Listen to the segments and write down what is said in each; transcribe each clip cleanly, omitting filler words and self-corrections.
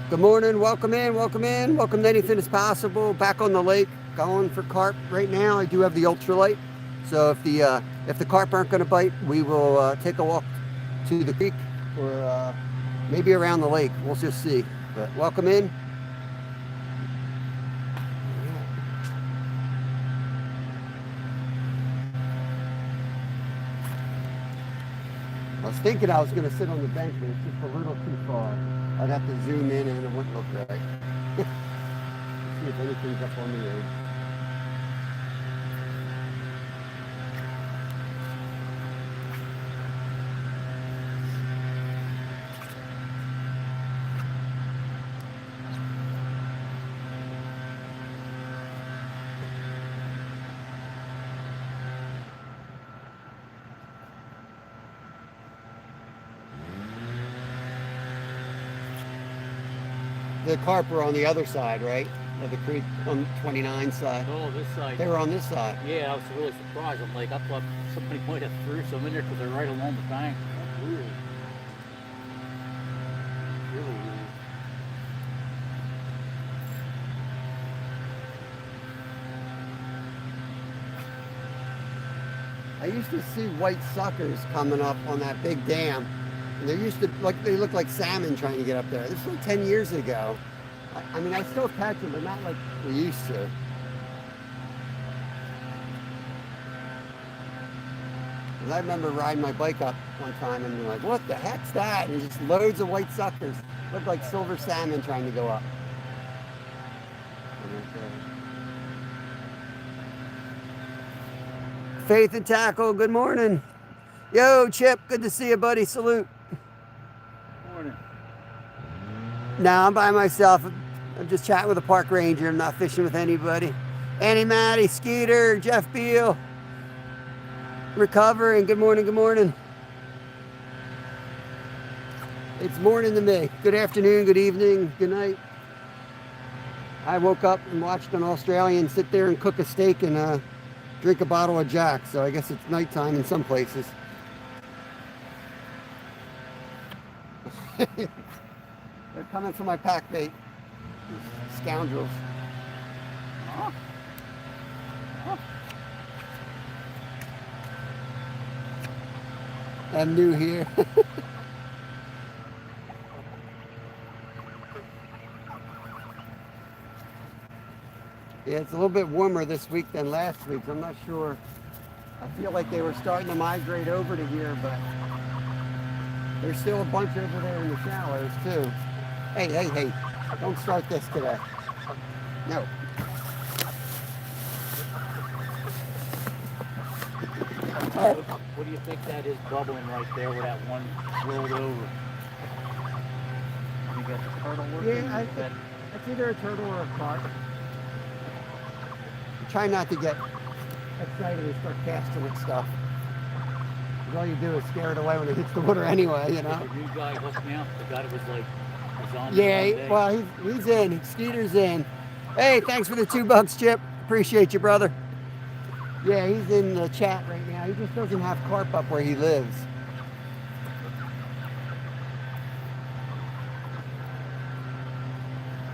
Good morning, welcome in, welcome in. Welcome to Anything is Possible. Back on the lake, going for carp right now. I do have the ultralight, so if the carp aren't going to bite, we will take a walk to the creek or maybe around the lake. We'll just see. But welcome in. I was thinking I was going to sit on the bench, but it's just a little too far. I'd have to zoom in and it wouldn't look right. See if anything's up on the edge. The carp were on the other side, right? Of the creek on 29 side. Oh, this side. They were on this side. Yeah, I was really surprised. I'm like, I thought somebody might have threw some in there because they're right along the bank. That's weird. Really weird. I used to see white suckers coming up on that big dam. And they look like salmon trying to get up there. This was like 10 years ago. I mean, I still catch them, but not like we used to. And I remember riding my bike up one time and being like, what the heck's that? And just loads of white suckers. Looked like silver salmon trying to go up. Faith and Tackle, good morning. Yo, Chip, good to see you, buddy. Salute. Morning. No, I'm by myself. I'm just chatting with a park ranger. I'm not fishing with anybody. Annie Matty, Skeeter, Jeff Beal. Recovering. Good morning, good morning. It's morning to me. Good afternoon, good evening, good night. I woke up and watched an Australian sit there and cook a steak and drink a bottle of Jack. So I guess it's nighttime in some places. They're coming for my pack bait. These scoundrels. Huh? Huh? I'm new here. Yeah, it's a little bit warmer this week than last week. I'm not sure. I feel like they were starting to migrate over to here, but there's still a bunch over there in the shallows too. Hey, hey, hey, don't start this today. No. What do you think that is bubbling right there with that one rolled over? You got the turtle working? Yeah, it's either a turtle or a carp. Try not to get excited and start casting with stuff. All you do is scare it away when it hits the water anyway, you know? The new guy hooked me up. The guy that was like, was on Yeah, well, he's in. Skeeter's in. Hey, thanks for the $2, Chip. Appreciate you, brother. Yeah, he's in the chat right now. He just doesn't have carp up where he lives.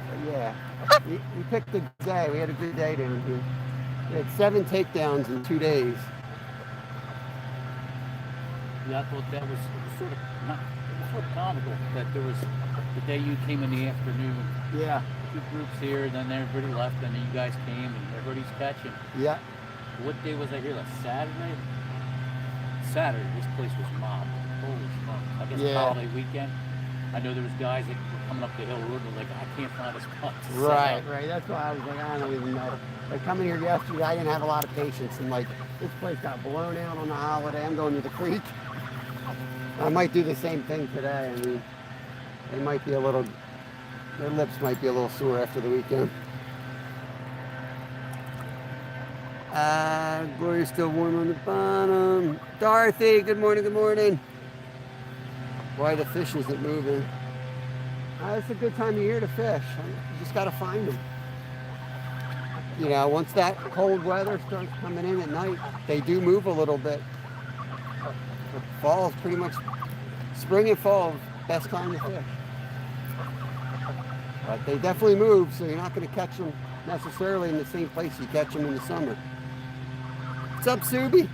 But yeah, we picked a day. We had a good day down here. We had 7 takedowns in 2 days. Yeah, I thought that was sort of comical that there was the day you came in the afternoon. Yeah. 2 groups here, and then everybody left, and then you guys came, and everybody's catching. Yeah. What day was I here? Like Saturday? Saturday, this place was mobbed. Holy smokes. I guess holiday weekend. I know there was guys that were coming up the hill road and were like, I can't find a spot to set up. Right. That's why I was like, I don't even know. Like coming here yesterday, I didn't have a lot of patience, and like this place got blown out on the holiday. I'm going to the creek. I might do the same thing today. I mean, their lips might be a little sore after the weekend. Gloria's still warm on the bottom. Dorothy, good morning, good morning. Why the fish isn't moving? It's a good time of year to fish. You just got to find them. You know, once that cold weather starts coming in at night, they do move a little bit. But fall is pretty much, spring and fall, best time to fish. But they definitely move, so you're not going to catch them necessarily in the same place you catch them in the summer. What's up, Subi?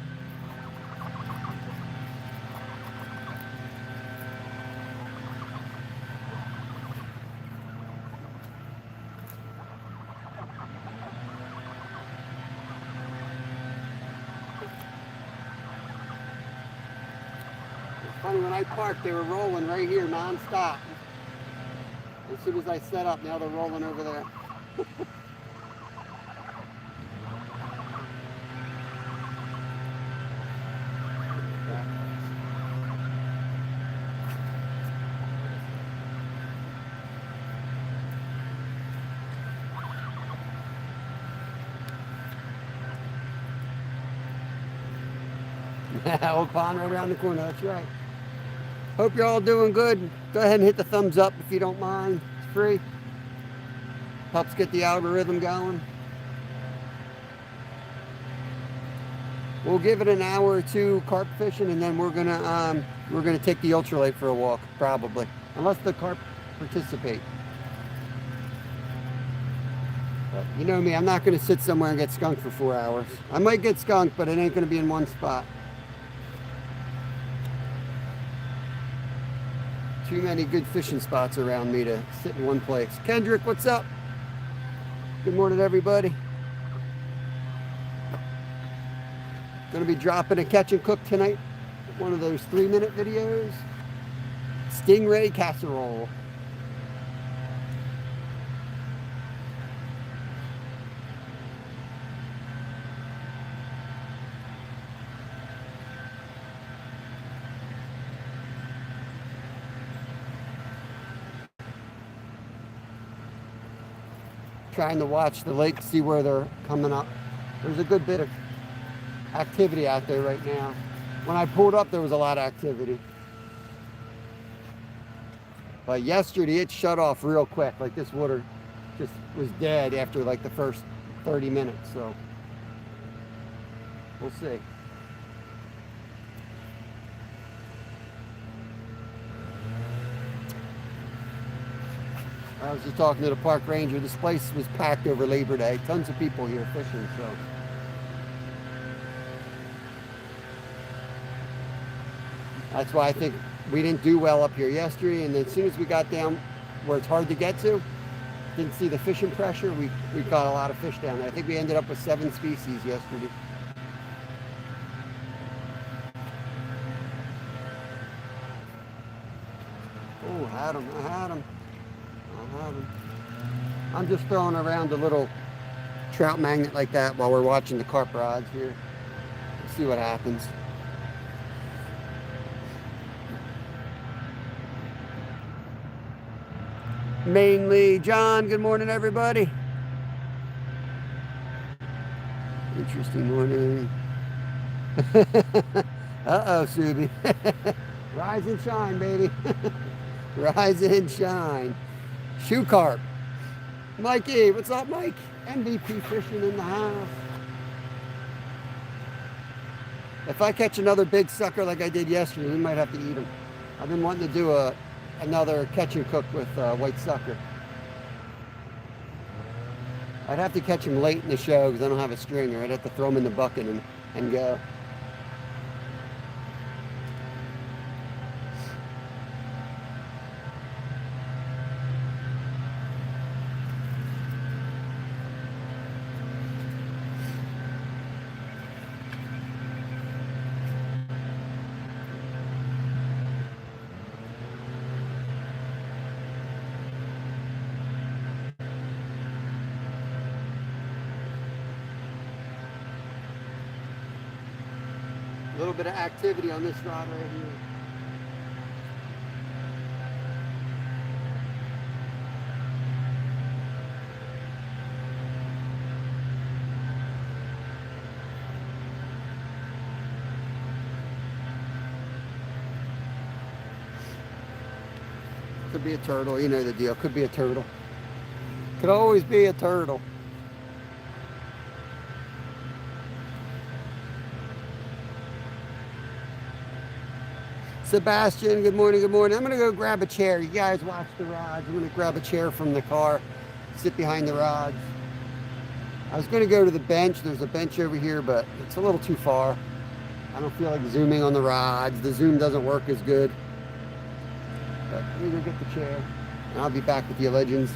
It's funny, when I parked, they were rolling right here non-stop. As soon as I set up, now they're rolling over there. Old pond right around the corner, that's right. Hope you're all doing good. Go ahead and hit the thumbs up if you don't mind. It's free. Helps get the algorithm going. We'll give it an hour or two carp fishing, and then we're gonna take the ultralight for a walk, probably, unless the carp participate. But you know me, I'm not gonna sit somewhere and get skunked for 4 hours. I might get skunked, but it ain't gonna be in one spot. Too many good fishing spots around me to sit in one place. Kendrick, what's up? Good morning, everybody. Gonna be dropping a catch and cook tonight. One of those 3-minute videos. Stingray casserole. Trying to watch the lake, see where they're coming up. There's a good bit of activity out there right now. When I pulled up, there was a lot of activity. But yesterday, it shut off real quick. Like, this water just was dead after like the first 30 minutes. So we'll see. I was just talking to the park ranger. This place was packed over Labor Day. Tons of people here fishing, so. That's why I think we didn't do well up here yesterday. And as soon as we got down where it's hard to get to, didn't see the fishing pressure, we caught a lot of fish down there. I think we ended up with 7 species yesterday. Oh, had him, I had him. I'm just throwing around a little trout magnet like that while we're watching the carp rods here. Let's see what happens. Mainly John, good morning, everybody. Interesting morning. Uh-oh, Subi. Rise and shine, baby. Rise and shine. Shoe carp. Mikey, what's up, Mike? MVP fishing in the house. If I catch another big sucker like I did yesterday, we might have to eat them. I've been wanting to do another catch and cook with white sucker. I'd have to catch him late in the show because I don't have a stringer. I'd have to throw him in the bucket and go. A little bit of activity on this rod right here. Could be a turtle, you know the deal. Could be a turtle. Could always be a turtle. Sebastian, good morning, good morning. I'm gonna go grab a chair. You guys watch the rods. I'm gonna grab a chair from the car, sit behind the rods. I was gonna go to the bench. There's a bench over here, but it's a little too far. I don't feel like zooming on the rods. The zoom doesn't work as good. But let me go get the chair, and I'll be back with you, legends.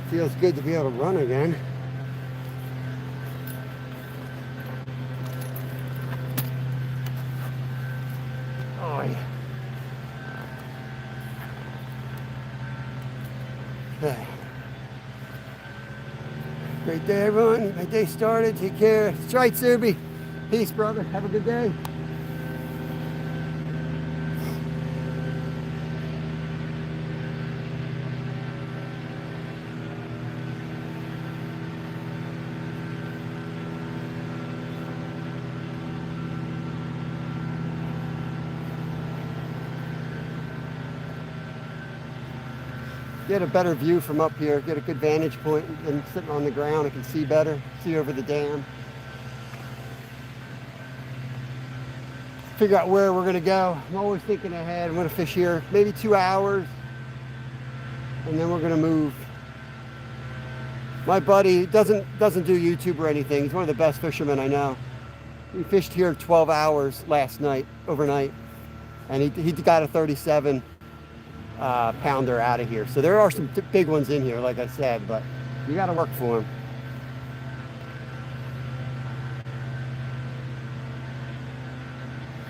Feels good to be able to run again. Oh, yeah. Okay. Great day, everyone. My day started. Take care. That's right, Subi. Peace, brother. Have a good day. Get a better view from up here, get a good vantage point than sitting on the ground. I can see better, see over the dam. Figure out where we're gonna go. I'm always thinking ahead. I'm gonna fish here maybe 2 hours, and then we're gonna move. My buddy doesn't do YouTube or anything. He's one of the best fishermen I know. We fished here 12 hours last night, overnight, and he got a 37 pounder out of here. So there are some big ones in here, like I said, but you got to work for them.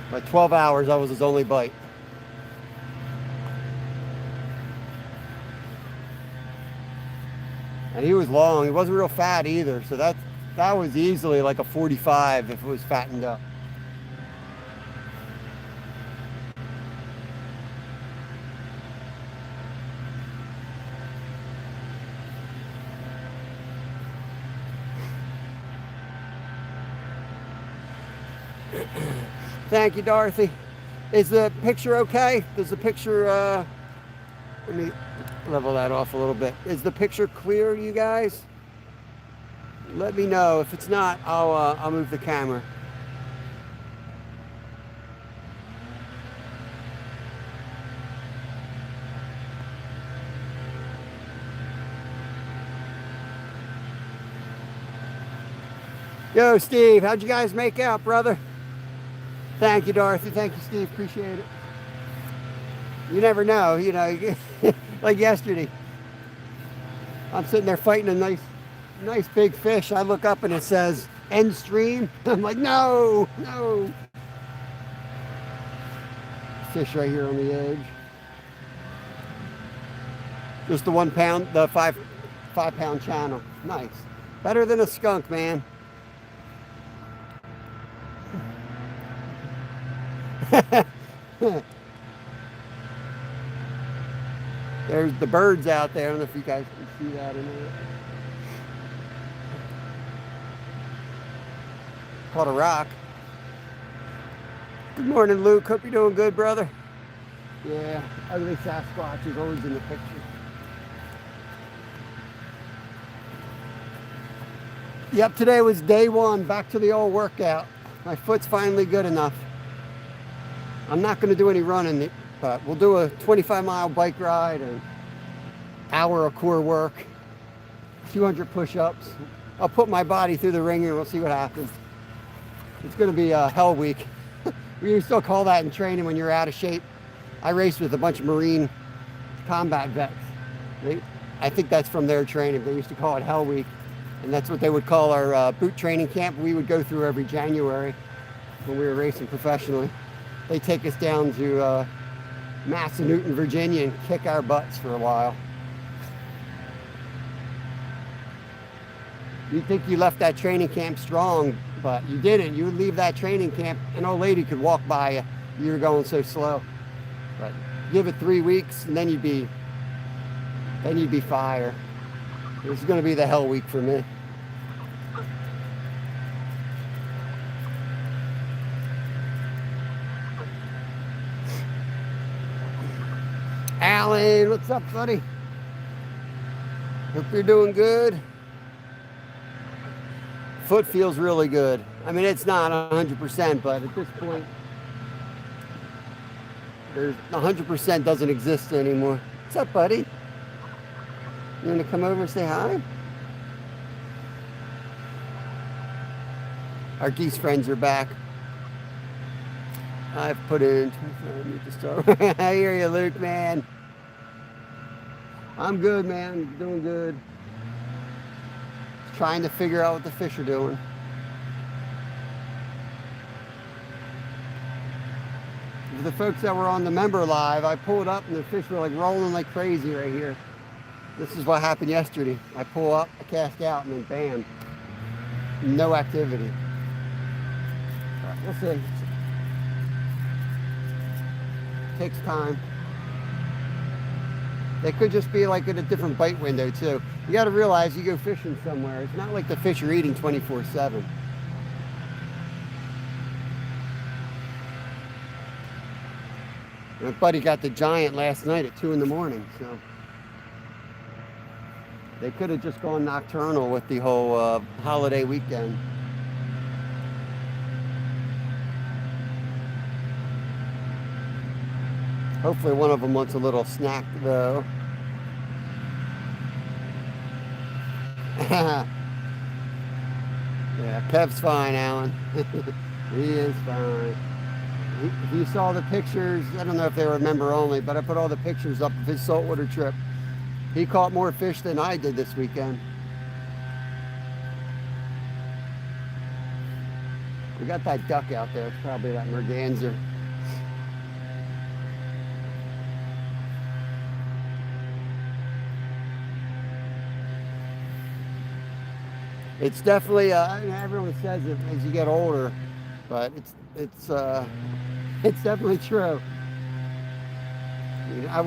By 12 hours, that was his only bite. And he was long. He wasn't real fat either. So that was easily like a 45 if it was fattened up. Thank you, Dorothy. Is the picture okay? Does the picture, let me level that off a little bit. Is the picture clear to you guys? Let me know. If it's not, I'll move the camera. Yo, Steve, how'd you guys make out, brother? Thank you, Dorothy. Thank you, Steve. Appreciate it. You never know, you know, like yesterday. I'm sitting there fighting a nice big fish. I look up and it says end stream. I'm like, no. Fish right here on the edge. Just the 1 pound, the 5 pound channel. Nice. Better than a skunk, man. There's the birds out there. I don't know if you guys can see that in there. Caught a rock. Good morning, Luke. Hope you're doing good, brother. Yeah, ugly Sasquatch is always in the picture. Yep, today was day one, back to the old workout. My foot's finally good enough. I'm not going to do any running, but we'll do a 25-mile bike ride, an hour of core work, 200 push-ups. I'll put my body through the ringer. We'll see what happens. It's going to be a hell week. We still call that in training when you're out of shape. I raced with a bunch of Marine combat vets. I think that's from their training. They used to call it Hell Week. And that's what they would call our boot training camp we would go through every January when we were racing professionally. They take us down to Massanutten, Virginia and kick our butts for a while. You'd think you left that training camp strong, but you didn't. You would leave that training camp, an old lady could walk by you. You were going so slow. But give it 3 weeks and then you'd be fire. This is going to be the hell week for me. Alan, what's up, buddy? Hope you're doing good. Foot feels really good. I mean, it's not 100%, but at this point, there's 100% doesn't exist anymore. What's up, buddy? You want to come over and say hi? Our geese friends are back. I've put in 25 minutes to start. I hear you, Luke, man. I'm good, man. Doing good. Just trying to figure out what the fish are doing. For the folks that were on the member live, I pulled up and the fish were like rolling like crazy right here. This is what happened yesterday. I pull up, I cast out, and then bam, no activity. But we'll see. Takes time. They could just be like in a different bite window too. You got to realize you go fishing somewhere. It's not like the fish are eating 24/7. My buddy got the giant last night at 2 in the morning, so. They could have just gone nocturnal with the whole holiday weekend. Hopefully one of them wants a little snack though. Yeah, Kev's fine, Alan. He is fine. If you saw the pictures, I don't know if they were member only, but I put all the pictures up of his saltwater trip. He caught more fish than I did this weekend. We got that duck out there. It's probably that merganser. It's definitely, everyone says it as you get older, but it's definitely true. I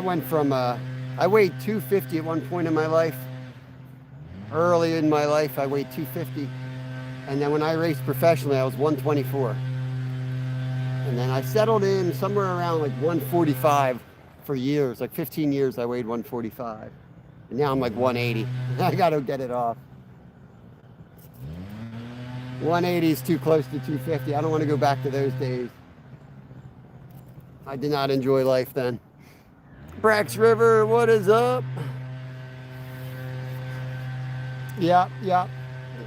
went from, I weighed 250 at one point in my life. Early in my life, I weighed 250. And then when I raced professionally, I was 124. And then I settled in somewhere around like 145 for years. Like 15 years, I weighed 145. And now I'm like 180. I got to get it off. 180 is too close to 250. I don't want to go back to those days. I did not enjoy life then. Brax River, what is up? Yeah.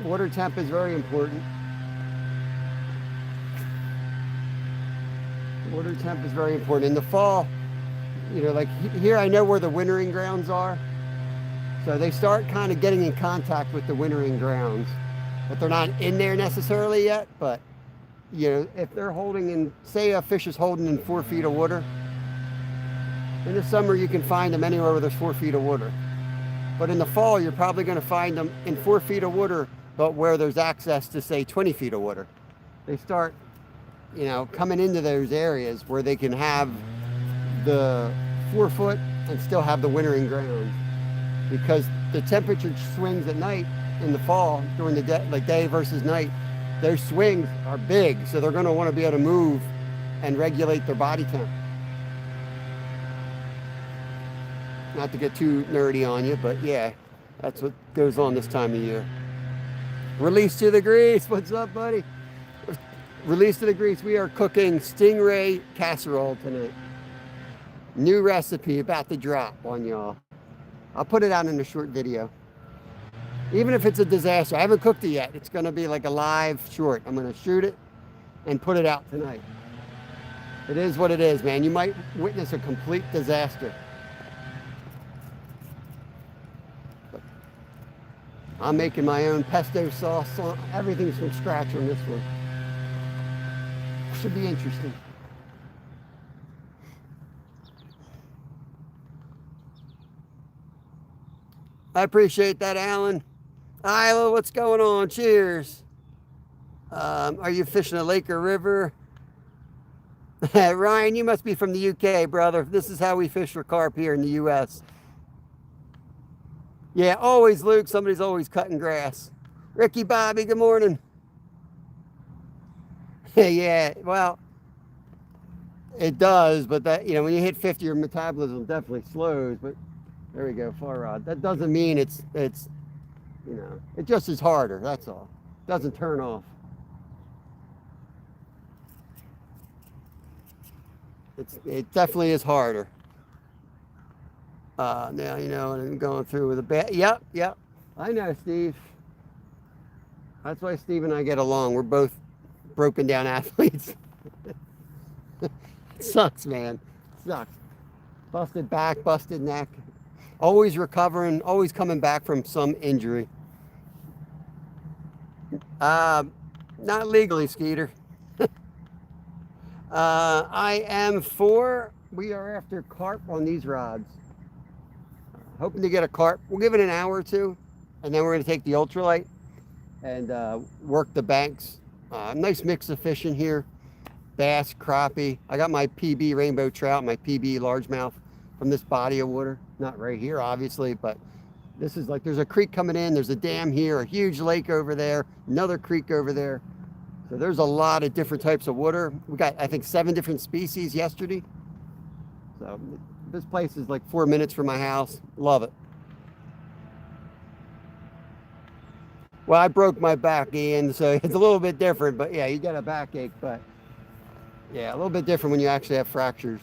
Water temp is very important. Water temp is very important. In the fall, like here I know where the wintering grounds are. So they start kind of getting in contact with the wintering grounds. But they're not in there necessarily yet. But, if they're holding in, say a fish is holding in 4 feet of water, in the summer you can find them anywhere where there's 4 feet of water. But in the fall, you're probably going to find them in 4 feet of water, but where there's access to, say, 20 feet of water. They start, coming into those areas where they can have the 4 foot and still have the wintering grounds. Because the temperature swings at night in the fall, during the day, like day versus night, those swings are big. So they're going to want to be able to move and regulate their body temp. Not to get too nerdy on you, but yeah, That's what goes on this time of year. Release to the grease. What's up, buddy? Release to the grease. We are cooking stingray casserole tonight. New recipe about to drop on y'all. I'll put it out in a short video. Even if it's a disaster, I haven't cooked it yet. It's going to be like a live short. I'm going to shoot it and put it out tonight. It is what it is, man. You might witness a complete disaster. But I'm making my own pesto sauce. Everything's from scratch on this one. Should be interesting. I appreciate that, Alan. Isla, what's going on? Cheers. Are you fishing a lake or river? Ryan, you must be from the UK, brother. This is how we fish for carp here in the US. Yeah, always, Luke. Somebody's always cutting grass. Ricky Bobby, good morning. Yeah, well, it does, but that, you know, when you hit 50, your metabolism definitely slows. But there we go, far rod. That doesn't mean it's you know, it just is harder. That's all. It doesn't turn off. It definitely is harder. Now you know, and I'm going through with a bad. Yep. I know, Steve. That's why Steve and I get along. We're both broken down athletes. It sucks, man. It sucks. Busted back, busted neck. Always recovering, always coming back from some injury. Not legally, Skeeter. We are after carp on these rods. Hoping to get a carp. We'll give it an hour or two, and then we're going to take the ultralight and work the banks. Nice mix of fish in here. Bass, crappie. I got my PB rainbow trout, my PB largemouth from this body of water. Not right here, obviously, but this is like, there's a creek coming in, there's a dam here, a huge lake over there, another creek over there. So there's a lot of different types of water. We got, I think, 7 different species yesterday. So this place is like 4 minutes from my house. Love it. Well, I broke my back, Ian, so it's a little bit different, but yeah, you got a backache, but yeah, a little bit different when you actually have fractures.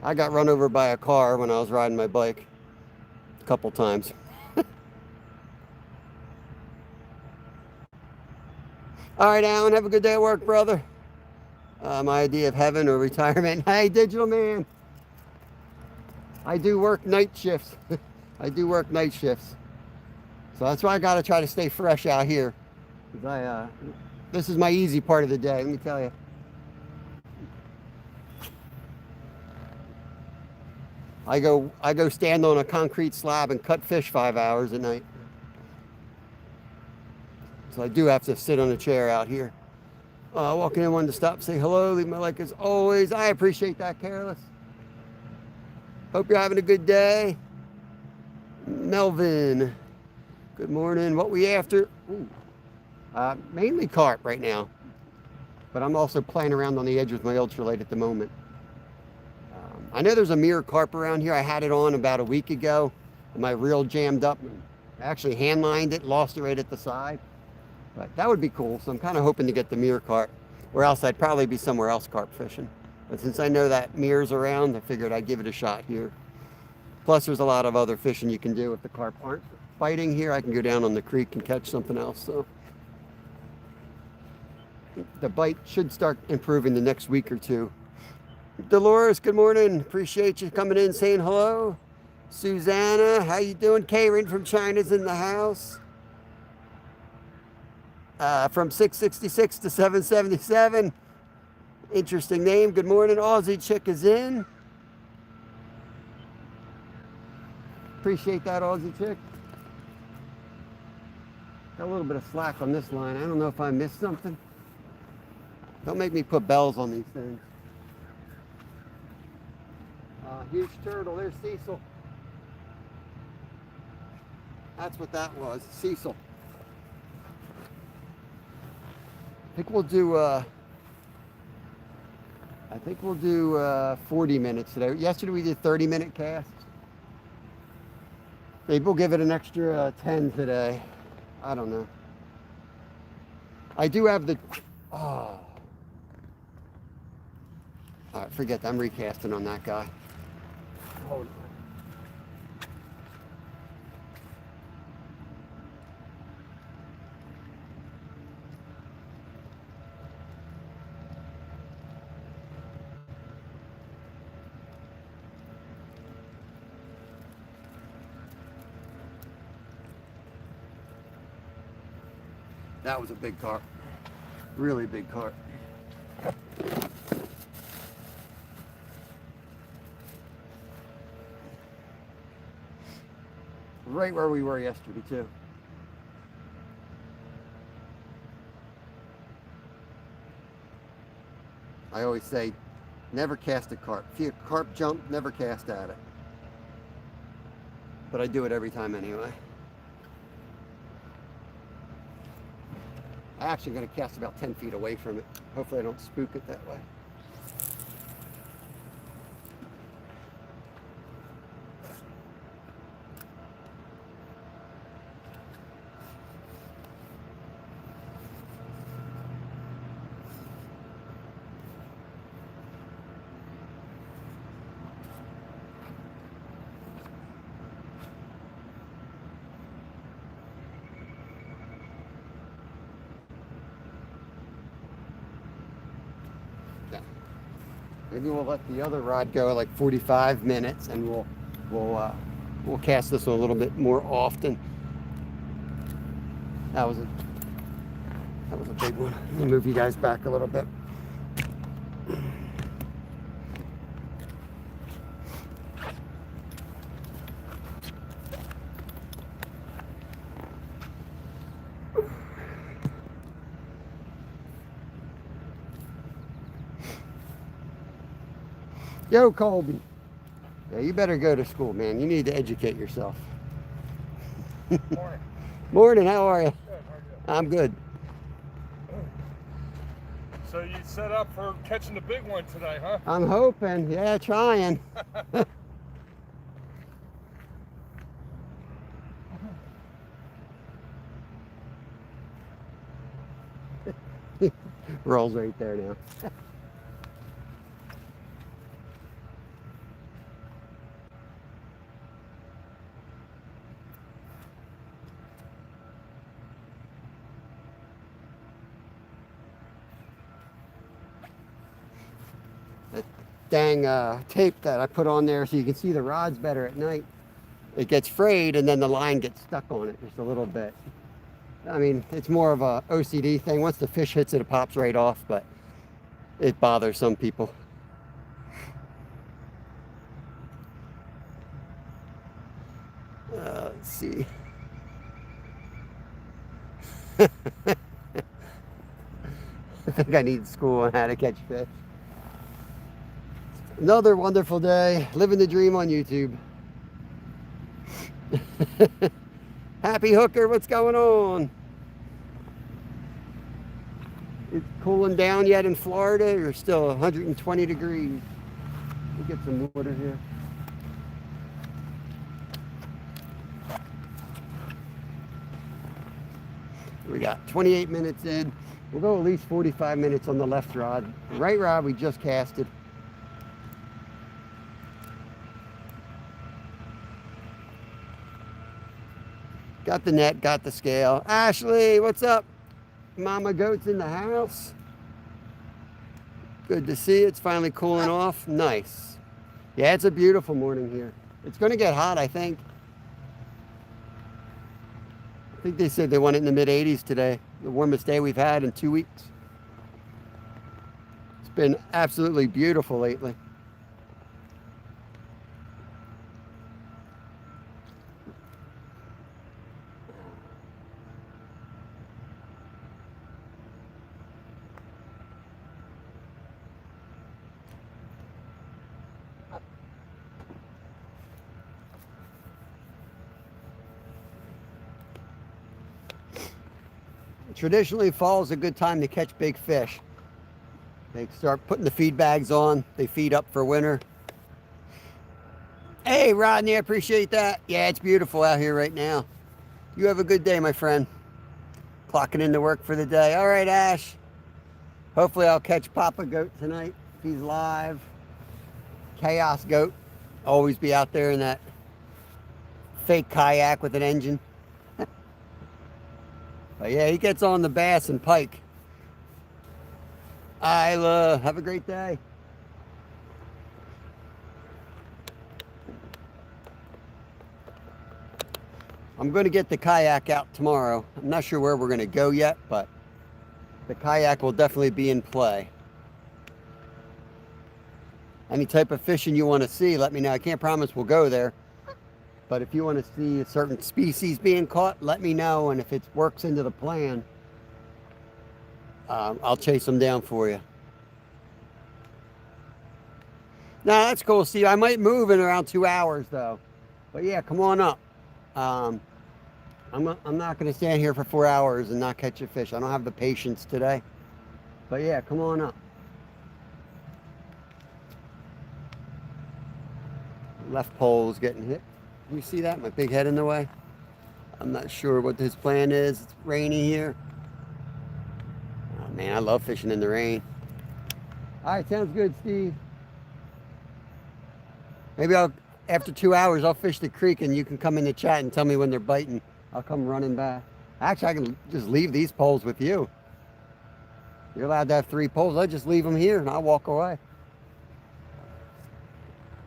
I got run over by a car when I was riding my bike a couple times. All right, Alan, have a good day at work, brother. My idea of heaven or retirement. Hey, Digital Man. I do work night shifts. I do work night shifts. So that's why I got to try to stay fresh out here. This is my easy part of the day, let me tell you. I go stand on a concrete slab and cut fish 5 hours a night. So I do have to sit on a chair out here. Walking in, wanted to stop, say hello, leave my like as always. I appreciate that, Careless. Hope you're having a good day. Melvin, good morning. What we after? Mainly carp right now. But I'm also playing around on the edge with my ultralight at the moment. I know there's a mirror carp around here. I had it on about a week ago. And my reel jammed up. I actually hand lined it, lost it right at the side. But that would be cool. So I'm kind of hoping to get the mirror carp. Or else I'd probably be somewhere else carp fishing. But since I know that mirror's around, I figured I'd give it a shot here. Plus there's a lot of other fishing you can do if the carp aren't biting here. I can go down on the creek and catch something else. So the bite should start improving the next week or two. Dolores, good morning. Appreciate you coming in, saying hello. Susanna, how you doing? Karen from China's in the house. From 666 to 777. Interesting name. Good morning. Aussie Chick is in. Appreciate that, Aussie Chick. Got a little bit of slack on this line. I don't know if I missed something. Don't make me put bells on these things. Huge turtle. There's Cecil. That's what that was. Cecil. I think we'll do 40 minutes today. Yesterday we did 30-minute casts. Maybe we'll give it an extra 10 today. I don't know. I do have the... Oh. All right, forget that. I'm recasting on that guy. Hold on. That was a big carp. Really big carp. Right where we were yesterday too. I always say, never cast a carp. If you carp jump, never cast at it. But I do it every time anyway. I'm actually going to cast about 10 feet away from it. Hopefully I don't spook it that way. Maybe we'll let the other rod go like 45 minutes, and we'll cast this one a little bit more often. That was a big one. Let me move you guys back a little bit. Yo, Colby. Yeah, you better go to school, man. You need to educate yourself. Morning. Morning, how are you? Good, how are you? I'm good. So you set up for catching the big one today, huh? I'm hoping. Yeah, trying. Rolls right there now. Dang tape that I put on there so you can see the rods better at night. It gets frayed and then the line gets stuck on it just a little bit. I mean, it's more of a OCD thing. Once the fish hits it, it pops right off, but it bothers some people. Let's see. I think I need school on how to catch fish. Another wonderful day, living the dream on YouTube. Happy Hooker, what's going on? It's cooling down yet in Florida, or still 120 degrees? We'll get some water here. We got 28 minutes in. We'll go at least 45 minutes on the left rod. The right rod we just casted. Got the net, got the scale. Ashley, what's up? Mama Goat's in the house. Good to see you. It's finally cooling off. Nice. Yeah, it's a beautiful morning here. It's going to get hot, I think. I think they said they want it in the mid-80s today. The warmest day we've had in 2 weeks. It's been absolutely beautiful lately. Traditionally, fall is a good time to catch big fish. They start putting the feed bags on. They feed up for winter. Hey, Rodney, I appreciate that. Yeah, it's beautiful out here right now. You have a good day, my friend. Clocking into work for the day. All right, Ash. Hopefully I'll catch Papa Goat tonight if he's live. Chaos Goat. Always be out there in that fake kayak with an engine. But yeah, he gets on the bass and pike. Isla, have a great day. I'm going to get the kayak out tomorrow. I'm not sure where we're going to go yet, but the kayak will definitely be in play. Any type of fishing you want to see, let me know. I can't promise we'll go there, but if you want to see a certain species being caught, let me know, and if it works into the plan, I'll chase them down for you. No, that's cool, Steve. I might move in around 2 hours, though. But yeah, come on up. I'm not going to stand here for 4 hours and not catch a fish. I don't have the patience today. But yeah, come on up. Left pole's getting hit. You see that? My big head in the way. I'm not sure what his plan is. It's rainy here. Oh man, I love fishing in the rain. All right, sounds good, Steve. Maybe after 2 hours, I'll fish the creek and you can come in the chat and tell me when they're biting. I'll come running back. Actually, I can just leave these poles with you. You're allowed to have 3 poles. I'll just leave them here and I'll walk away.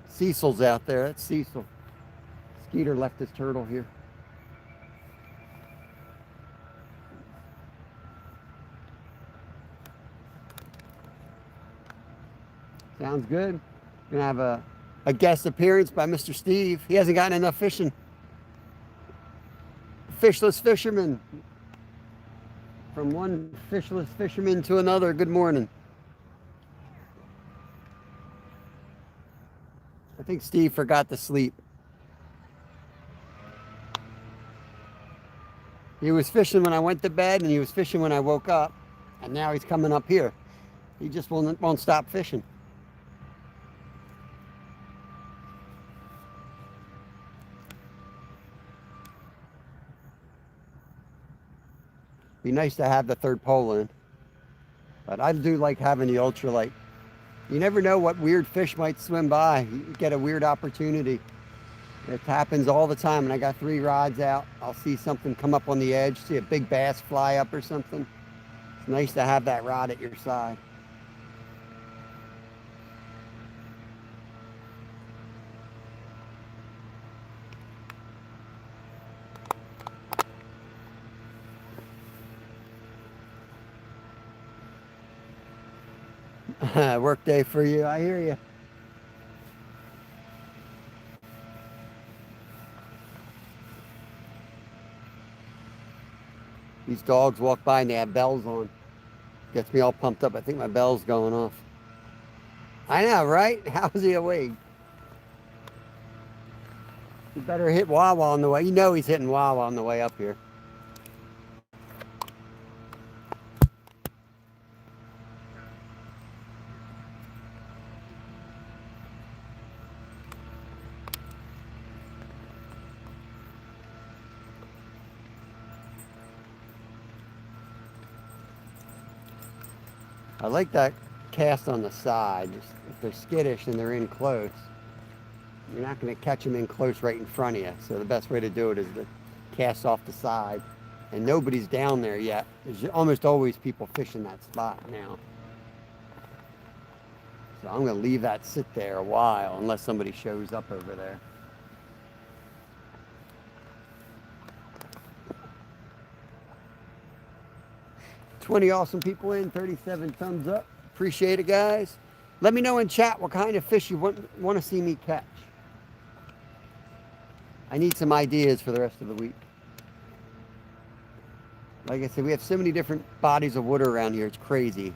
Cecil's out there. That's Cecil. Skeeter left his turtle here. Sounds good. Gonna have a guest appearance by Mr. Steve. He hasn't gotten enough fishing. Fishless fisherman. From one fishless fisherman to another. Good morning. I think Steve forgot to sleep. He was fishing when I went to bed and he was fishing when I woke up. And now he's coming up here. He just won't stop fishing. Be nice to have the 3rd pole in. But I do like having the ultralight. You never know what weird fish might swim by. You get a weird opportunity. It happens all the time. And I got 3 rods out. I'll see something come up on the edge, see a big bass fly up or something. It's nice to have that rod at your side. Work day for you. I hear you. These dogs walk by and they have bells on. Gets me all pumped up. I think my bell's going off. I know, right? How's he awake? You better hit Wawa on the way. You know he's hitting Wawa on the way up here. I like that cast on the side. If they're skittish and they're in close, you're not going to catch them in close right in front of you. So the best way to do it is to cast off the side. And nobody's down there yet. There's almost always people fishing that spot now. So I'm going to leave that sit there a while unless somebody shows up over there. $20 awesome people in, 37 thumbs up. Appreciate it, guys. Let me know in chat what kind of fish you want to see me catch. I need some ideas for the rest of the week. Like I said, we have so many different bodies of water around here. It's crazy.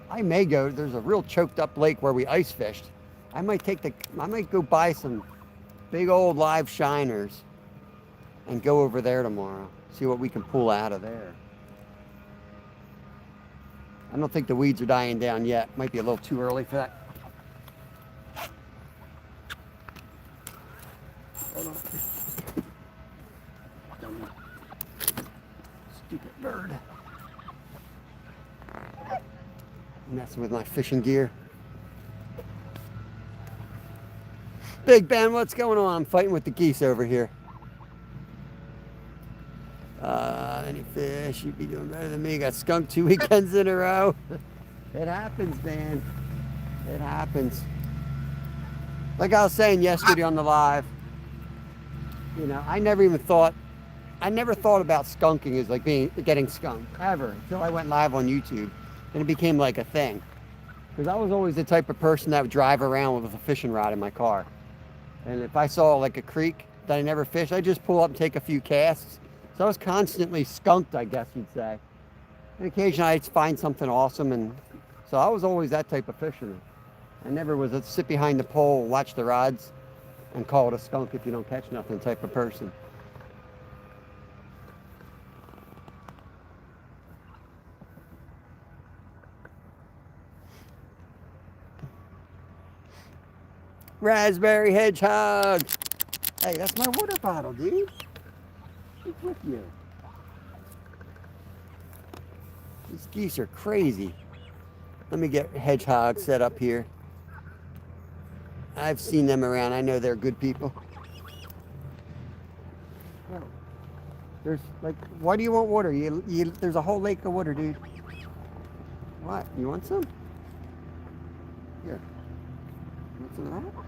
I may go. There's a real choked up lake where we ice fished. I might go buy some big old live shiners and go over there tomorrow. See what we can pull out of there. I don't think the weeds are dying down yet. Might be a little too early for that. Hold on. Stupid bird. Messing with my fishing gear. Big Ben, what's going on? I'm fighting with the geese over here. Any fish? You'd be doing better than me. Got skunked 2 weekends in a row. It happens, man. It happens. Like I was saying yesterday on the live, you know, I never thought about skunking as like getting skunked ever until I went live on YouTube, and it became like a thing. Because I was always the type of person that would drive around with a fishing rod in my car, and if I saw like a creek that I never fished, I'd just pull up and take a few casts. So I was constantly skunked, I guess you'd say. And occasionally I'd find something awesome, and so I was always that type of fisherman. I never was a sit behind the pole, watch the rods, and call it a skunk if you don't catch nothing type of person. Raspberry hedgehog. Hey, that's my water bottle, dude. It's with you. These geese are crazy. Let me get hedgehog set up here. I've seen them around. I know they're good people. Oh, there's like, why do you want water? There's a whole lake of water, dude. What? You want some? Here. You want some of that?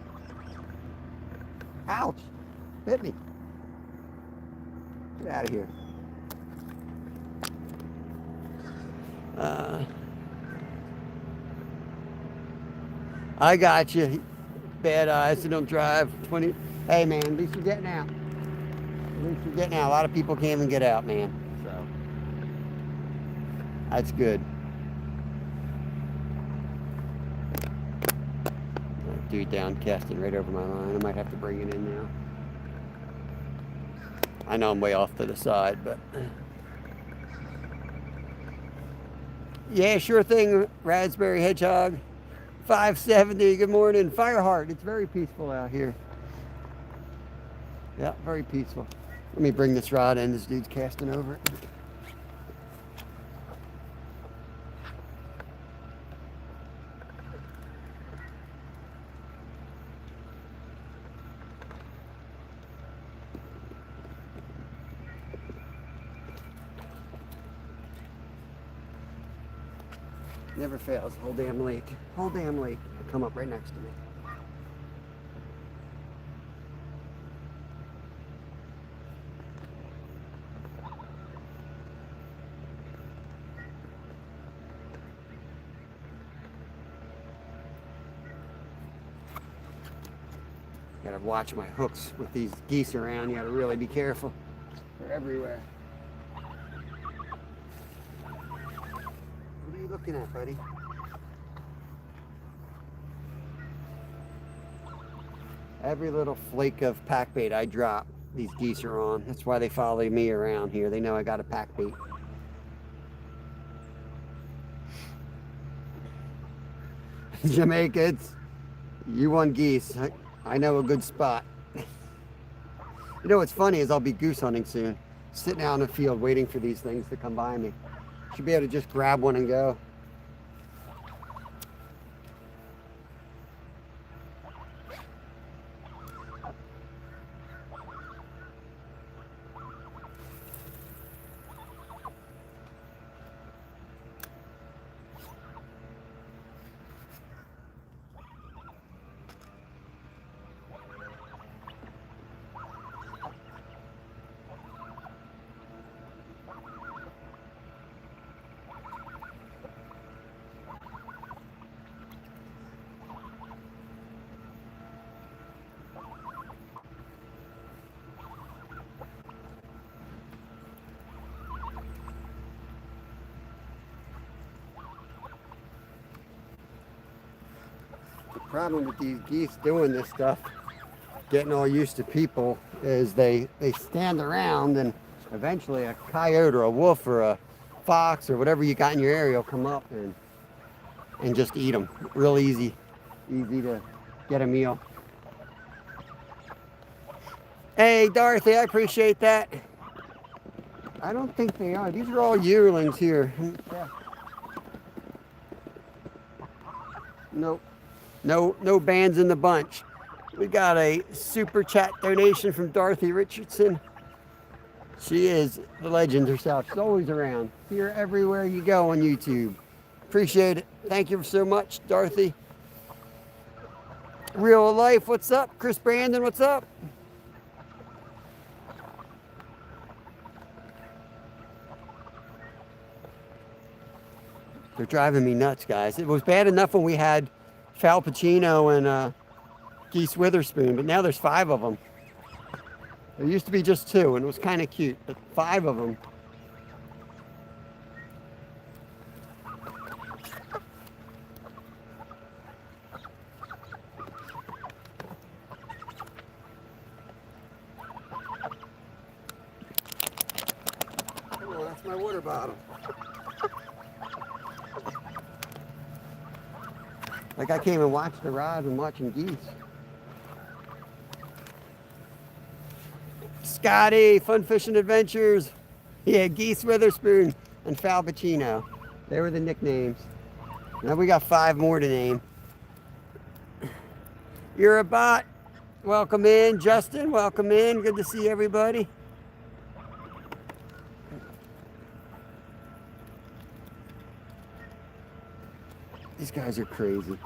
Ouch! Hit me. Get out of here. I got you. Bad eyes, so don't drive. 20. Hey, man, at least you're getting out. At least you're getting out. A lot of people can't even get out, man. So that's good. Dude down casting right over my line. I might have to bring it in now. I know I'm way off to the side, but yeah, sure thing. Raspberry hedgehog, 570. Good morning, Fireheart. It's very peaceful out here. Yeah, very peaceful. Let me bring this rod in. This dude's casting over it. Never fails. Whole damn lake. Whole damn lake. Come up right next to me. Gotta watch my hooks with these geese around. You gotta really be careful. They're everywhere. What are you looking at, buddy? Every little flake of pack bait I drop, these geese are on. That's why they follow me around here. They know I got a pack bait. Jamaica, you won geese. I know a good spot. You know what's funny is I'll be goose hunting soon. Sitting out in the field waiting for these things to come by me. Should be able to just grab one and go. The problem with these geese doing this stuff, getting all used to people, is they stand around and eventually a coyote or a wolf or a fox or whatever you got in your area will come up and just eat them. Real easy to get a meal. Hey, Dorothy, I appreciate that. I don't think they are. These are all yearlings here. Yeah. Nope. No bands in the bunch. We got a super chat donation from Dorothy Richardson. She is the legend herself. She's always around. See her everywhere you go on YouTube. Appreciate it. Thank you so much, Dorothy. Real life, what's up? Chris Brandon, what's up? They're driving me nuts, guys. It was bad enough when we had Fal Pacino and Geese Witherspoon, but now there's 5 of them. There used to be just 2, and it was kind of cute, but 5 of them. Oh, that's my water bottle. Like I came and watched the ride and watching geese. Scotty, Fun Fishing Adventures. Yeah, Geese Witherspoon and Fal Pacino. They were the nicknames. Now we got 5 more to name. You're a bot. Welcome in. Justin, welcome in. Good to see everybody. These guys are crazy.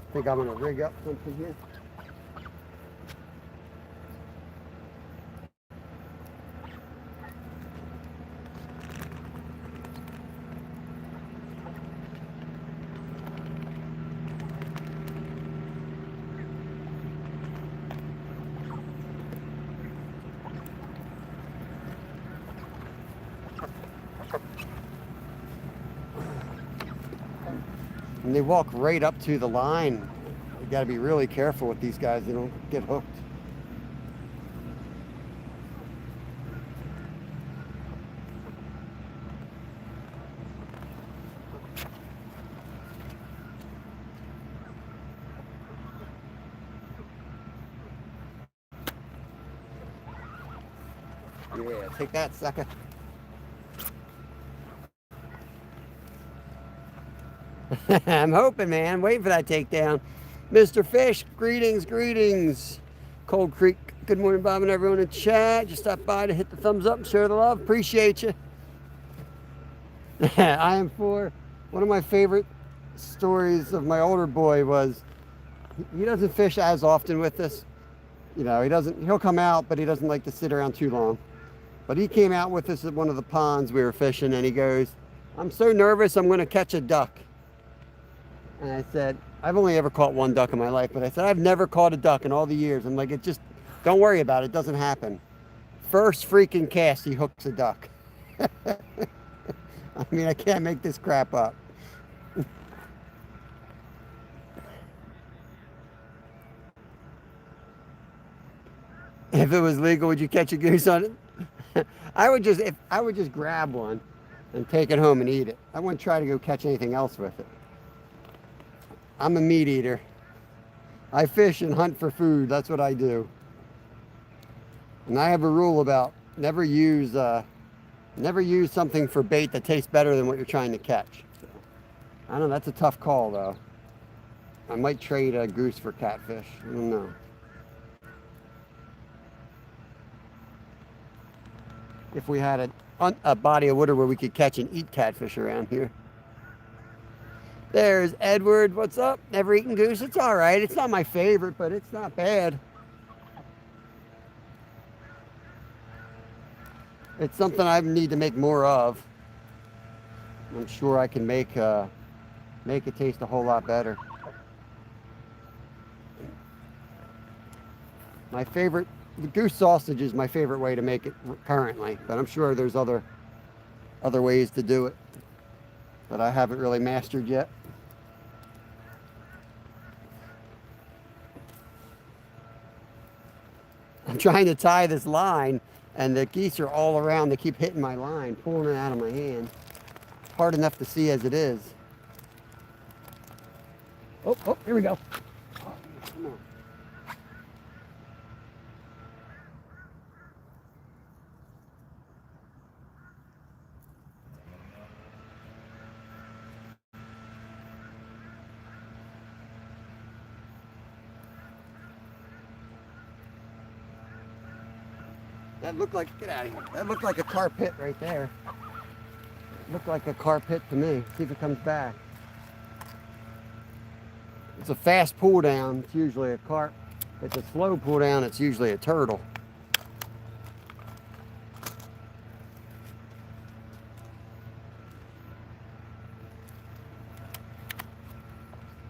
I think I'm gonna rig up something here. And they walk right up to the line. You got to be really careful with these guys. They don't get hooked. Yeah, take that, sucker. I'm hoping, man. I'm waiting for that takedown. Mr. Fish, greetings. Cold Creek, good morning, Bob, and everyone in chat. Just stop by to hit the thumbs up and share the love. Appreciate you. I am for one of my favorite stories of my older boy was he doesn't fish as often with us. You know, he'll come out, but he doesn't like to sit around too long. But he came out with us at one of the ponds we were fishing, and he goes, I'm so nervous I'm going to catch a duck. And I said, I've only ever caught 1 duck in my life, but I said, I've never caught a duck in all the years. I'm like, don't worry about it. It doesn't happen. First freaking cast, he hooks a duck. I mean, I can't make this crap up. If it was legal, would you catch a goose on it? I would just grab one and take it home and eat it. I wouldn't try to go catch anything else with it. I'm a meat eater. I fish and hunt for food. That's what I do. And I have a rule about never use something for bait that tastes better than what you're trying to catch. I don't know. That's a tough call, though. I might trade a goose for catfish. I don't know. If we had a body of water where we could catch and eat catfish around here. There's Edward. What's up? Never eaten goose. It's all right. It's not my favorite, but it's not bad. It's something I need to make more of. I'm sure I can make it taste a whole lot better. My favorite, the goose sausage is my favorite way to make it currently, but I'm sure there's other other ways to do it that I haven't really mastered yet. I'm trying to tie this line, and the geese are all around. They keep hitting my line, pulling it out of my hand. Hard enough to see as it is. Oh, here we go. Oh, come on. That looked like, get out of here. That looked like a carp hit right there. Looked like a carp hit to me. See if it comes back. It's a fast pull down, it's usually a carp. If it's a slow pull down, it's usually a turtle.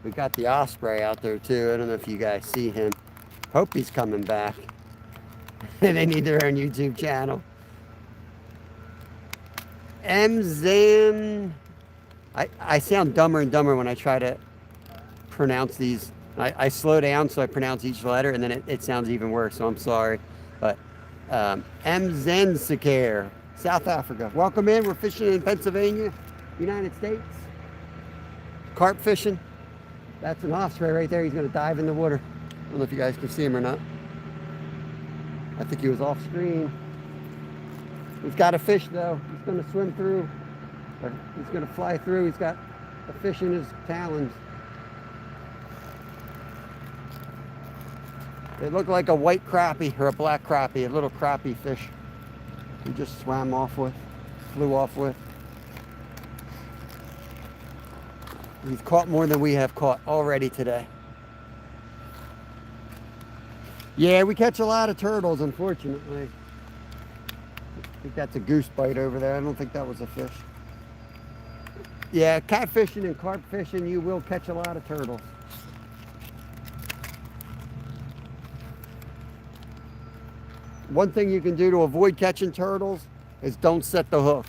We got the osprey out there too. I don't know if you guys see him. Hope he's coming back. They need their own YouTube channel. MZAM. I sound dumber and dumber when I try to pronounce these. I slow down so I pronounce each letter, and then it sounds even worse, so I'm sorry. But Mzensikair, South Africa. Welcome in. We're fishing in Pennsylvania, United States. Carp fishing. That's an osprey right there. He's going to dive in the water. I don't know if you guys can see him or not. I think he was off screen. He's got a fish though. He's going to swim through. Or he's going to fly through. He's got a fish in his talons. They look like a white crappie or a black crappie, a little crappie fish. He just swam off with, flew off with. He's caught more than we have caught already today. Yeah, we catch a lot of turtles, unfortunately. I think that's a goose bite over there. I don't think that was a fish. Yeah, catfishing and carp fishing, you will catch a lot of turtles. One thing you can do to avoid catching turtles is don't set the hook.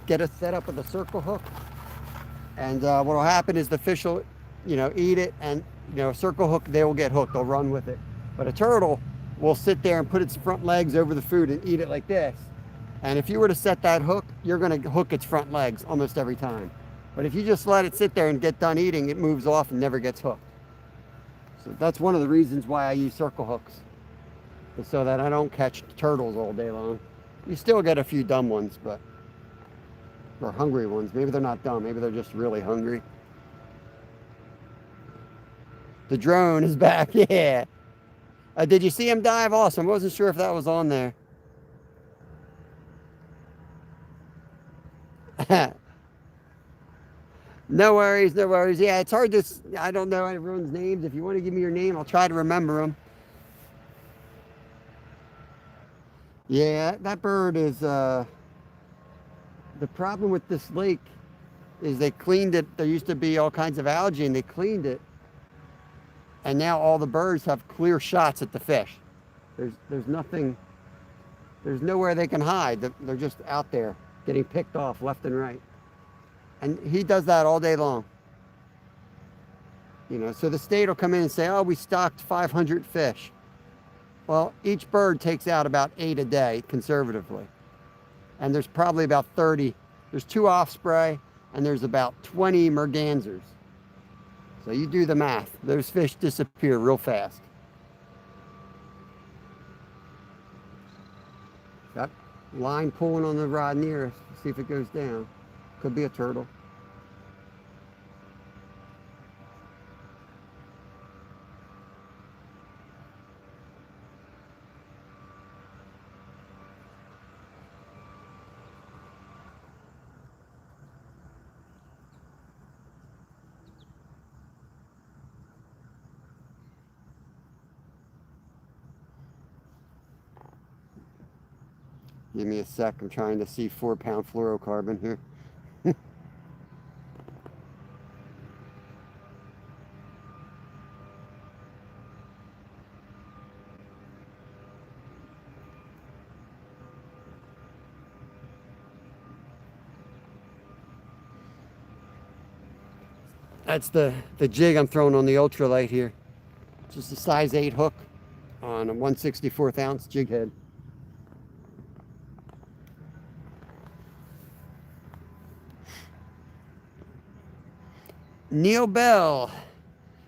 Get it set up with a circle hook. And what will happen is the fish will, eat it, and, a circle hook, they will get hooked. They'll run with it. But a turtle will sit there and put its front legs over the food and eat it like this. And if you were to set that hook, you're going to hook its front legs almost every time. But if you just let it sit there and get done eating, it moves off and never gets hooked. So that's one of the reasons why I use circle hooks, so that I don't catch turtles all day long. You still get a few dumb ones, but or hungry ones. Maybe they're not dumb. Maybe they're just really hungry. The drone is back. Yeah. Did you see him dive? Awesome. I wasn't sure if that was on there. No worries, no worries. Yeah, it's hard to, I don't know everyone's names. If you want to give me your name, I'll try to remember them. Yeah, that bird is, the problem with this lake is they cleaned it. There used to be all kinds of algae and they cleaned it. And now all the birds have clear shots at the fish. There's nothing, there's nowhere they can hide. They're just out there getting picked off left and right. And he does that all day long. So the state will come in and say, oh, we stocked 500 fish. Well, each bird takes out about 8 a day, conservatively. And there's probably about 30. There's 2 osprey, and there's about 20 mergansers. So you do the math. Those fish disappear real fast. Got line pulling on the rod near us. See if it goes down. Could be a turtle. Give me a sec. I'm trying to see 4-pound fluorocarbon here. That's the jig I'm throwing on the ultralight here. Just a size 8 hook on a 1/64 ounce jig head. Neil Bell.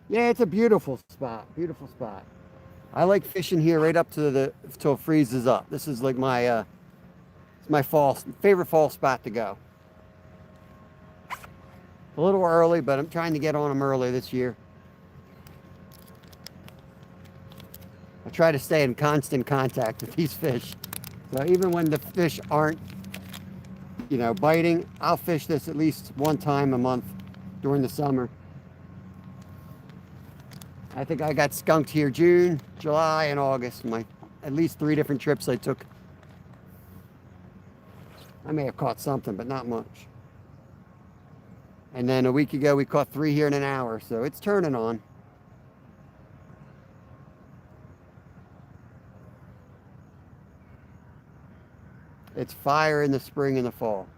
Yeah, it's a beautiful spot. Beautiful spot. I like fishing here right up to till it freezes up. This is like my it's my favorite fall spot to go. A little early, but I'm trying to get on them early this year. I try to stay in constant contact with these fish. So even when the fish aren't, biting, I'll fish this at least one time a month during the summer. I think I got skunked here June, July, and August. At least 3 different trips I took. I may have caught something, but not much. And then a week ago, we caught 3 here in an hour, so it's turning on. It's fire in the spring and the fall.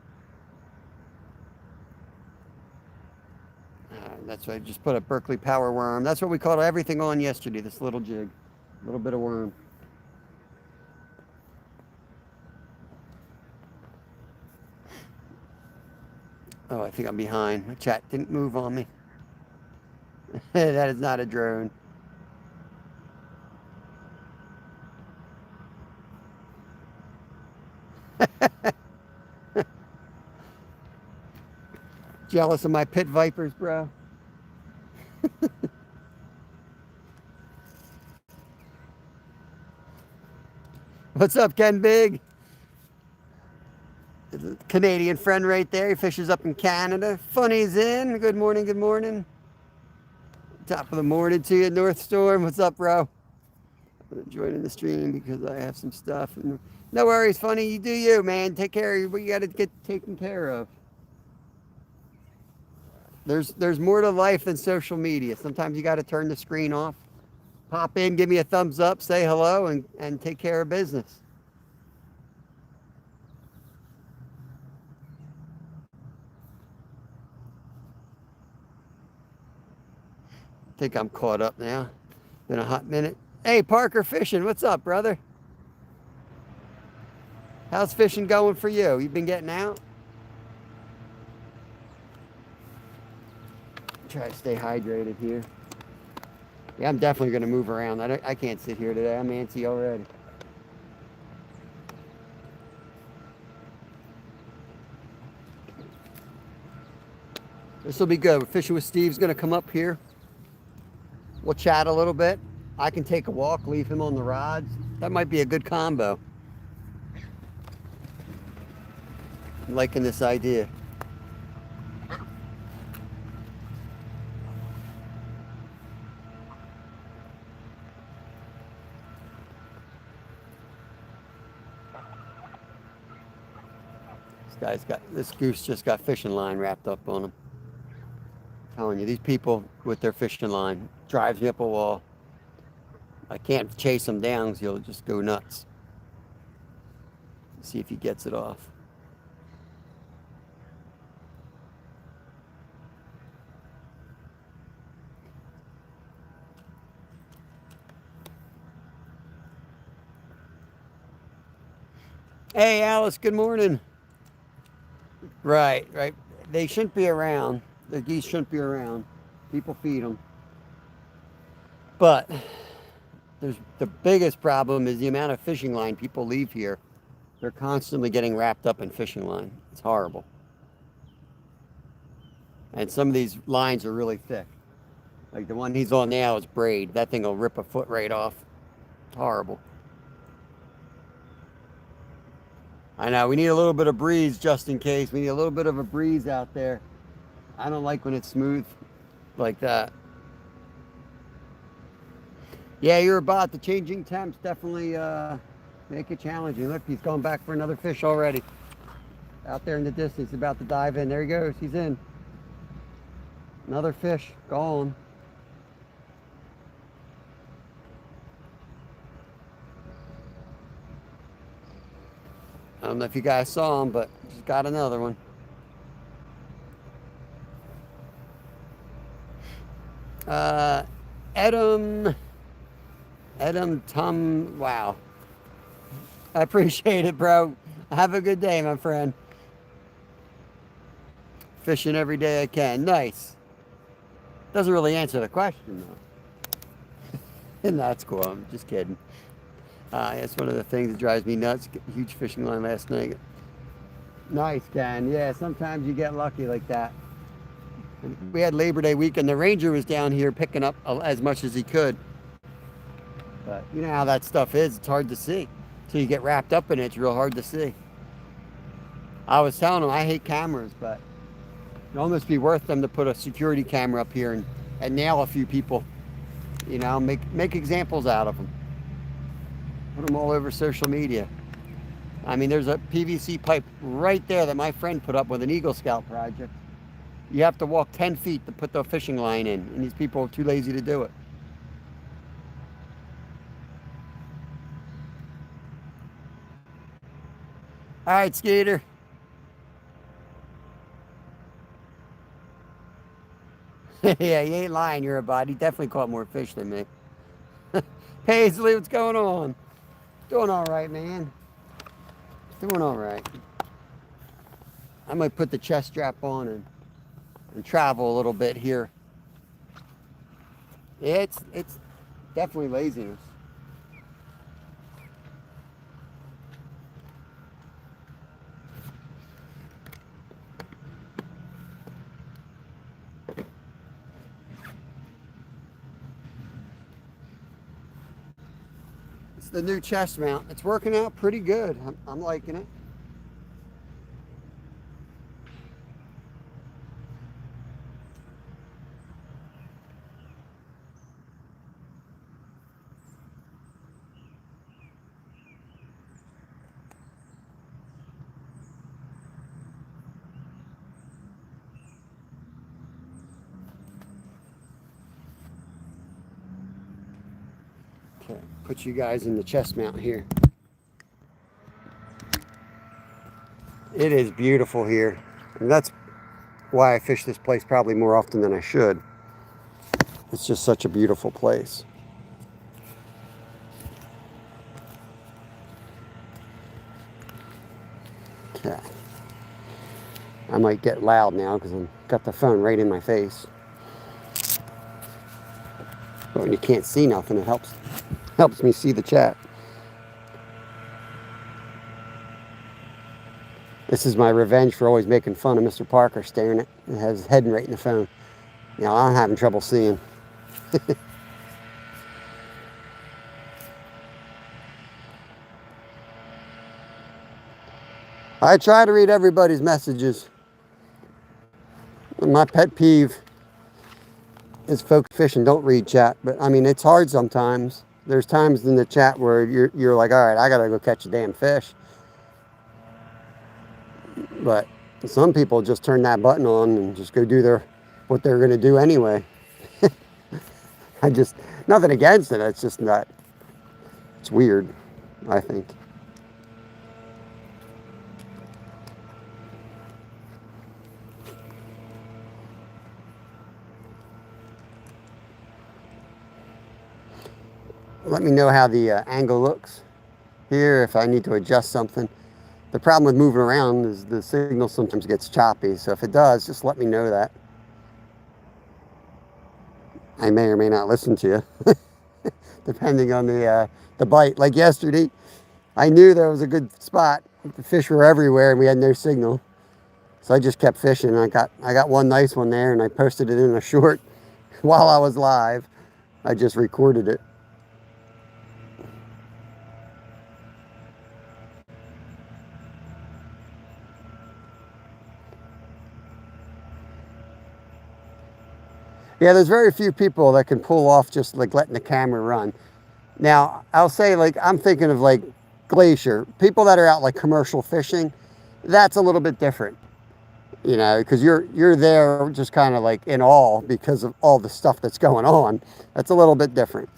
That's why I just put a Berkeley Power Worm. That's what we caught everything on yesterday, this little jig. A little bit of worm. Oh, I think I'm behind. My chat didn't move on me. That is not a drone. Jealous of my pit vipers, bro? What's up, Ken Big? The Canadian friend right there. He fishes up in Canada. Funny's in. Good morning, good morning. Top of the morning to you, North Storm. What's up, bro? I'm joining the stream because I have some stuff. No worries, Funny. You do you, man. Take care of what you got to get taken care of. There's more to life than social media. Sometimes you got to turn the screen off. Pop in, give me a thumbs up, say hello, and take care of business. I think I'm caught up now. Been a hot minute. Hey, Parker Fishing, what's up, brother? How's fishing going for you? You been getting out? Try to stay hydrated here. Yeah, I'm definitely going to move around. I can't sit here today. I'm antsy already. This will be good. Fishing with Steve's going to come up here. We'll chat a little bit. I can take a walk, leave him on the rods. That might be a good combo. I'm liking this idea. This goose just got fishing line wrapped up on him. I'm telling you, these people with their fishing line drives me up a wall. I can't chase him down because he'll just go nuts. See if he gets it off. Hey, Alice, good morning. Right. They shouldn't be around. The geese shouldn't be around. People feed them. But the biggest problem is the amount of fishing line people leave here. They're constantly getting wrapped up in fishing line. It's horrible. And some of these lines are really thick. Like the one he's on now is braid. That thing will rip a foot right off. It's horrible. I know, we need a little bit of breeze just in case. We need a little bit of a breeze out there. I don't like when it's smooth like that. Yeah, you're about the changing temps definitely make it challenging. Look, he's going back for another fish already. Out there in the distance, about to dive in. There he goes, he's in. Another fish, gone. I don't know if you guys saw him, but just got another one. Edom Tum. Wow. I appreciate it, bro. Have a good day, my friend. Fishing every day I can. Nice. Doesn't really answer the question, though. And that's cool. I'm just kidding. It's one of the things that drives me nuts. Huge fishing line last night. Nice, Ken. Yeah, sometimes you get lucky like that. We had Labor Day weekend. The ranger was down here picking up as much as he could. But you know how that stuff is. It's hard to see. So you get wrapped up in it, it's real hard to see. I was telling him I hate cameras, but it'd almost be worth them to put a security camera up here and nail a few people. You know, make examples out of them. Put them all over social media. I mean, there's a PVC pipe right there that my friend put up with an Eagle Scout project. You have to walk 10 feet to put the fishing line in, and these people are too lazy to do it. All right, Skeeter. Yeah, you ain't lying, you're a bot. He definitely caught more fish than me. Paisley, what's going on? Doing all right, man. Doing all right. I might put the chest strap on and travel a little bit here. Yeah, it's definitely laziness. It's the new chest mount. It's working out pretty good. I'm liking it. Okay, put you guys in the chest mount here. It is beautiful here. And that's why I fish this place probably more often than I should. It's just such a beautiful place. Okay. I might get loud now because I've got the phone right in my face. But when you can't see nothing, it helps me see the chat. This is my revenge for always making fun of Mr. Parker staring at it. Has his head right in the phone. You know, I'm having trouble seeing. I try to read everybody's messages. My pet peeve is folks fishing don't read chat, but I mean, it's hard sometimes. There's times in the chat where you're like, all right, I gotta go catch a damn fish. But some people just turn that button on and just go do what they're gonna do anyway. Nothing against it, it's just not, it's weird, I think. Let me know how the angle looks here, if I need to adjust something. The problem with moving around is the signal sometimes gets choppy, so if it does, just let me know that. I may or may not listen to you, depending on the bite. Like yesterday, I knew there was a good spot. The fish were everywhere and we had no signal. So I just kept fishing. I got one nice one there and I posted it in a short while I was live. I just recorded it. Yeah, there's very few people that can pull off just like letting the camera run. Now, I'll say like, I'm thinking of like Glacier. People that are out like commercial fishing, that's a little bit different. You know, because you're there just kind of like in awe because of all the stuff that's going on. That's a little bit different.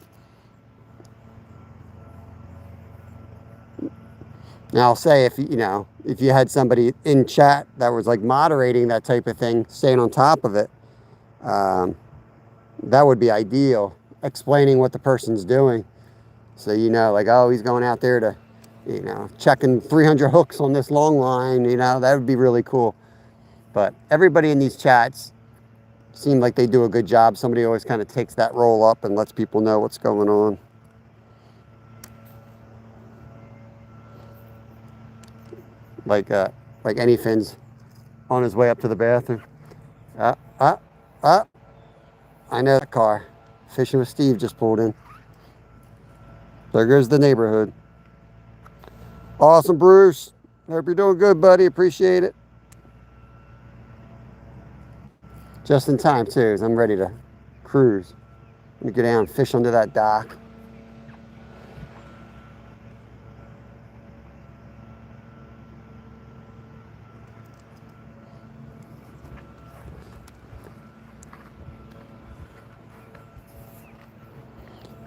Now, I'll say if you had somebody in chat that was like moderating that type of thing, staying on top of it, That would be ideal. Explaining what the person's doing. So you know, like, oh, he's going out there to, you know, checking 300 hooks on this long line, you know, that would be really cool. But everybody in these chats seem like they do a good job. Somebody always kind of takes that role up and lets people know what's going on. Like Anyfin's on his way up to the bathroom. I know that car. Fishing with Steve just pulled in. There goes the neighborhood. Awesome, Bruce. Hope you're doing good, buddy. Appreciate it. Just in time, too, as I'm ready to cruise. Let me get down and fish under that dock.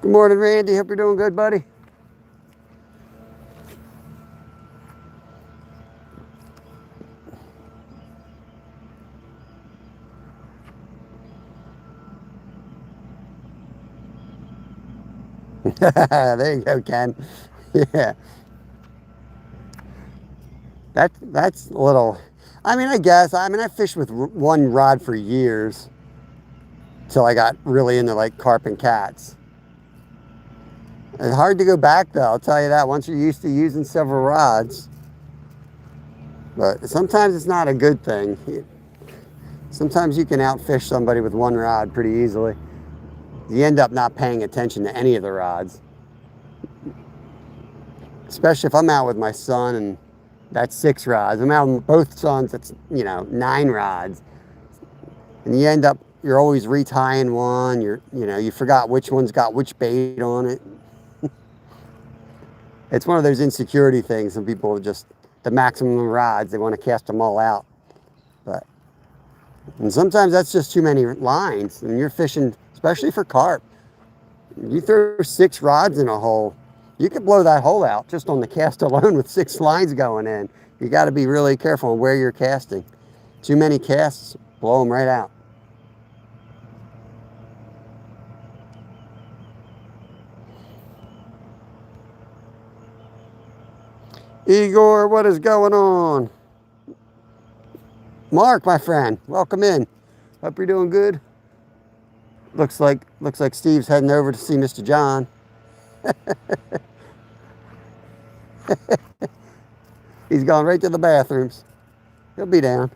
Good morning, Randy. Hope you're doing good, buddy. There you go, Ken. Yeah. That's a little, I mean, I guess, I fished with one rod for years till I got really into like carp and cats. It's hard to go back though, I'll tell you that, once you're used to using several rods. But sometimes it's not a good thing. Sometimes you can outfish somebody with one rod pretty easily. You end up not paying attention to any of the rods. Especially if I'm out with my son and that's 6 rods. I'm out with both sons, that's, you know, 9 rods. And you end up, you're always retying one, you forgot which one's got which bait on it. It's one of those insecurity things. Some people just, the maximum rods, they want to cast them all out. And sometimes that's just too many lines. And you're fishing, especially for carp. You throw 6 rods in a hole, you could blow that hole out just on the cast alone with 6 lines going in. You got to be really careful on where you're casting. Too many casts, blow them right out. Igor, what is going on? Mark, my friend, welcome in. Hope you're doing good. Looks like Steve's heading over to see Mr. John. He's gone right to the bathrooms. He'll be down.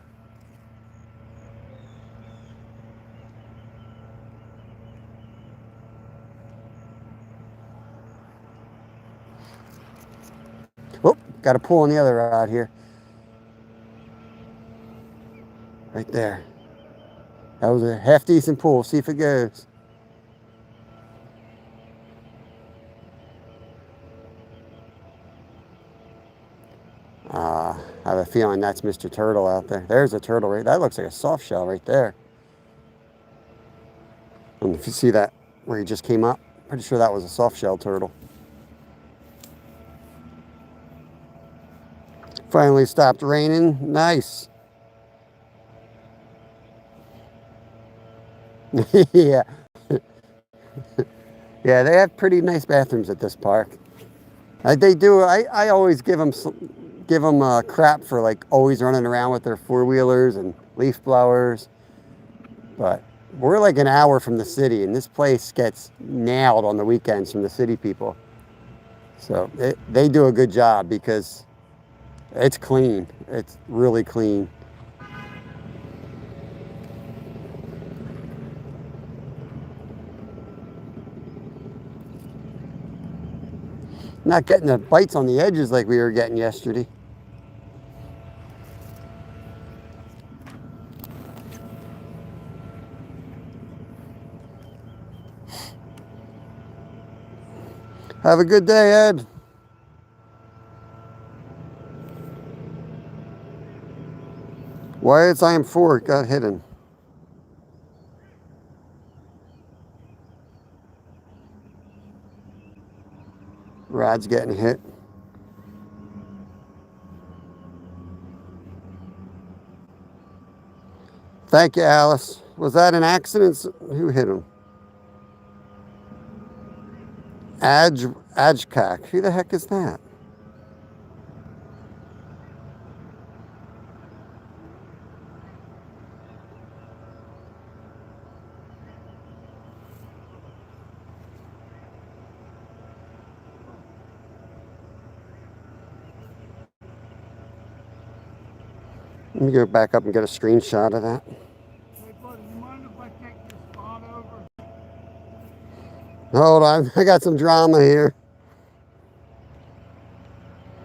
Oh, got a pull on the other rod here. Right there. That was a half decent pull. See if it goes. I have a feeling that's Mr. Turtle out there. There's a turtle right. That looks like a soft shell right there. And if you see that where he just came up, pretty sure that was a soft shell turtle. Finally stopped raining. Nice. Yeah. Yeah, they have pretty nice bathrooms at this park. They do. I always give them crap for like always running around with their 4-wheelers and leaf blowers. But we're like an hour from the city, and this place gets nailed on the weekends from the city people. So they do a good job because it's clean. It's really clean. Not getting the bites on the edges like we were getting yesterday. Have a good day, Ed. Wyatt's I am 4 got hidden. Rod's getting hit. Thank you, Alice. Was that an accident? Who hit him? Ajkak. Who the heck is that? Let me go back up and get a screenshot of that. Hey, buddy, you mind if I take this spot over? Hold on, I got some drama here.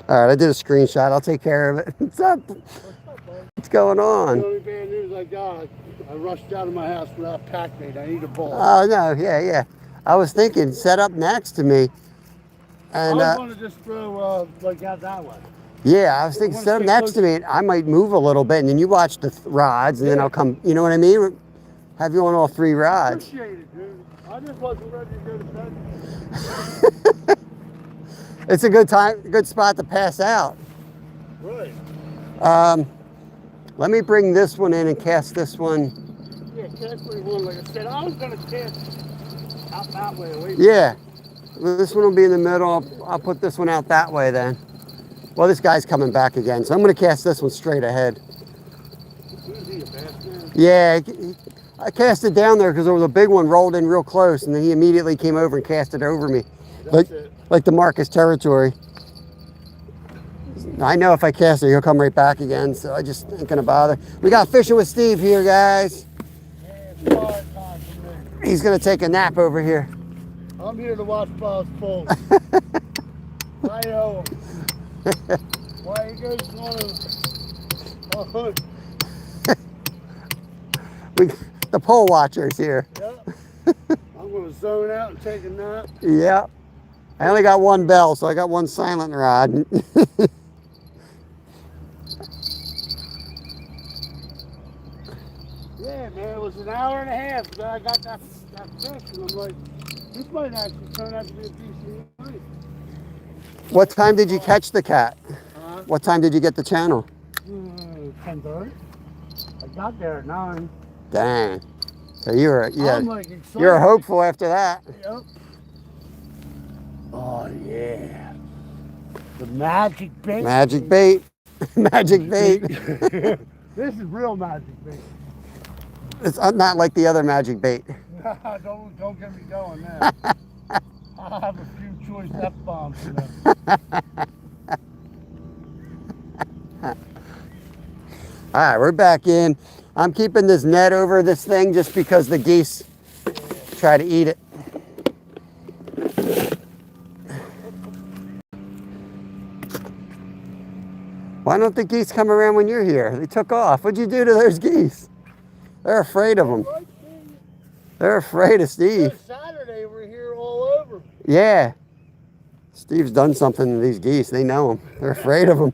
All right, I did a screenshot. I'll take care of it. What's up? What's up, bud? What's going The on? only bad news I got, I rushed out of my house without pack mate. I need a ball. Oh, no, yeah. I was thinking, set up next to me. And I was going to just throw, like, out that way. yeah, I was thinking, set up next to me. And I might move a little bit, and then you watch the rods, and then I'll come, you know what I mean? Have you on all 3 rods. Appreciate it, dude. I just wasn't ready to go to bed. It's a good spot to pass out. Right. Let me bring this one in and cast this one. Yeah, cast where you want. Like I said, I was going to cast out that way. Away from Yeah, this one will be in the middle. I'll put this one out that way then. Well, this guy's coming back again, so I'm going to cast this one straight ahead. Who's he, a bass man? Yeah, I cast it down there because there was a big one rolled in real close, and then he immediately came over and cast it over me. That's it. Like the Marcus territory. I know if I cast it, he'll come right back again, so I just ain't gonna bother. We got Fishing with Steve here, guys. Yeah, it's hard time for me. He's gonna take a nap over here. I'm here to watch balls pull. I know. Why you guys want to hunt? The pole watchers here. Yep. I'm going to zone out and take a nap. Yep. I only got one bell, so I got one silent rod. Yeah, man, it was an hour and a half. But I got that fish, and I'm like, this might actually turn out to be a decent night. What time did you catch the cat? What time did you get the channel? 10:30. I got there at 9. Dang. So you were, I'm like excited. you were hopeful after that. Yep. Oh yeah. The magic bait. Magic bait. Magic bait. This is real magic bait. It's not like the other magic bait. Don't get me going there. I'll have a few choice F-bombs for them. All right, we're back in. I'm keeping this net over this thing just because the geese try to eat it. Why don't the geese come around when you're here? They took off. What'd you do to those geese? They're afraid of them. They're afraid of Steve. Saturday we're here all over. Yeah. Steve's done something to these geese. They know him. They're afraid of him.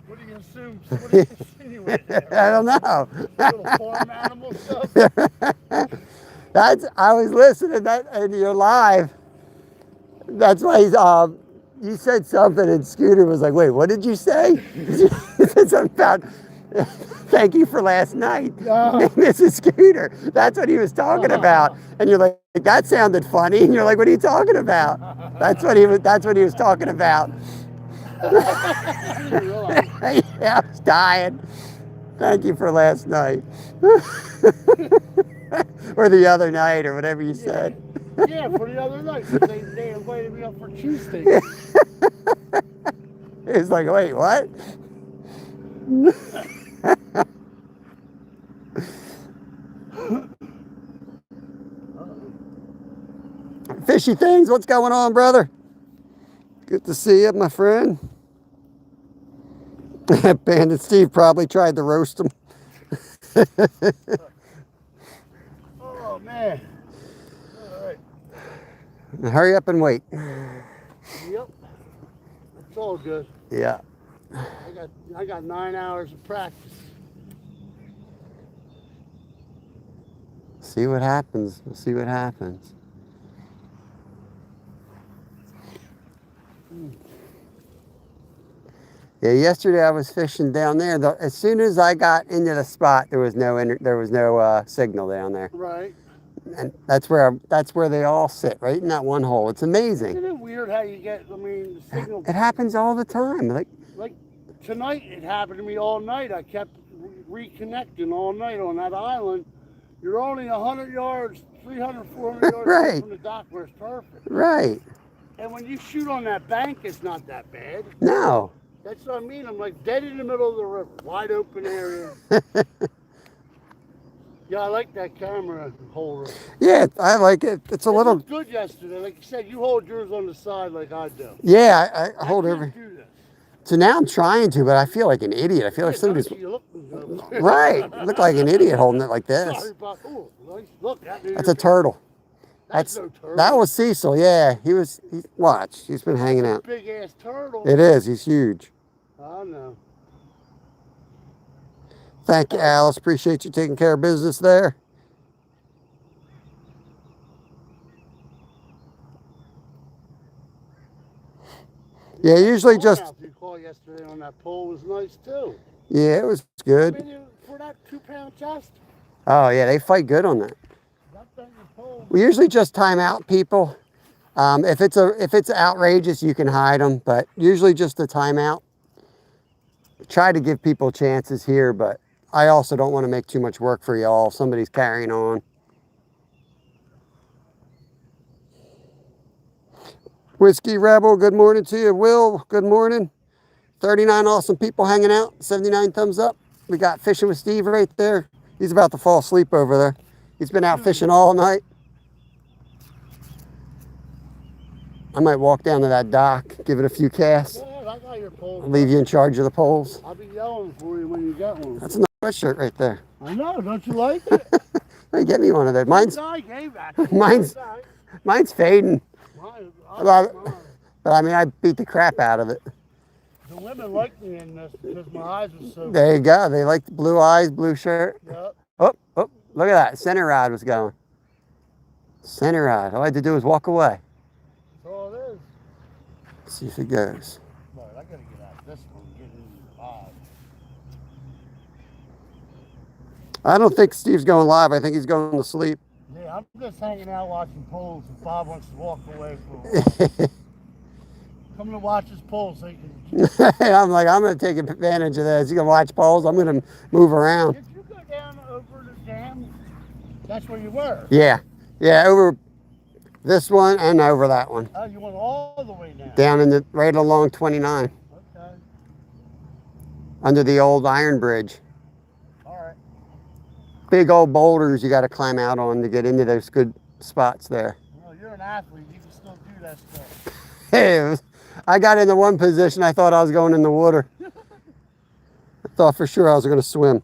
What do you assume? What do you insinuate there? I don't know. Little farm animal stuff? I was listening that and you're live. That's why he's you said something and Scooter was like, wait, what did you say? He said something about thank you for last night. Mrs. Scooter. That's what he was talking about. And you're like, that sounded funny. And you're like, what are you talking about? That's what he was talking about. I didn't realize. Yeah, I was dying. Thank you for last night. Or the other night, or whatever you said. Yeah, for the other night. They invited me up for cheesesteak. It was like, wait, what? Fishy things, what's going on, brother? Good to see you, my friend. Bandit Steve probably tried to roast him. Oh, man. All right. Hurry up and wait. Yep. It's all good. Yeah. I got 9 hours of practice. See what happens. We'll see what happens. Yeah, yesterday I was fishing down there. As soon as I got into the spot, there was no signal down there. Right. And that's where they all sit, right in that one hole. It's amazing. Isn't it weird how you get, I mean, the signal, It happens all the time. Like tonight it happened to me all night. I kept reconnecting all night on that island. You're only 100 yards, 300, 400 yards Right. from the dock where it's perfect. right. And when you shoot on that bank, it's not that bad. No. That's what I mean. I'm like dead in the middle of the river, wide open area. Yeah, I like that camera holder. Yeah, I like it. It's a It little. looked good yesterday. Like you said, you hold yours on the side like I do. Yeah, I hold I every. can't do this. So now I'm trying to, but I feel like an idiot. I feel like somebody's. Don't you look Right. I look like an idiot holding it like this. Sorry about, oh, nice. Look, That's a turtle. That's no turtle. That was Cecil. Yeah, watch. He's been hanging out. Big ass turtle. It is. He's huge. I know. Thank you, Alice. Appreciate you taking care of business there. Yeah, usually just. You caught yesterday on that pole was nice too. Yeah, it was I good. mean, for that 2-pound chest. Oh yeah, they fight good on that. That thing is pole. We usually just time out people. If it's outrageous, you can hide them, but usually just a timeout. Try to give people chances here, but I also don't want to make too much work for y'all if somebody's carrying on. Whiskey Rebel, good morning to you. Will, good morning. 39 awesome people hanging out. 79 thumbs up. We got Fishing with Steve right there. He's about to fall asleep over there. He's been out fishing all night. I might walk down to that dock, give it a few casts. Yeah, I got your pole. I'll leave you in charge of the poles. I'll be yelling for you when you get one. That's a nice sweatshirt right there. I know, don't you like it? Hey, get me one of those. Mine's I gave that to you. mine's fading. Mine, But, mine. but I mean, I beat the crap out of it. The women like me in this because my eyes are so There you go. They like the blue eyes, blue shirt. Yep. Oh, look at that. Center rod was going. Center rod. All I had to do was walk away. That's all it is. Let's see if it goes. Right, I gotta get out of this one and get in the vibe. I don't think Steve's going live. I think he's going to sleep. Yeah, I'm just hanging out watching poles and Bob wants to walk away for a while. Come to watch his poles so you can... I'm like, I'm going to take advantage of this. You can watch poles. I'm going to move around. If you go down over the dam, that's where you were. Yeah. Yeah, over this one and over that one. Oh, you went all the way down. Down in the, right along 29. Okay. Under the old iron bridge. All right. Big old boulders you got to climb out on to get into those good spots there. Well, you're an athlete. You can still do that stuff. Hey, I got into one position. I thought I was going in the water. I thought for sure I was going to swim.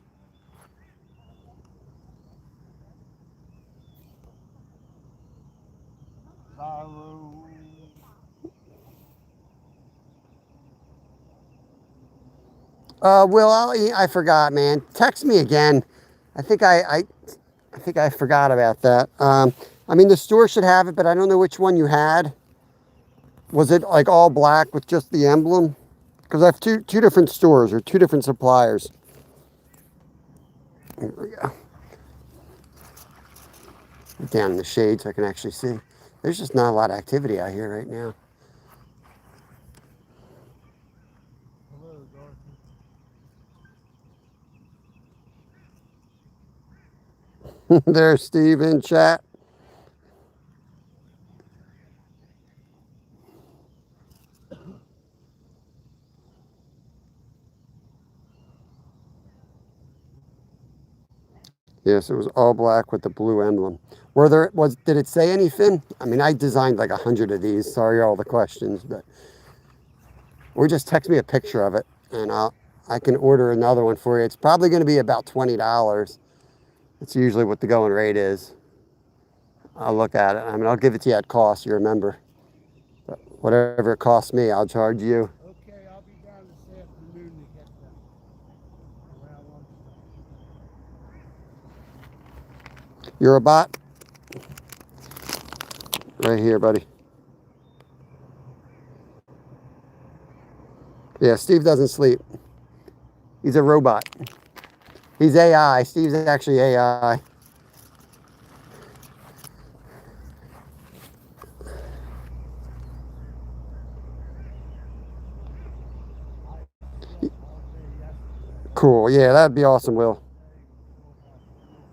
Will, I forgot, man. Text me again. I think I forgot about that. I mean, the store should have it, but I don't know which one you had. Was it like all black with just the emblem? Because I have two different stores or two different suppliers. Here we go. Down in the shade so I can actually see. There's just not a lot of activity out here right now. There's Steve in chat. Yes, it was all black with the blue emblem. Did it say anything? I mean, I designed like 100 of these. Sorry, all the questions, but or just text me a picture of it, and I can order another one for you. It's probably going to be about $20. That's usually what the going rate is. I'll look at it. I mean, I'll give it to you at cost. You remember, but whatever it costs me, I'll charge you. Okay, I'll be down this afternoon to get them around lunchtime. You're a bot. Right here, buddy. Yeah, Steve doesn't sleep. He's a robot. He's AI. Steve's actually AI. Cool. Yeah, that'd be awesome, Will.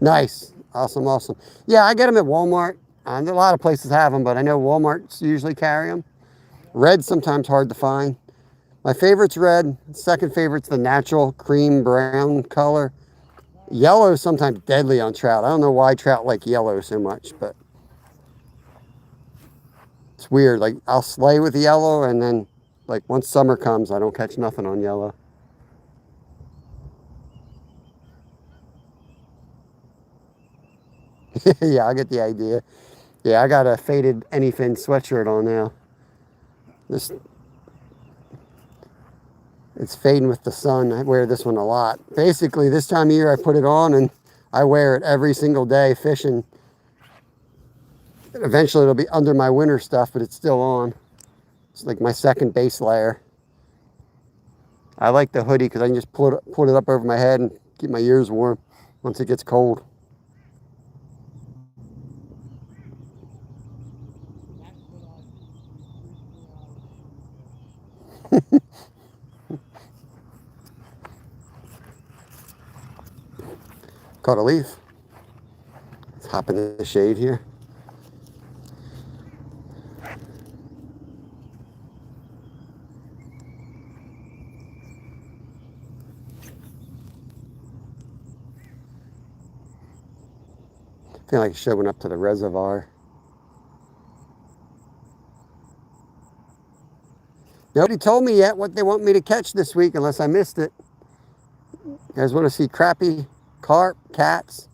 Nice. Awesome, awesome. Yeah, I get them at Walmart. A lot of places have them, but I know Walmart's usually carry them. Red's sometimes hard to find. My favorite's red. Second favorite's the natural cream brown color. Yellow is sometimes deadly on trout. I don't know why trout like yellow so much, but it's weird. Like, I'll slay with yellow, and then, like, once summer comes, I don't catch nothing on yellow. Yeah, I get the idea. Yeah, I got a faded anyfin sweatshirt on now. This, it's fading with the sun. I wear this one a lot. Basically, this time of year, I put it on, and I wear it every single day fishing. Eventually, it'll be under my winter stuff, but it's still on. It's like my second base layer. I like the hoodie because I can just put it up over my head and keep my ears warm once it gets cold. Caught a leaf. Let's hop in the shade here. I feel like showing up to the reservoir. Nobody told me yet what they want me to catch this week unless I missed it. You guys want to see crappie, carp, cats,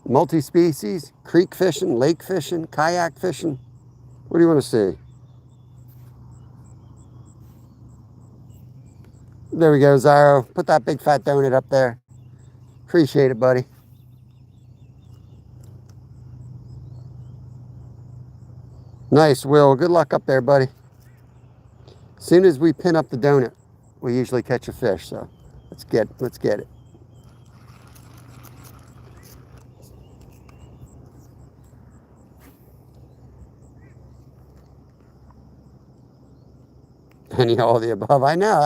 multi-species, creek fishing, lake fishing, kayak fishing? What do you want to see? There we go, Zyro. Put that big fat donut up there. Appreciate it, buddy. Nice, Will. Good luck up there, buddy. As soon as we pin up the donut, we usually catch a fish, so let's get it. Any of all the above. I know.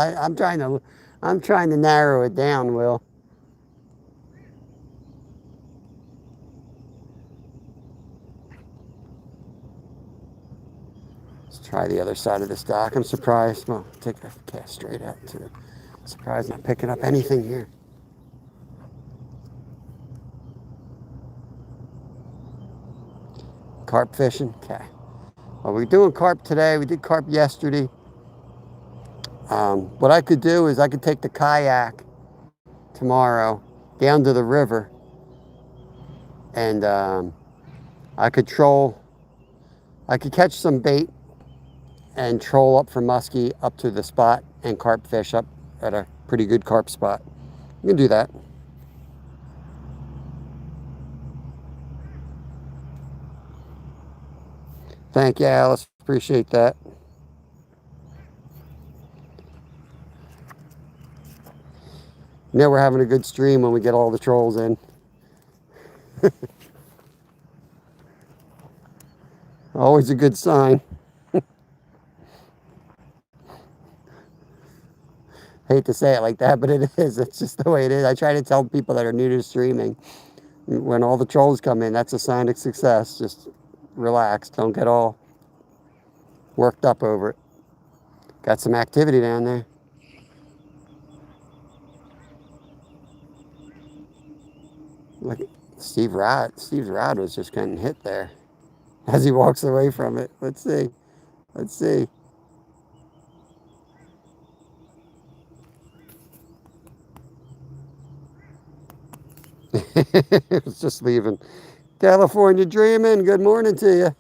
I'm trying to narrow it down, Will. Let's try the other side of this dock. I'm surprised. Well, take the cast straight out too. Surprised not picking up anything here. Carp fishing. Okay. Well, we're doing carp today. We did carp yesterday. What I could do is I could take the kayak tomorrow down to the river, and I could catch some bait and troll up from muskie up to the spot and carp fish up at a pretty good carp spot. You can do that. Thank you, Alice. Appreciate that. You know we're having a good stream when we get all the trolls in. Always a good sign. Hate to say it like that, but it is. It's just the way it is. I try to tell people that are new to streaming, when all the trolls come in, that's a sign of success. Just relax. Don't get all worked up over it. Got some activity down there. Look, Steve's rod was just getting hit there as he walks away from it. Let's see. Let's see. It was just leaving. California dreaming. Good morning to you.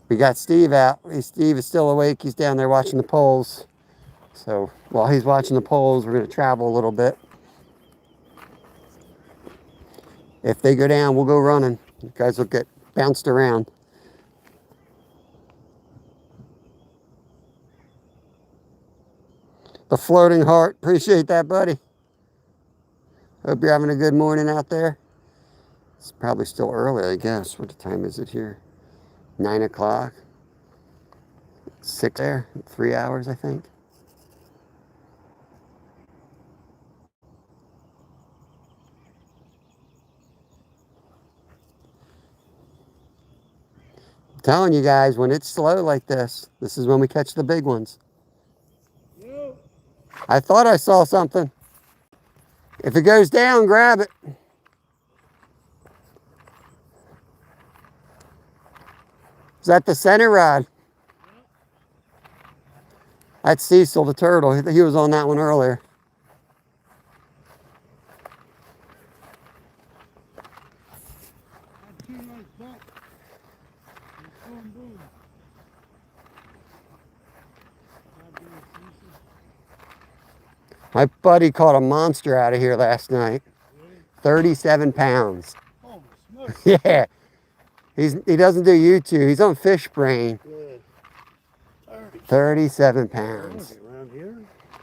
We got Steve out. Steve is still awake. He's down there watching the polls. So while he's watching the polls, we're going to travel a little bit. If they go down, we'll go running. You guys will get bounced around. The floating heart. Appreciate that, buddy. Hope you're having a good morning out there. It's probably still early, I guess. What time is it here? 9 o'clock. 6 there, 3 hours, I think. I'm telling you guys, when it's slow like this is when we catch the big ones. Yeah. I thought I saw something. If it goes down, grab it. Is that the center rod? That's Cecil the turtle. He was on that one earlier. That's too nice buck. Boom, boom. My buddy caught a monster out of here last night. 37 pounds. Oh, smokes. Yeah. He doesn't do YouTube. He's on Fish Brain. Yeah. 37 pounds. Around here?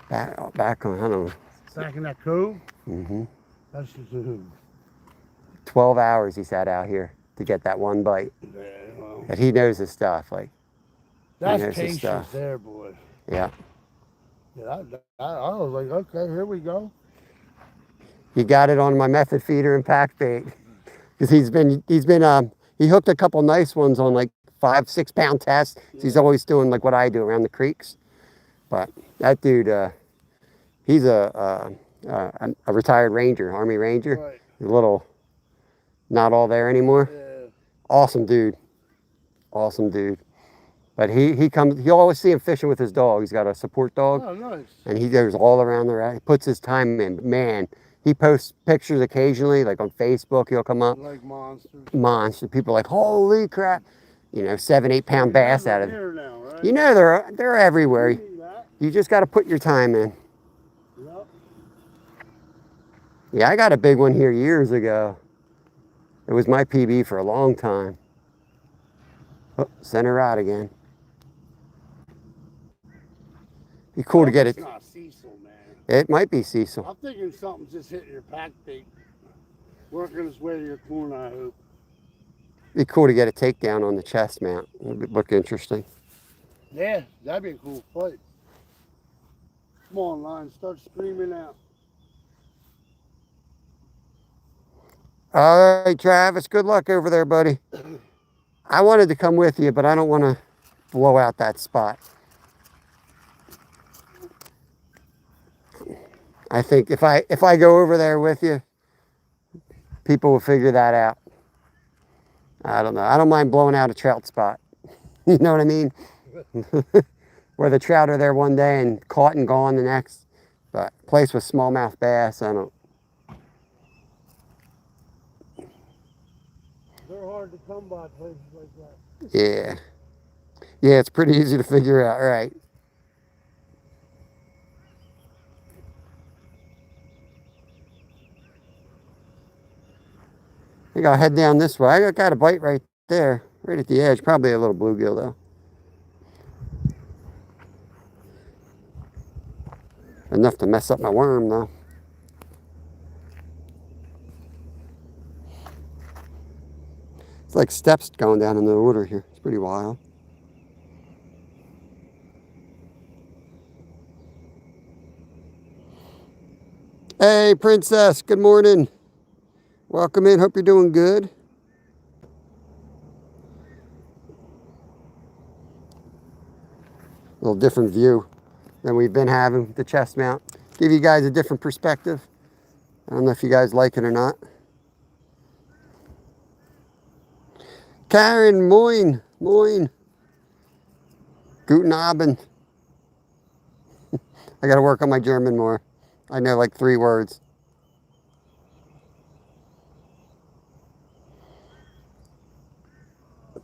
Back on, I don't know. Back in that cove? Mm-hmm. That's just a who. 12 hours he sat out here to get that one bite. Yeah, well, But he knows his stuff. Like, that's knows his patience stuff. there, boy. yeah. Yeah, I was like, okay, here we go. He got it on my method feeder and pack bait. Because he hooked a couple nice ones on like 5-6 pound tests. So he's always doing like what I do around the creeks. But that dude, he's a retired ranger, Army Ranger. Right. He's a little not all there anymore. Yeah. Awesome dude. Awesome dude. But he comes, you always see him fishing with his dog. He's got a support dog. Oh, nice. And he goes all around the rack. He puts his time in. But man, he posts pictures occasionally, like on Facebook, he'll come up. Like monsters. Monster. People are like, holy crap. 7-8 pound bass out of it. Here now, right? They're everywhere. You see that? You just got to put your time in. Yep. Yeah, I got a big one here years ago. It was my PB for a long time. Oh, center rod again. Be cool to get it. It's not Cecil, man. It might be Cecil. I'm thinking something's just hitting your pack bait. Working its way to your corner, I hope. Be cool to get a takedown on the chest mount. It would look interesting. Yeah, that'd be a cool fight. Come on, line, start screaming out. All right, Travis, good luck over there, buddy. I wanted to come with you, but I don't want to blow out that spot. I think if I go over there with you, people will figure that out. I don't know. I don't mind blowing out a trout spot. You know what I mean? Where the trout are there one day and caught and gone the next. But place with smallmouth bass, I don't. They're hard to come by places like that. Yeah. Yeah, it's pretty easy to figure out, right? I think I'll head down this way. I got a bite right there, right at the edge. Probably a little bluegill though. Enough to mess up my worm though. It's like steps going down in the water here. It's pretty wild. Hey, Princess. Good morning. Welcome in. Hope you're doing good. A little different view than we've been having with the chest mount. Give you guys a different perspective. I don't know if you guys like it or not. Karen, moin, moin. Guten Abend. I got to work on my German more. I know like 3 words.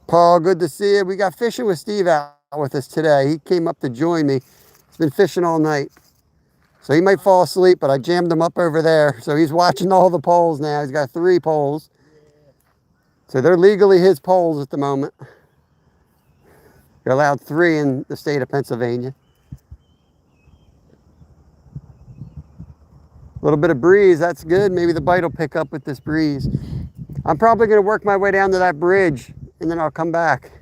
Paul, good to see you. We got fishing with Steve out with us today. He came up to join me. He's been fishing all night. So he might fall asleep, but I jammed him up over there. So he's watching all the poles now. He's got 3 poles. So they're legally his poles at the moment. You're allowed 3 in the state of Pennsylvania. A little bit of breeze, that's good. Maybe the bite will pick up with this breeze. I'm probably going to work my way down to that bridge and then I'll come back.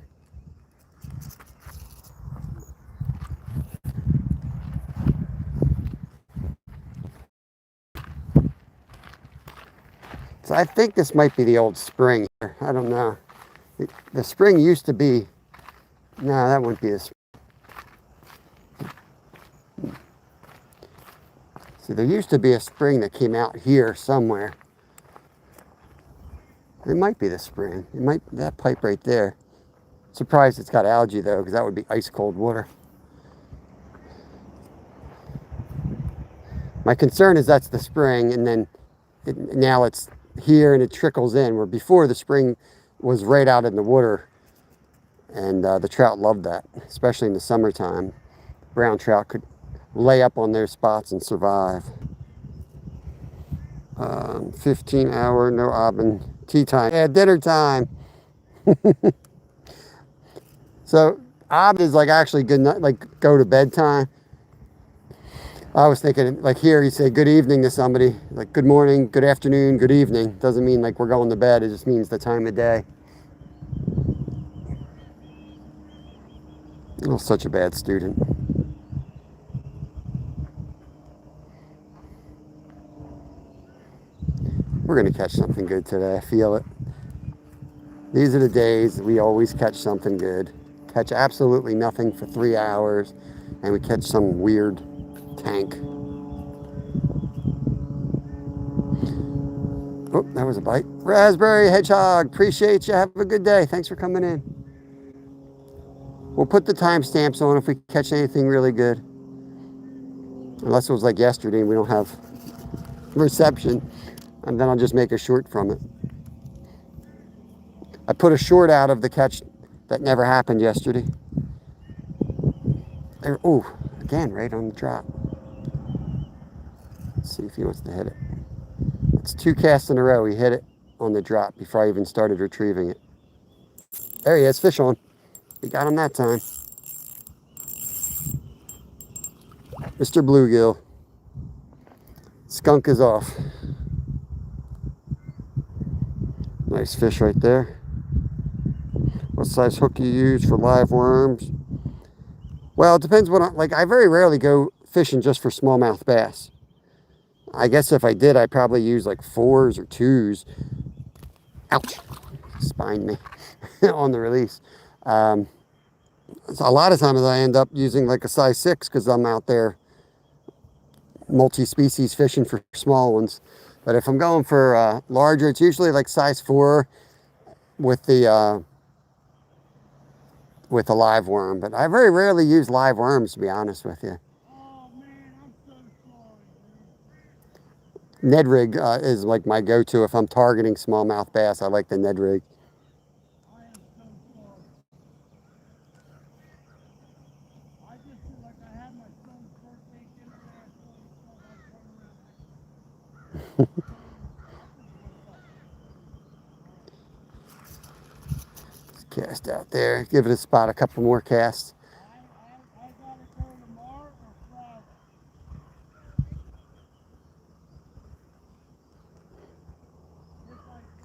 So I think this might be the old spring here. I don't know. The spring used to be, no, that wouldn't be the spring. See, there used to be a spring that came out here somewhere. It might be the spring. It might, that pipe right there. Surprised it's got algae though, because that would be ice cold water. My concern is that's the spring, and then now it's here and it trickles in, where before the spring was right out in the water, and the trout loved that, especially in the summertime. Brown trout could lay up on their spots and survive. 15-hour, no oven, tea time. Yeah, dinner time. So, oven is like actually good night, like go to bed time. I was thinking, like here, you say good evening to somebody, like good morning, good afternoon, good evening. Doesn't mean like we're going to bed, it just means the time of day. Oh, such a bad student. We're going to catch something good today, I feel it. These are the days we always catch something good. Catch absolutely nothing for 3 hours, and we catch some weird tank. Oh, that was a bite. Raspberry Hedgehog, appreciate you. Have a good day. Thanks for coming in. We'll put the timestamps on if we catch anything really good. Unless it was like yesterday and we don't have reception. And then I'll just make a short from it. I put a short out of the catch that never happened yesterday. There, oh, again, right on the drop. Let's see if he wants to hit it. It's 2 casts in a row. He hit it on the drop before I even started retrieving it. There he is, fish on. We got him that time. Mr. Bluegill. Skunk is off. Nice fish right there. What size hook you use for live worms? Well, it depends what I very rarely go fishing just for smallmouth bass. I guess if I did, I'd probably use like 4s or 2s. Ouch. Spined me on the release. So a lot of times I end up using like a size 6 because I'm out there multi-species fishing for small ones. But if I'm going for larger, it's usually like size 4 with the live worm. But I very rarely use live worms, to be honest with you. Oh man, I'm so sorry, dude. Ned rig is like my go-to if I'm targeting smallmouth bass. I like the Ned rig. I am so sorry. I just feel like I had my son's birthday dinner last night, so I turned around. Cast out there. Give it a spot, a couple more casts. I gotta go tomorrow or Friday.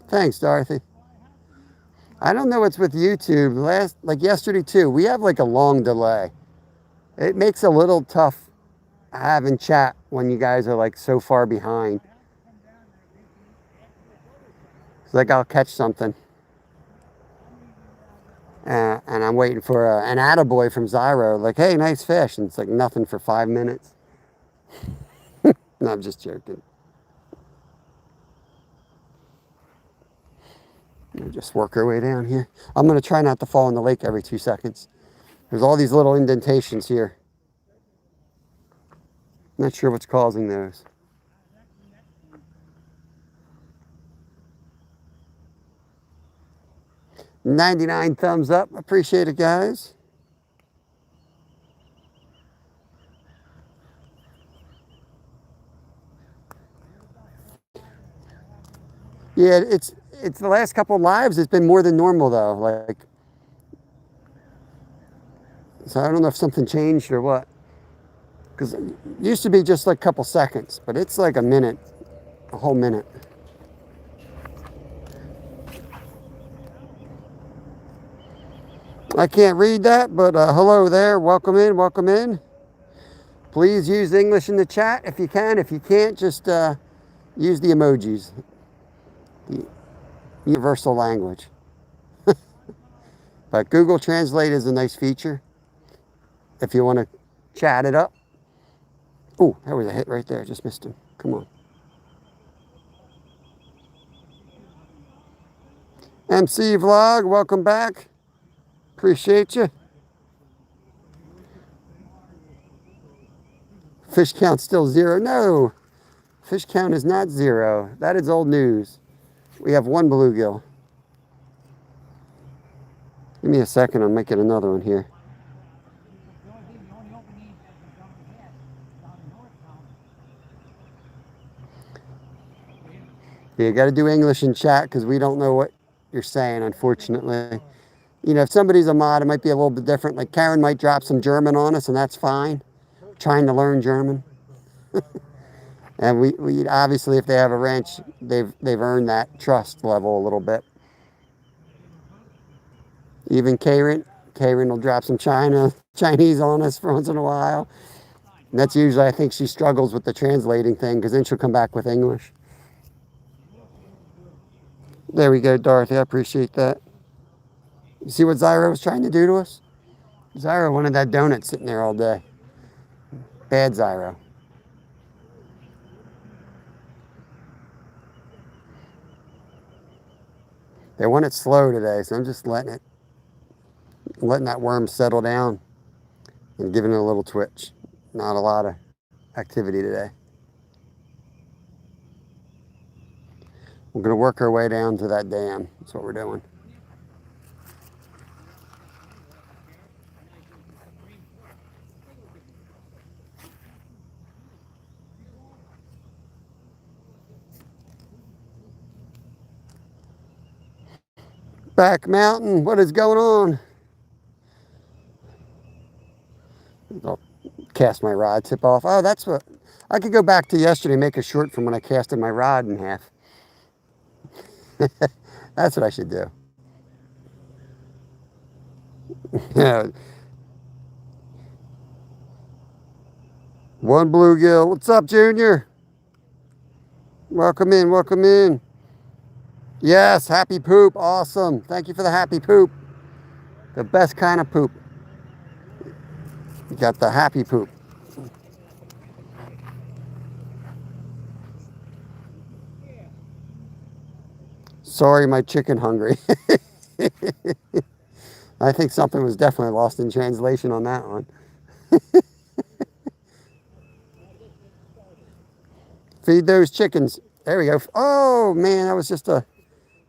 Thanks, Dorothy. I don't know what's with YouTube. Like yesterday too, we have like a long delay. It makes it a little tough having chat when you guys are like so far behind. It's like I'll catch something. And I'm waiting for an attaboy from Zyro, like, hey, nice fish. And it's like nothing for 5 minutes. No, I'm just joking. We'll just work our way down here. I'm going to try not to fall in the lake every 2 seconds. There's all these little indentations here. Not sure what's causing those. 99 thumbs up. Appreciate it, guys. Yeah, it's the last couple of lives. It's been more than normal though. Like, so I don't know if something changed or what. Because it used to be just like a couple seconds, but it's like a minute, a whole minute. I can't read that, but hello there. Welcome in, welcome in. Please use English in the chat if you can. If you can't, just use the emojis. The universal language. But Google Translate is a nice feature if you want to chat it up. Oh, that was a hit right there. Just missed him. Come on. MC Vlog, welcome back. Appreciate you. Fish count still 0. No, fish count is not 0. That is old news. We have 1 bluegill. Give me a second, I'll make it another one here. Yeah, you got to do English in chat because we don't know what you're saying, unfortunately. You know, if somebody's a mod, it might be a little bit different. Like Karen might drop some German on us, and that's fine. Trying to learn German. And we obviously, if they have a wrench, they've earned that trust level a little bit. Even Karen will drop some Chinese on us once in a while. And that's usually, I think she struggles with the translating thing because then she'll come back with English. There we go, Dorothy. I appreciate that. You see what Zyra was trying to do to us? Zyra wanted that donut sitting there all day. Bad Zyra. They want it slow today, so I'm just letting that worm settle down and giving it a little twitch. Not a lot of activity today. We're going to work our way down to that dam. That's what we're doing. Back Mountain, what is going on? I'll cast my rod tip off. Oh, that's what I could go back to yesterday and make a short from when I casted my rod in half. That's what I should do. Yeah. 1 bluegill. What's up, Junior? Welcome in, welcome in. Yes, happy poop. Awesome. Thank you for the happy poop. The best kind of poop. You got the happy poop. Sorry, my chicken hungry. I think something was definitely lost in translation on that one. Feed those chickens. There we go. Oh, man, that was just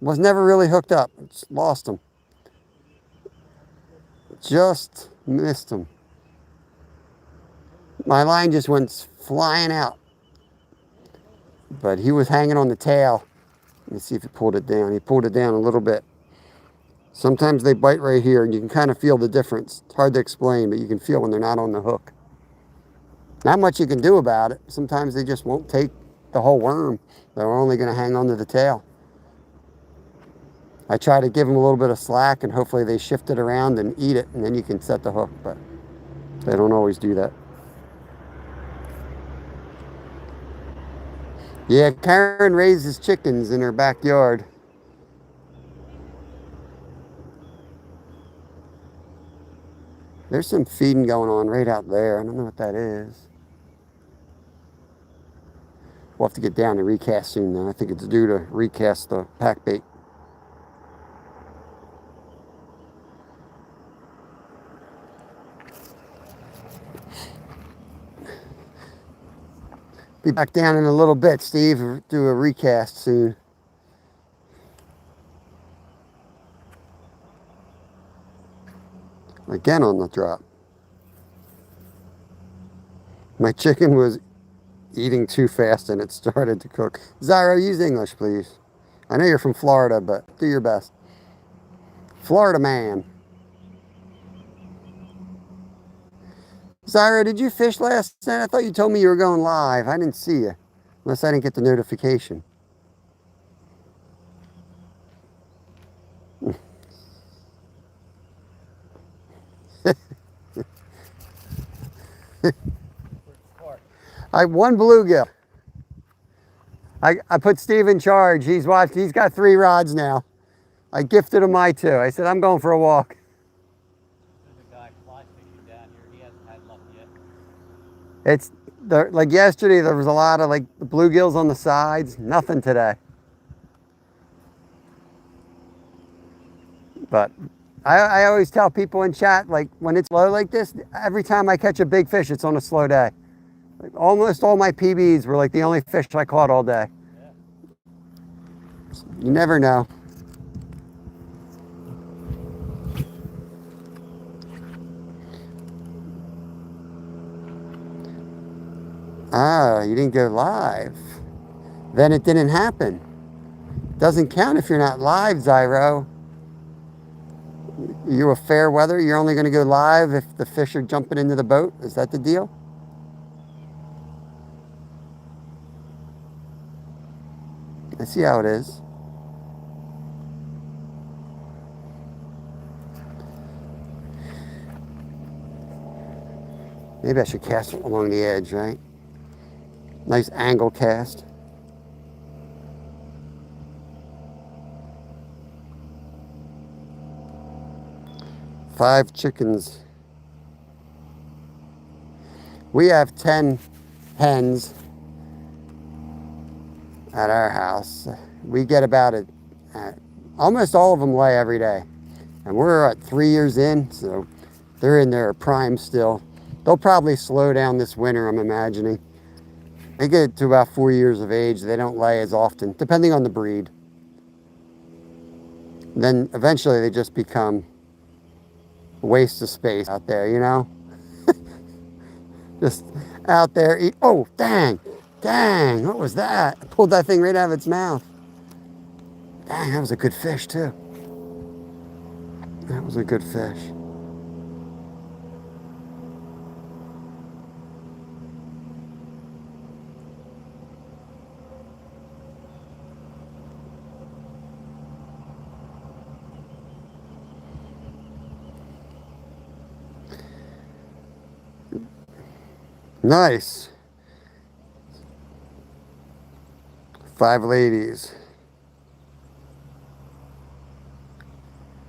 was never really hooked up. Just lost them. Just missed them. My line just went flying out. But he was hanging on the tail. Let me see if he pulled it down. He pulled it down a little bit. Sometimes they bite right here, and you can kind of feel the difference. It's hard to explain, but you can feel when they're not on the hook. Not much you can do about it. Sometimes they just won't take the whole worm. They're only going to hang onto the tail. I try to give them a little bit of slack, and hopefully they shift it around and eat it, and then you can set the hook, but they don't always do that. Yeah, Karen raises chickens in her backyard. There's some feeding going on right out there. I don't know what that is. We'll have to get down and recast soon, though. I think it's due to recast the pack bait. Be back down in a little bit, Steve. Do a recast soon. Again on the drop. My chicken was eating too fast and it started to cook. Zyro, use English, please. I know you're from Florida, but do your best. Florida man. Zyro, did you fish last night? I thought you told me you were going live. I didn't see you. Unless I didn't get the notification. I won bluegill. I put Steve in charge. He's watched. He's got 3 rods now. I gifted him my 2. I said, I'm going for a walk. There's a guy fly fishing down here. He hasn't had luck yet. It's like yesterday, there was a lot of like bluegills on the sides. Nothing today. But I always tell people in chat, like when it's low like this, every time I catch a big fish, it's on a slow day. Like almost all my PBs were like the only fish I caught all day. Yeah. You never know. Ah, you didn't go live. Then it didn't happen. Doesn't count if you're not live, Zyro. You a fair weather? You're only going to go live if the fish are jumping into the boat? Is that the deal? I see how it is. Maybe I should cast it along the edge, right? Nice angle cast. Five chickens. We have 10 hens at our house. We get about almost all of them lay every day. And we're at 3 years in, so they're in their prime still. They'll probably slow down this winter, I'm imagining. They get to about 4 years of age, they don't lay as often, depending on the breed. Then eventually they just become a waste of space out there, you know? Just out there eat. Oh, dang, what was that? I pulled that thing right out of its mouth. Dang, that was a good fish too. That was a good fish. Nice. 5 ladies.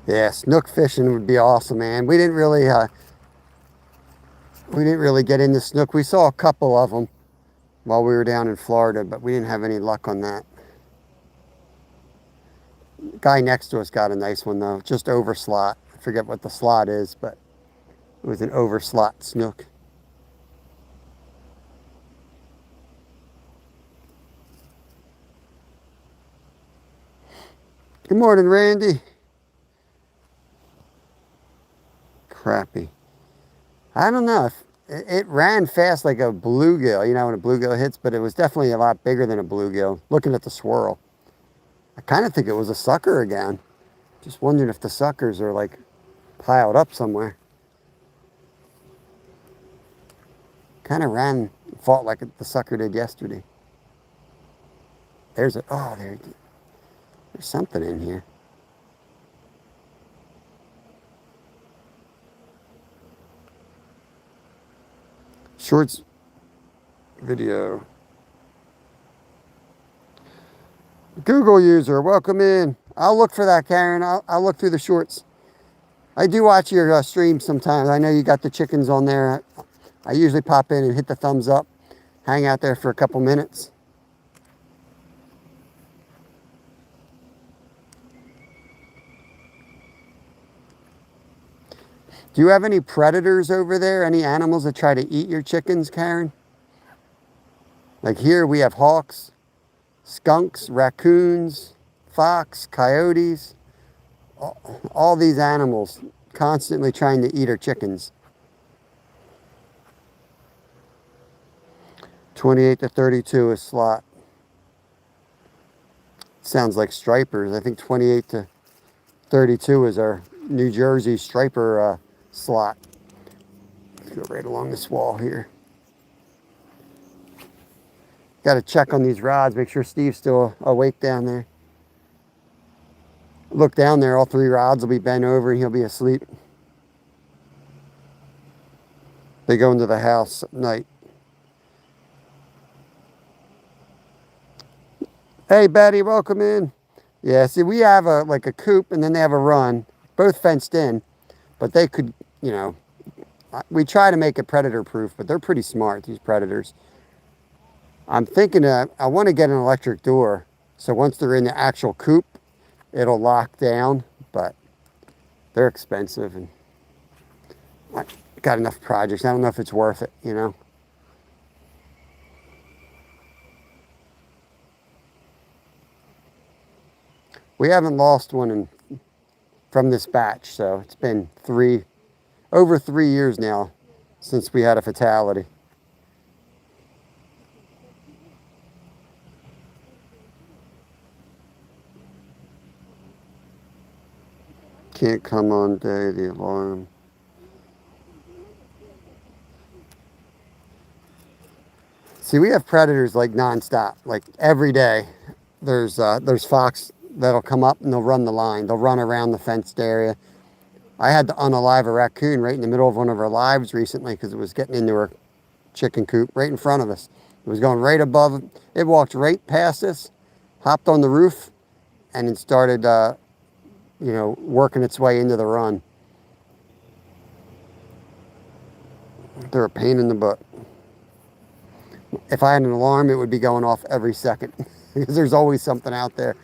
Yeah, snook fishing would be awesome, man. We didn't really get into snook. We saw a couple of them while we were down in Florida, but we didn't have any luck on that. Guy next to us got a nice one though, just over slot. I forget what the slot is, but it was an over slot snook. Good morning, Randy. Crappie. I don't know if it ran fast like a bluegill, you know, when a bluegill hits, but it was definitely a lot bigger than a bluegill. Looking at the swirl, I kind of think it was a sucker again. Just wondering if the suckers are like piled up somewhere. Kind of fought like the sucker did yesterday. There's something in here. Shorts video. Google user, welcome in. I'll look for that, Karen. I'll look through the shorts. I do watch your streams sometimes. I know you got the chickens on there. I usually pop in and hit the thumbs up, hang out there for a couple minutes. Do you have any predators over there? Any animals that try to eat your chickens, Karen? Like here we have hawks, skunks, raccoons, fox, coyotes. All these animals constantly trying to eat our chickens. 28 to 32 is slot. Sounds like stripers. I think 28 to 32 is our New Jersey striper slot. Let's go right along this wall here. Got to check on these rods, make sure Steve's still awake down there. Look down there, all 3 rods will be bent over and he'll be asleep. They go into the house at night. Hey, Betty, welcome in. Yeah, see, we have like a coop and then they have a run, both fenced in, but they could, you know, we try to make it predator proof, but they're pretty smart, these predators. I'm thinking I want to get an electric door. So once they're in the actual coop, it'll lock down, but they're expensive and I got enough projects. I don't know if it's worth it, you know. We haven't lost one from this batch, so it's been over 3 years now since we had a fatality. Can't come on day, the alarm. See, we have predators like nonstop, like every day. There's fox that'll come up and they'll run the line. They'll run around the fenced area. I had to unalive a raccoon right in the middle of one of our lives recently because it was getting into her chicken coop right in front of us. It was going right above. It walked right past us, hopped on the roof, and it started, you know, working its way into the run. They're a pain in the butt. If I had an alarm, it would be going off every second because there's always something out there.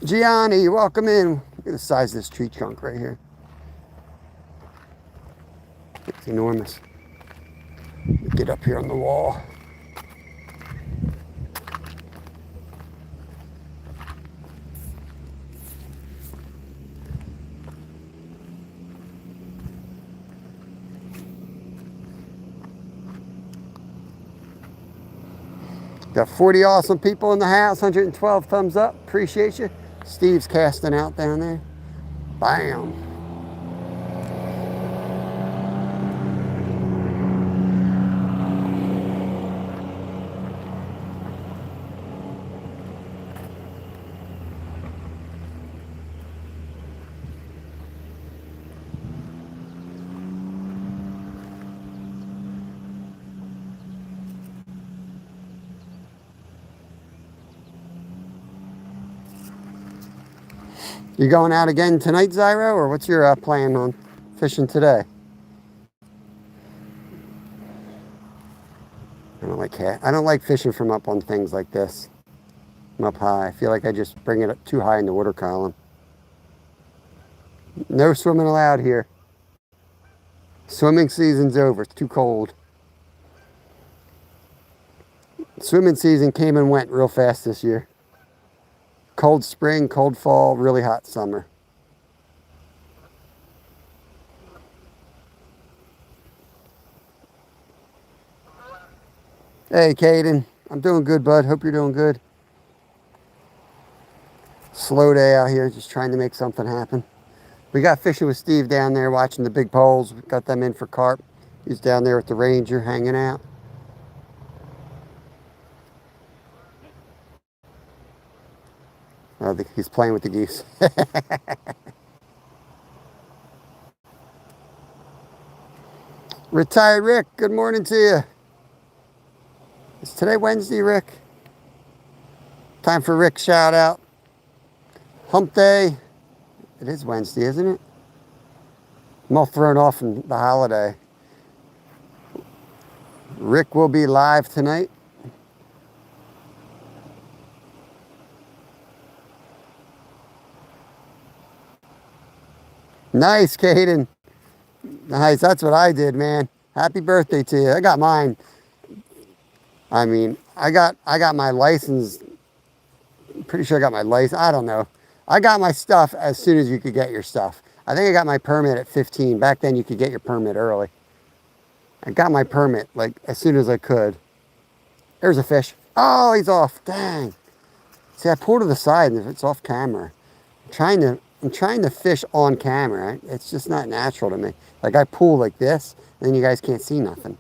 Gianni, welcome in. Look at the size of this tree trunk right here. It's enormous. Get up here on the wall. Got 40 awesome people in the house, 112 thumbs up. Appreciate you. Steve's casting out down there. Bam. You going out again tonight, Zyro, or what's your plan on fishing today? I don't like fishing from up on things like this. I'm up high. I feel like I just bring it up too high in the water column. No swimming allowed here. Swimming season's over. It's too cold. Swimming season came and went real fast this year. Cold spring, cold fall, really hot summer. Hey, Caden. I'm doing good, bud. Hope you're doing good. Slow day out here, just trying to make something happen. We got fishing with Steve down there watching the big poles. We got them in for carp. He's down there with the Ranger hanging out. Oh, he's playing with the geese. Retired Rick, good morning to you. Is today Wednesday, Rick? Time for Rick's shout out. Hump day. It is Wednesday, isn't it? I'm all thrown off from the holiday. Rick will be live tonight. Nice, Caden. Nice, that's what I did, man. Happy birthday to you. I got mine. I mean, I got my license. I'm pretty sure I got my license. I don't know. I got my stuff as soon as you could get your stuff. I think I got my permit at 15. Back then you could get your permit early. I got my permit like as soon as I could. There's a fish. Oh, he's off. Dang. See, I pulled to the side and it's off camera. I'm trying to fish on camera. It's just not natural to me. Like I pull like this, and then you guys can't see nothing.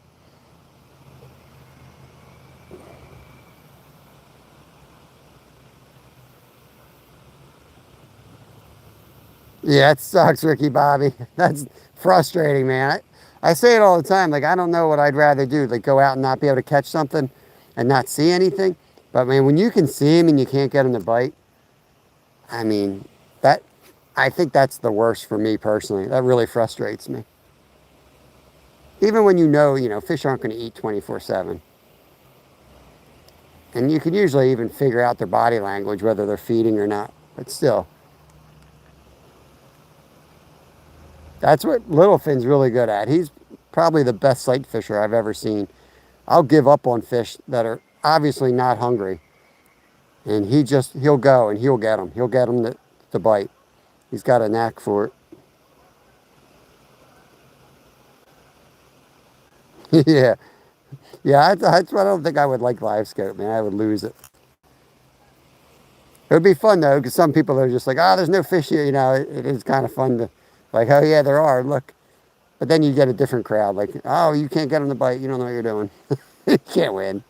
Yeah, it sucks, Ricky Bobby. That's frustrating, man. I say it all the time. Like, I don't know what I'd rather do. Like, go out and not be able to catch something and not see anything. But, man, when you can see him and you can't get him to bite, I mean, I think that's the worst for me personally. That really frustrates me. Even when you know, fish aren't going to eat 24/7. And you can usually even figure out their body language, whether they're feeding or not. But still. That's what Littlefin's really good at. He's probably the best sight fisher I've ever seen. I'll give up on fish that are obviously not hungry. And he'll go and he'll get them. He'll get them to bite. He's got a knack for it. Yeah. Yeah, that's why I don't think I would like live scope, man. I would lose it. It would be fun, though, because some people are just like, oh, there's no fish here. It is kind of fun to, like, oh, yeah, there are. Look. But then you get a different crowd. Like, oh, you can't get them to bite. You don't know what you're doing. You can't win.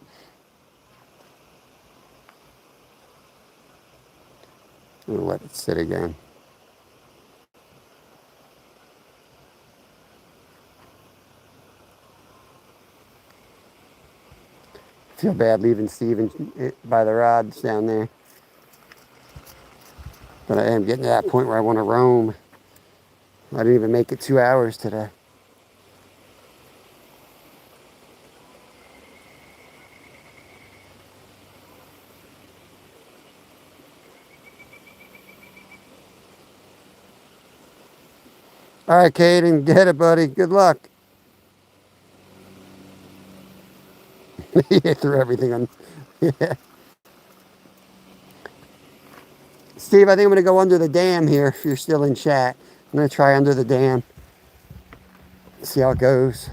I'm going to let it sit again. Feel bad leaving Steven by the rods down there. But I am getting to that point where I want to roam. I didn't even make it 2 hours today. All right, Caden, get it, buddy. Good luck. He threw everything on. Yeah. Steve, I think I'm going to go under the dam here if you're still in chat. I'm going to try under the dam. See how it goes.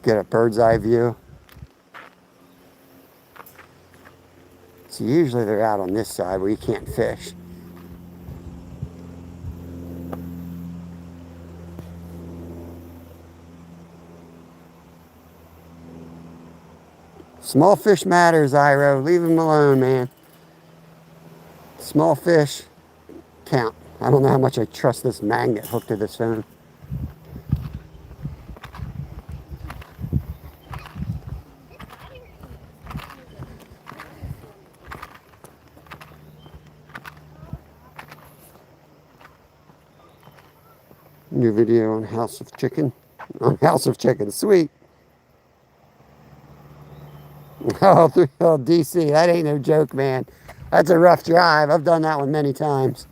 Get a bird's eye view. So usually they're out on this side where you can't fish. Small fish matters, Iro. Leave him alone, man. Small fish count. I don't know how much I trust this magnet hooked to this phone. New video on House of Chicken. On House of Chicken. Sweet. Oh, DC. That ain't no joke, man. That's a rough drive. I've done that one many times.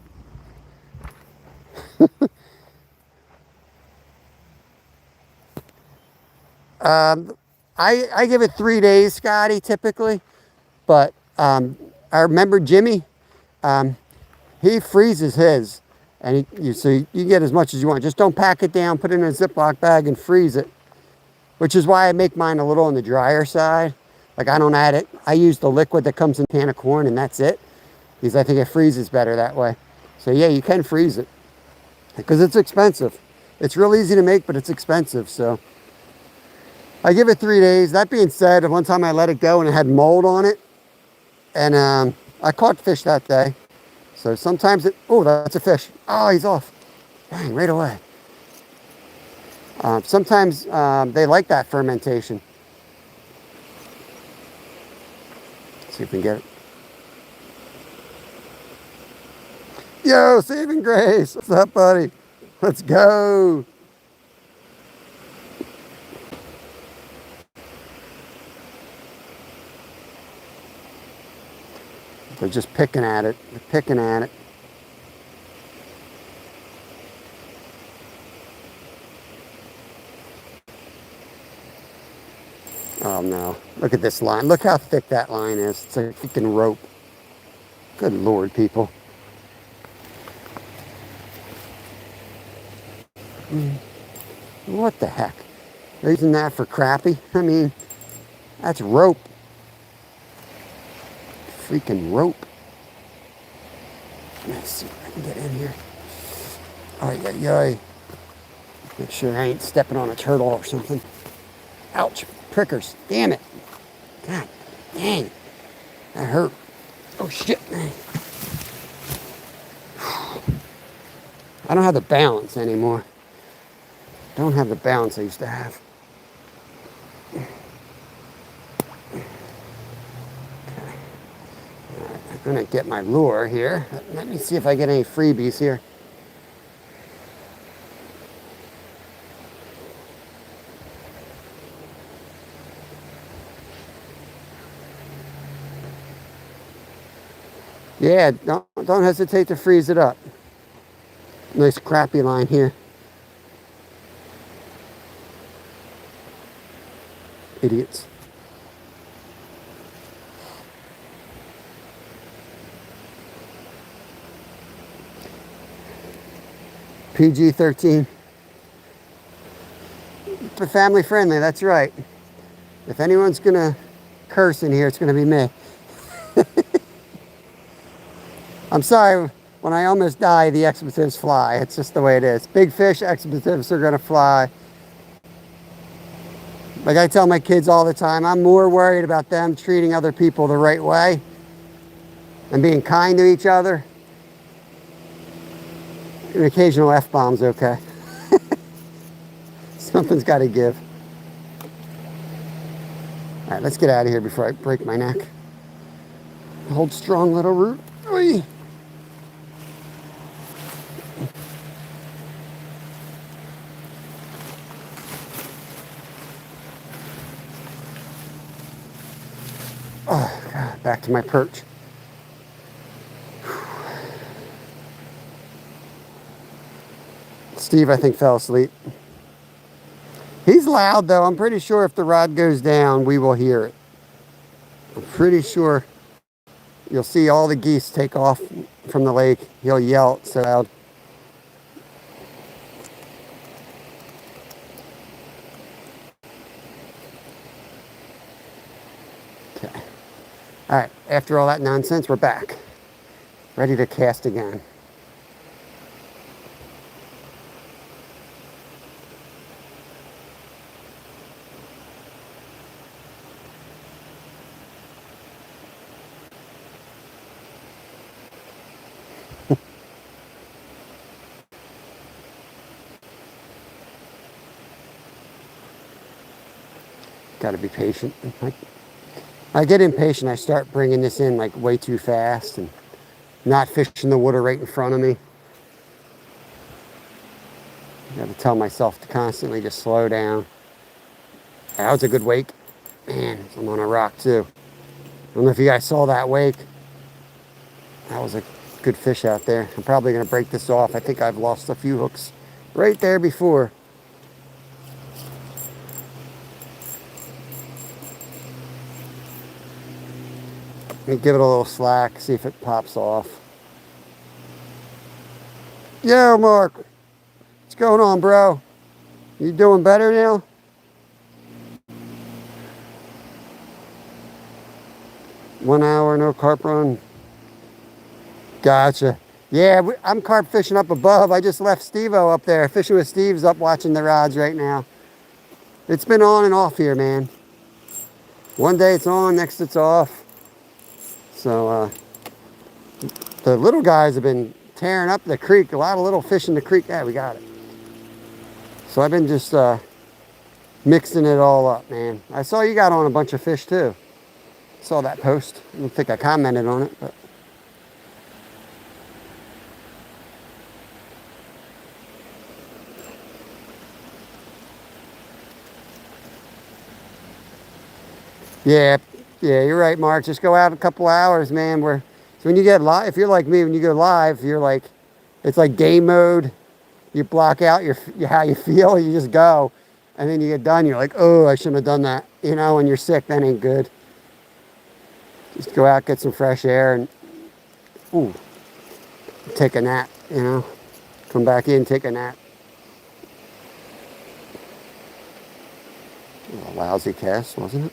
I give it 3 days, Scotty, typically. But I remember Jimmy. He freezes his. And so you get as much as you want. Just don't pack it down, put it in a Ziploc bag and freeze it. Which is why I make mine a little on the drier side. Like, I don't add it. I use the liquid that comes in a can of corn, and that's it. Because I think it freezes better that way. So, yeah, you can freeze it. Because it's expensive. It's real easy to make, but it's expensive. So, I give it 3 days. That being said, one time I let it go and it had mold on it. And I caught fish that day. So, sometimes it... Oh, that's a fish. Oh, he's off. Dang, right away. Sometimes they like that fermentation. See if we can get it. Yo, Saving Grace. What's up, buddy? Let's go. They're just picking at it. They're picking at it. Oh no, look at this line. Look how thick that line is. It's a freaking rope. Good Lord, people. What the heck? They're using that for crappie? I mean, that's rope. Freaking rope. Let's see if I can get in here. Ay. Make sure I ain't stepping on a turtle or something. Ouch. Prickers. Damn it. God dang. That hurt. Oh, shit. I don't have the balance anymore. Don't have the balance I used to have. I'm gonna get my lure here. Let me see if I get any freebies here. Yeah, don't hesitate to freeze it up. Nice crappie line here. Idiots. PG-13. But family friendly, that's right. If anyone's gonna curse in here, it's gonna be me. I'm sorry, when I almost die, the expletives fly. It's just the way it is. Big fish, expletives are gonna fly. Like I tell my kids all the time, I'm more worried about them treating other people the right way and being kind to each other. An occasional F-bomb's okay. Something's got to give. All right, let's get out of here before I break my neck. Hold strong, little root. Oy. Oh, God, back to my perch. Steve, I think, fell asleep. He's loud, though. I'm pretty sure if the rod goes down, we will hear it. I'm pretty sure you'll see all the geese take off from the lake. He'll yell so loud. Okay. All right, after all that nonsense, we're back. Ready to cast again. Got to be patient. I get impatient. I start bringing this in like way too fast and not fishing the water right in front of me. I got to tell myself to constantly just slow down. That was a good wake. Man, I'm on a rock too. I don't know if you guys saw that wake. That was a good fish out there. I'm probably going to break this off. I think I've lost a few hooks right there before. Let me give it a little slack, see if it pops off. Yo, Mark. What's going on, bro? You doing better now? One hour, no carp run. Gotcha. Yeah, I'm carp fishing up above. I just left Steve-O up there. Fishing with Steve's up watching the rods right now. It's been on and off here, man. One day it's on, next it's off. So, the little guys have been tearing up the creek. A lot of little fish in the creek. Yeah, we got it. So I've been just mixing it all up, man. I saw you got on a bunch of fish too. Saw that post. I don't think I commented on it, but. Yeah, you're right, Mark. Just go out a couple hours, man. So when you get live, if you're like me, when you go live, you're like, it's like game mode. You block out how you feel. You just go, and then you get done. You're like, oh, I shouldn't have done that. You know, when you're sick, that ain't good. Just go out, get some fresh air, and ooh, take a nap. You know, come back in, take a nap. A lousy cast, wasn't it?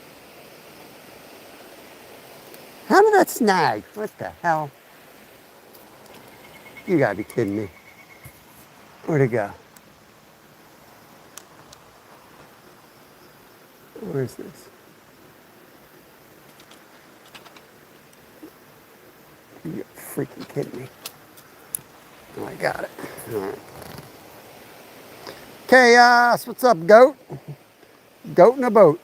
How did that snag? What the hell? You gotta be kidding me. Where'd it go? Where is this? You're freaking kidding me. Oh, I got it. All right. Chaos. What's up, goat? Goat in a boat.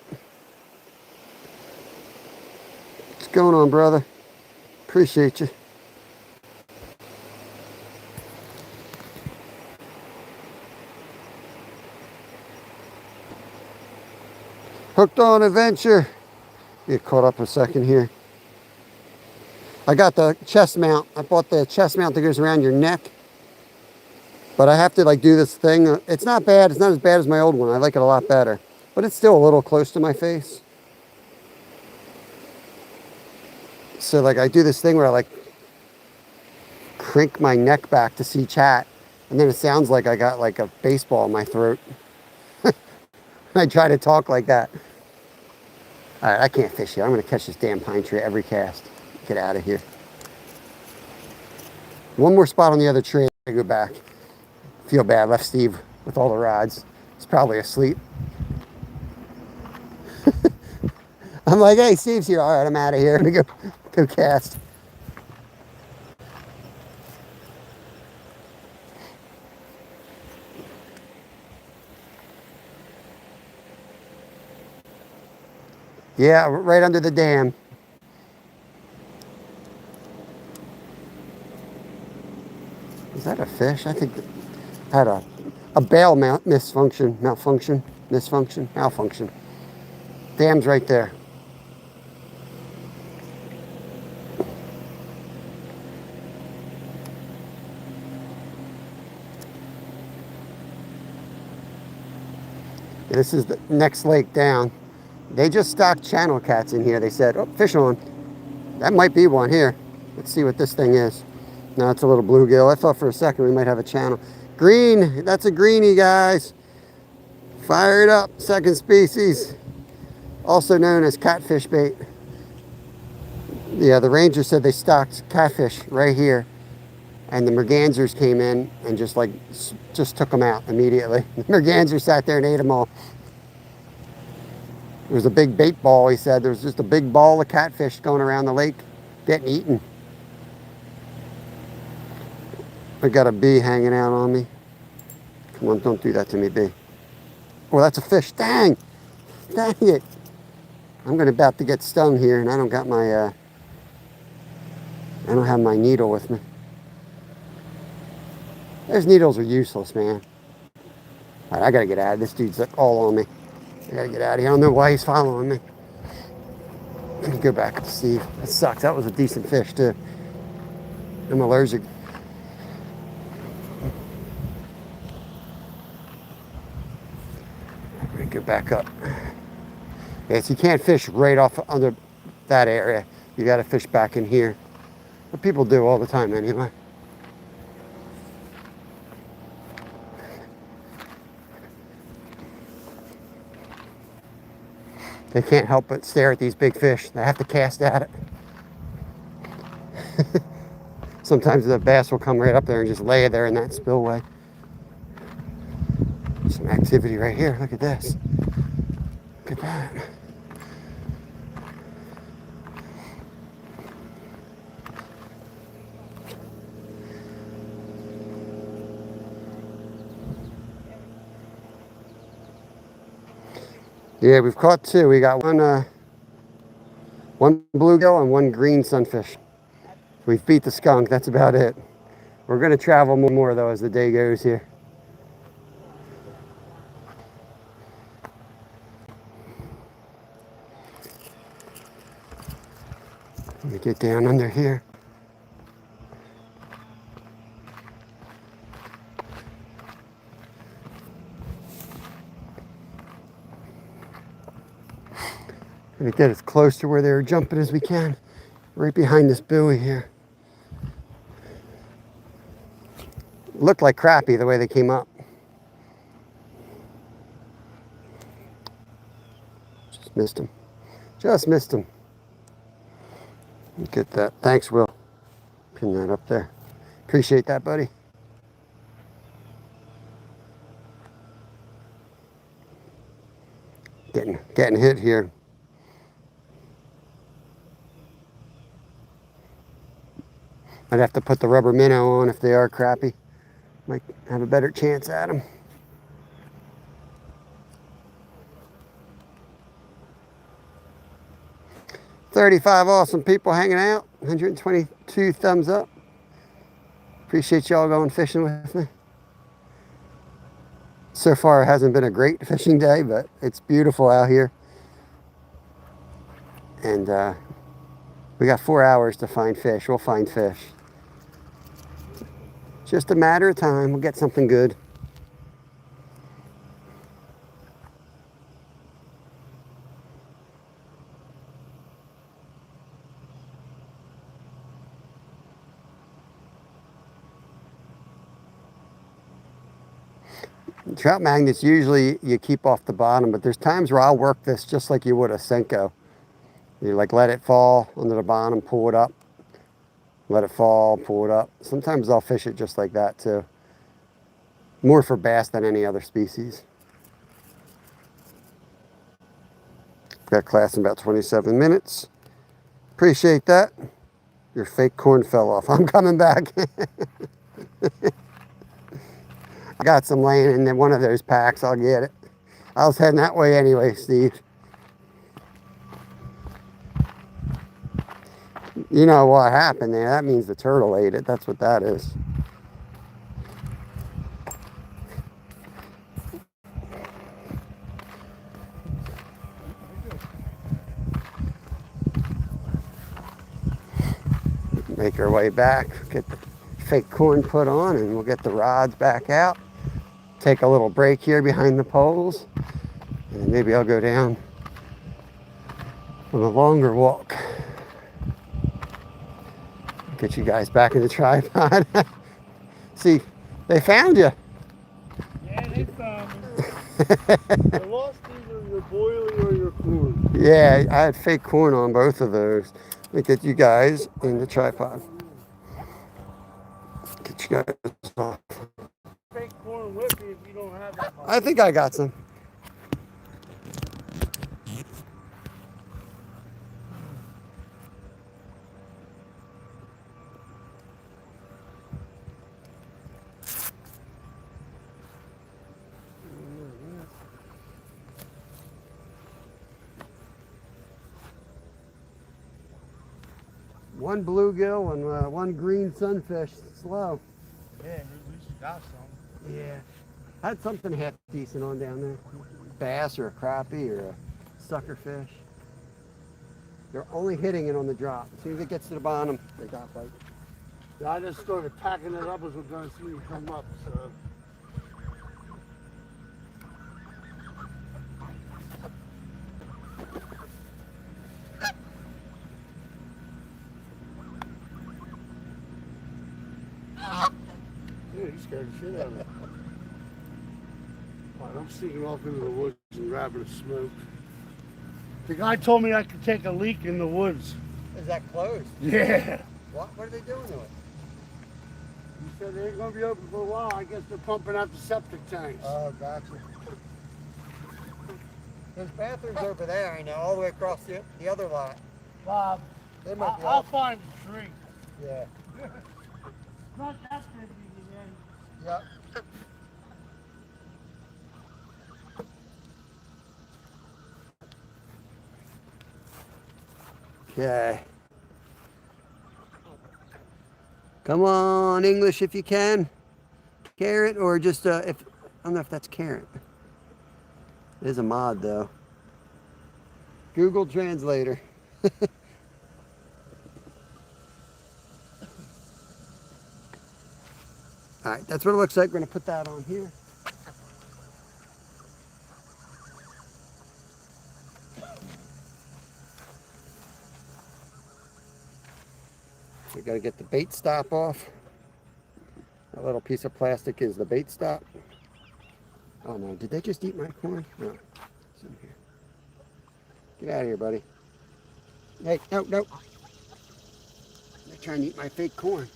What's going on, brother? Appreciate you. Hooked on adventure. Get caught up a second here. I got the chest mount. I bought the chest mount that goes around your neck. But I have to like do this thing. It's not bad. It's not as bad as my old one. I like it a lot better. But it's still a little close to my face. So like I do this thing where I like crank my neck back to see chat. And then it sounds like I got like a baseball in my throat. I try to talk like that. All right, I can't fish here. I'm going to catch this damn pine tree every cast. Get out of here. One more spot on the other tree. I go back. Feel bad. Left Steve with all the rods. He's probably asleep. I'm like, hey, Steve's here. All right, I'm out of here. Let me go cast. Yeah, right under the dam. Is that a fish? I think I had a bail malfunction. Dam's right there. This is the next lake down. They just stocked channel cats in here. They said, oh, fish on. That might be one here. Let's see what this thing is. No, it's a little bluegill. I thought for a second we might have a channel. Green, that's a greenie, guys. Fire it up, second species. Also known as catfish bait. Yeah, the ranger said they stocked catfish right here. And the mergansers came in and just took them out immediately. The merganser sat there and ate them all. There was a big bait ball, he said. There was just a big ball of catfish going around the lake getting eaten. I got a bee hanging out on me. Come on, don't do that to me, bee. Oh, that's a fish. Dang! Dang it! I'm about to get stung here, and I don't got my, I don't have my needle with me. Those needles are useless, man. All right, I gotta get out of this. Dude's all on me. I gotta get out of here. I don't know why he's following me. Let me go back up to Steve. That sucks. That was a decent fish, too. I'm allergic. I'm gonna go back up. Yeah, so you can't fish right off under that area. You gotta fish back in here. What people do all the time, anyway. They can't help but stare at these big fish. They have to cast at it. Sometimes the bass will come right up there and just lay there in that spillway. Some activity right here. Look at this. Look at that. Yeah, we've caught two. We got one bluegill and one green sunfish. We've beat the skunk. That's about it. We're going to travel more, though, as the day goes here. Let me get down under here. Gonna get as close to where they were jumping as we can, right behind this buoy here. Looked like crappie the way they came up. Just missed him. Just missed him. Get that. Thanks, Will. Pin that up there. Appreciate that, buddy. Getting hit here. I'd have to put the rubber minnow on if they are crappie. Might have a better chance at them. 35 awesome people hanging out. 122 thumbs up. Appreciate y'all going fishing with me. So far, it hasn't been a great fishing day, but it's beautiful out here. And we got 4 hours to find fish. We'll find fish. Just a matter of time. We'll get something good. Trout magnets, usually you keep off the bottom, but there's times where I'll work this just like you would a Senko. You like let it fall under the bottom, pull it up, let it fall, pull it up. Sometimes I'll fish it just like that too. More for bass than any other species. Got class in about 27 minutes. Appreciate that. Your fake corn fell off. I'm coming back. I got some laying in one of those packs. I'll get it. I was heading that way anyway, Steve. You know what happened there. That means the turtle ate it. That's what that is. Make our way back. Get the fake corn put on and we'll get the rods back out. Take a little break here behind the poles. And then maybe I'll go down on a longer walk. Get you guys back in the tripod. See, they found you. Yeah, they found me. I lost either your boilie or your corn. Yeah, I had fake corn on both of those. Let me get you guys in the tripod. Get you guys off. Fake corn with me if you don't have that. I think I got some. One bluegill and one green sunfish slow. Yeah, at least you got some. Yeah. I had something half decent on down there. Bass or a crappie or a sucker fish. They're only hitting it on the drop. As soon as it gets to the bottom, they got bite. Yeah, I just started packing it up as we're going to see you come up, so. Yeah, he scared the shit out of me. All right, I'm sneaking off into the woods and grabbing a smoke. The guy told me I could take a leak in the woods. Is that closed? Yeah. What are they doing to it? He said they ain't gonna be open for a while. I guess they're pumping out the septic tanks. Oh, gotcha. There's bathrooms over there, I know, all the way across the other lot. Bob, They might be I'll off. find a tree. Yeah. Not that busy again. Yep. Okay. Come on, English if you can. Carrot or just if I don't know if that's carrot. It is a mod though. Google Translator. All right, that's what it looks like. We're gonna put that on here. We gotta get the bait stop off. That little piece of plastic is the bait stop. Oh no, did they just eat my corn? No, it's in here. Get out of here, buddy. Hey, no, no. They're trying to eat my fake corn.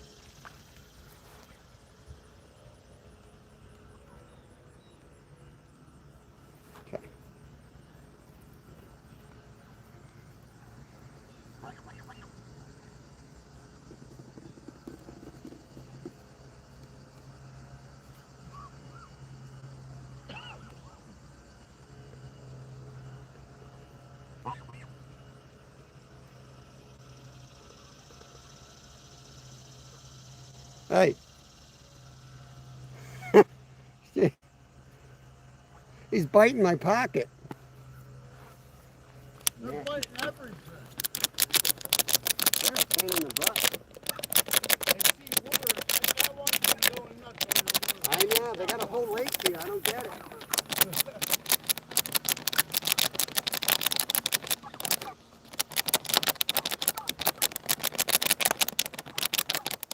Okay. Hey. He's biting my pocket. They're biting everything. They're a pain in the butt. They see water. That one's been going nuts over I know, they got a whole lake here. I don't get it.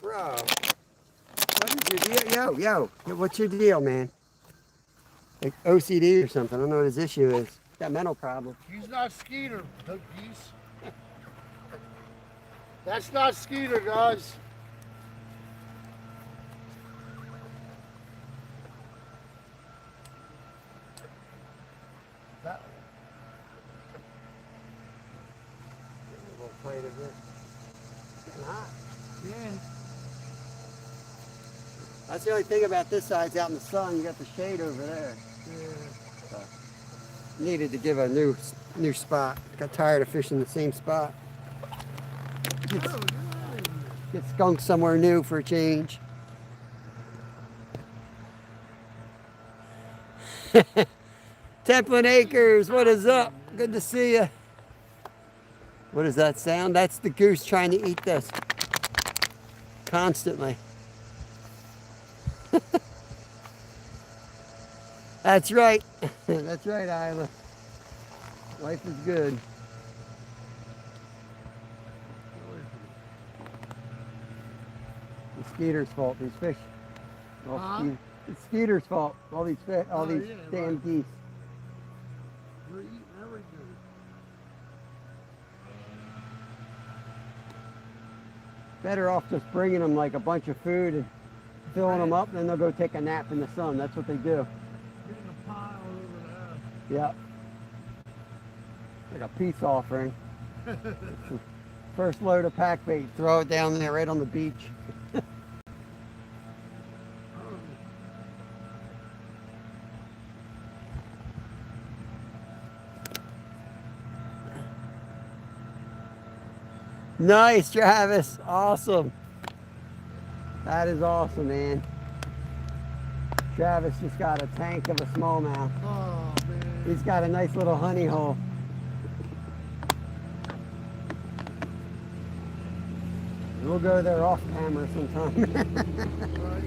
Bro, what is your deal? Yo, what's your deal, man? Like OCD or something. I don't know what his issue is. Got mental problem. He's not Skeeter, the Geese. That's not Skeeter, guys. That, A little plate of this. It's getting hot. yeah. That's the only thing about this side. It's out in the sun. You got the shade over there. So, needed to give a new spot. Got tired of fishing the same spot. Get skunked somewhere new for a change. Templin Acres, what is up? Good to see you. What does that sound? That's the goose trying to eat this constantly. That's right. That's right, Isla. Life is good. It's Skeeter's fault. These fish. It's Skeeter's fault. All these fish. All these damn geese. We're eating everything. Better off just bringing them like a bunch of food and filling them up, and then they'll go take a nap in the sun. That's what they do. Getting a pile over there. Yep. Like a peace offering. First load of pack bait, throw it down there right on the beach. Nice, Travis. Awesome. That is awesome, man. Travis just got a tank of a smallmouth. Oh, man. He's got a nice little honey hole. We'll go there off camera sometime. Right.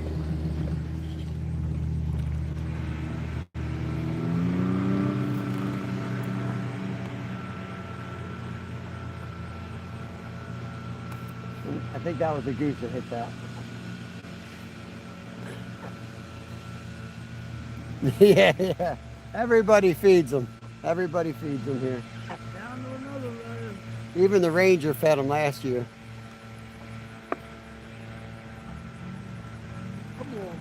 I think that was a goose that hit that. Yeah. Everybody feeds them. Everybody feeds them here. Down to another layer. Even the ranger fed them last year. Come on, man.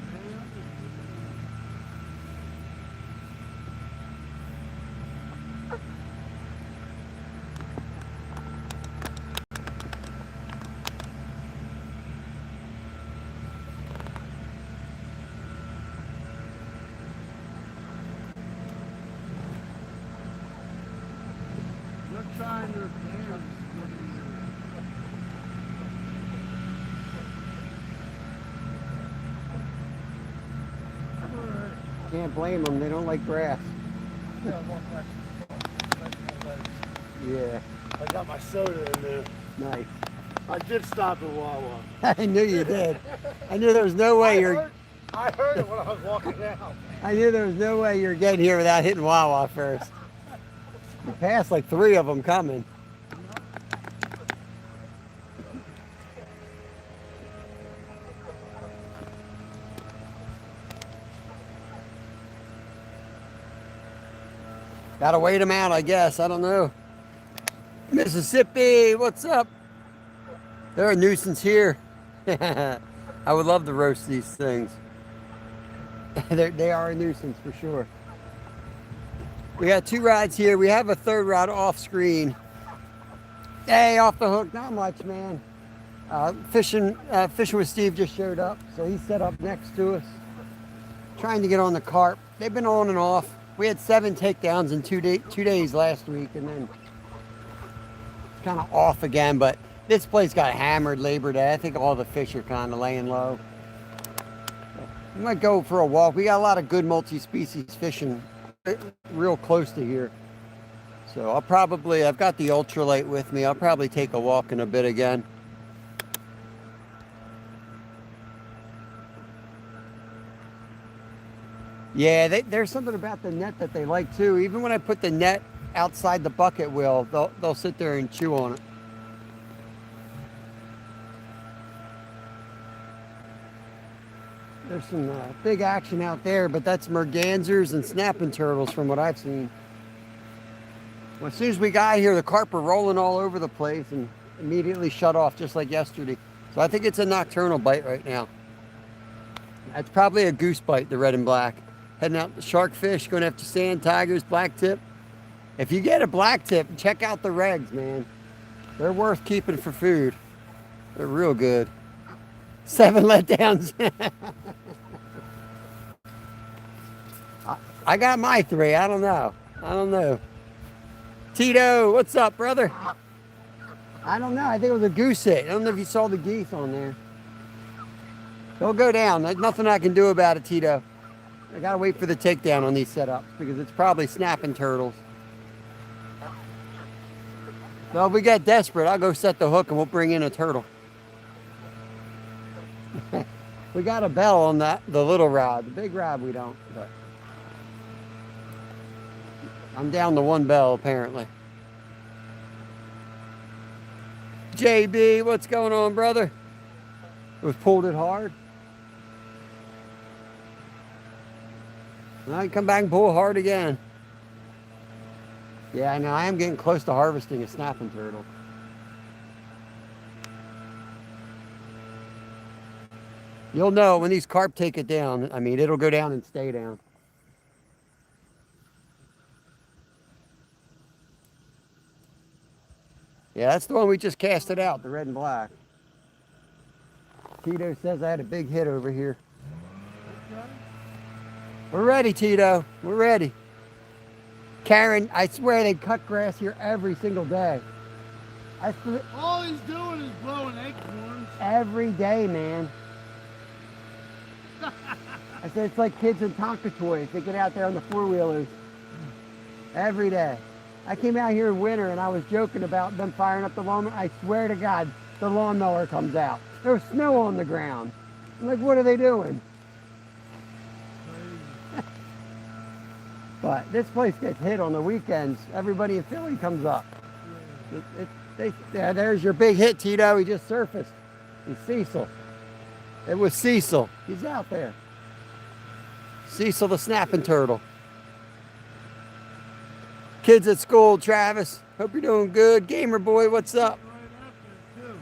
They're trying their damn. Can't blame them. They don't like grass. Yeah, one question. Yeah. I got my soda in there. Nice. I did stop at Wawa. I knew you did. I knew there was no way I heard it when I was walking down. I knew there was no way you're getting here without hitting Wawa first. You passed like 3 of them coming. Gotta wait them out, I guess. I don't know. Mississippi, what's up? They're a nuisance here. I would love to roast these things. They are a nuisance for sure. We got 2 rods here. We have a 3rd rod off screen. Hey, off the hook, not much, man. Fishing with Steve just showed up, so he's set up next to us. Trying to get on the carp. They've been on and off. We had 7 takedowns in 2 days last week, and then it's kind of off again. But this place got hammered Labor Day. I think all the fish are kind of laying low. We might go for a walk. We got a lot of good multi-species fishing real close to here. So I've got the ultralight with me. I'll probably take a walk in a bit again. Yeah, there's something about the net that they like too. Even when I put the net outside the bucket wheel, they'll sit there and chew on it. There's some big action out there, but that's mergansers and snapping turtles from what I've seen. Well, as soon as we got here, the carp were rolling all over the place and immediately shut off just like yesterday. So I think it's a nocturnal bite right now. That's probably a goose bite, the red and black. Heading out to sharkfish, going after sand tigers, blacktip. If you get a blacktip, check out the regs, man. They're worth keeping for food. They're real good. 7 letdowns. I got my 3. I don't know. Tito, what's up, brother? I don't know. I think it was a goose hit. I don't know if you saw the geese on there. They'll go down. There's nothing I can do about it, Tito. I gotta wait for the takedown on these setups because it's probably snapping turtles. So if we get desperate, I'll go set the hook and we'll bring in a turtle. We got a bell on the little rod. The big rod we don't. But I'm down to 1 bell apparently. JB, what's going on, brother? We've pulled it hard. I come back and pull hard again. Yeah, I know. I am getting close to harvesting a snapping turtle. You'll know when these carp take it down. I mean, it'll go down and stay down. Yeah, that's the one we just casted out, the red and black. Tito says I had a big hit over here. We're ready, Tito. We're ready. Karen, I swear they cut grass here every single day. All he's doing is blowing acorns. Every day, man. I said it's like kids in Tonka toys. They get out there on the 4-wheelers every day. I came out here in winter and I was joking about them firing up the lawnmower. I swear to God, the lawnmower comes out. There's snow on the ground. I'm like, what are they doing? But this place gets hit on the weekends. Everybody in Philly comes up. There's your big hit, Tito. He just surfaced. He's Cecil. It was Cecil. He's out there. Cecil the snapping turtle. Kids at school, Travis. Hope you're doing good. Gamer boy, what's up? Right after, too.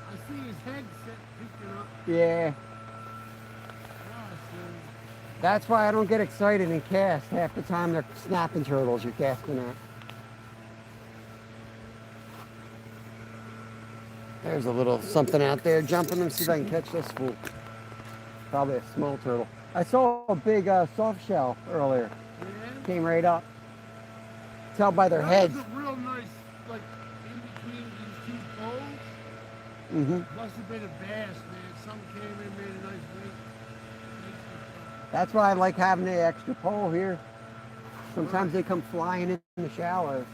I see his head picking up. Yeah. That's why I don't get excited and cast. Half the time they're snapping turtles you're casting at. There's a little something out there jumping. Let me see if I can catch this fool. Probably a small turtle. I saw a big soft shell earlier. Yeah. Came right up. Tell by their heads. That was a real nice, like, in between these 2 poles. Mm-hmm. Must have been a bass, man. Something came in, made a nice bait. That's why I like having the extra pole here. Sometimes they come flying in the shallows.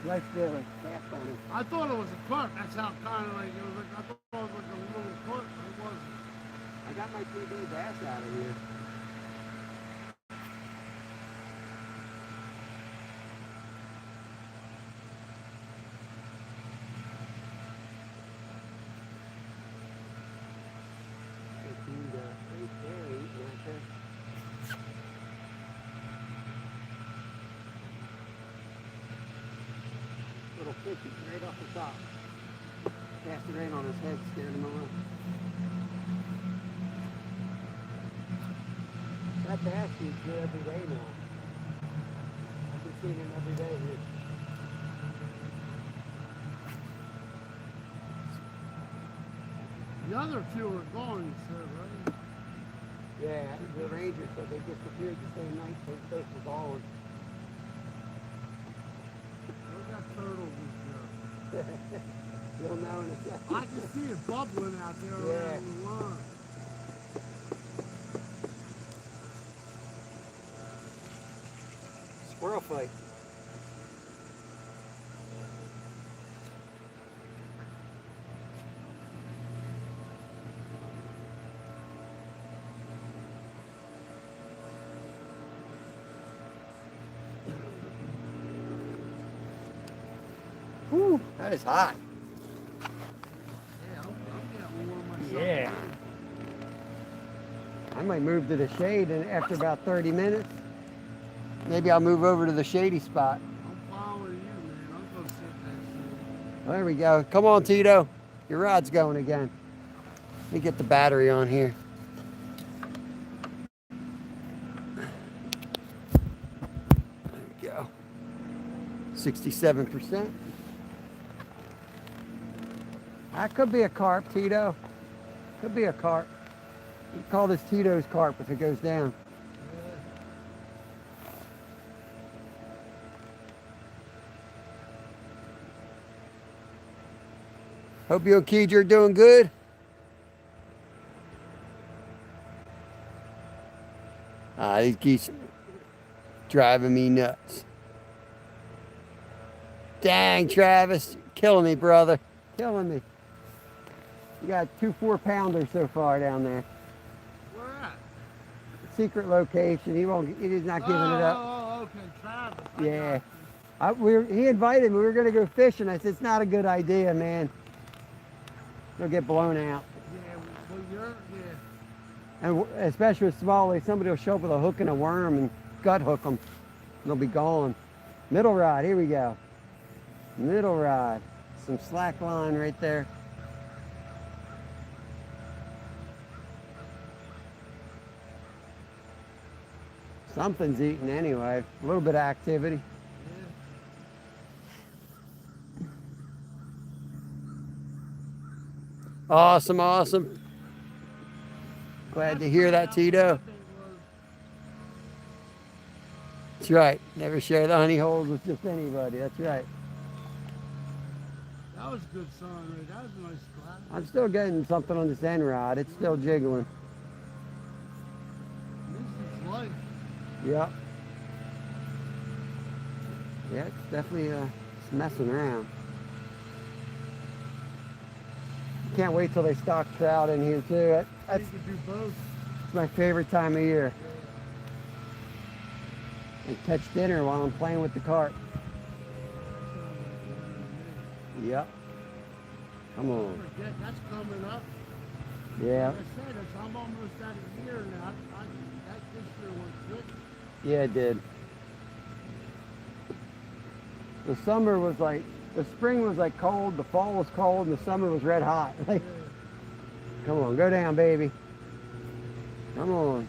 Nice feeling. Cast on it. I thought it was a carp. That's how kind of like it was. Like I thought it was like a little carp, but it wasn't. I got my 3-day bass out of here. Little fishy right off the top. Cast it right on his head, scared him away. That bass is here every day now. I've been seeing him every day here. The other 2 are gone, you said, right? Yeah, the Rangers said they disappeared the same night so the fish was on. We got turtles and stuff. You'll know in a second. I can see it bubbling out there Yeah. around the line. fight. Whew, that is hot. Yeah, I'm getting warm myself. Yeah. I might move to the shade and after about 30 minutes. Maybe I'll move over to the shady spot. I'm following you, man. I'm gonna sit that shit. There we go. Come on, Tito. Your rod's going again. Let me get the battery on here. There we go. 67%. That could be a carp, Tito. Could be a carp. You call this Tito's carp if it goes down. Hope you and Keej are doing good. These geese driving me nuts. Dang, Travis, killing me, brother, killing me. You got 2 4-pounders so far down there. Where at? Secret location. He's not giving it up. Oh, okay, Travis. Yeah. He invited me. We were going to go fishing. I said, it's not a good idea, man. They'll get blown out. Yeah, well, yeah. And especially with smallies, somebody will show up with a hook and a worm and gut hook them. And they'll be gone. Middle rod, here we go. Middle rod. Some slack line right there. Something's eating anyway. A little bit of activity. Awesome, awesome. Glad to hear that, Tito. That's right. Never share the honey holes with just anybody. That's right. That was a good sign, right? That was a nice spot. I'm still getting something on this end rod. It's still jiggling. This is life. Yep. Yeah, it's definitely it's messing around. Can't wait till they stock trout in here too. That's You could do both. it's my favorite time of year. And catch dinner while I'm playing with the carp. Yep. Come on. Don't forget, that's coming up. Yeah. Like I said, I'm almost at a year now. That this year went quick. Yeah, it did. The summer was like, the spring was like cold, the fall was cold, and the summer was red hot. Like, come on, go down, baby. Come on.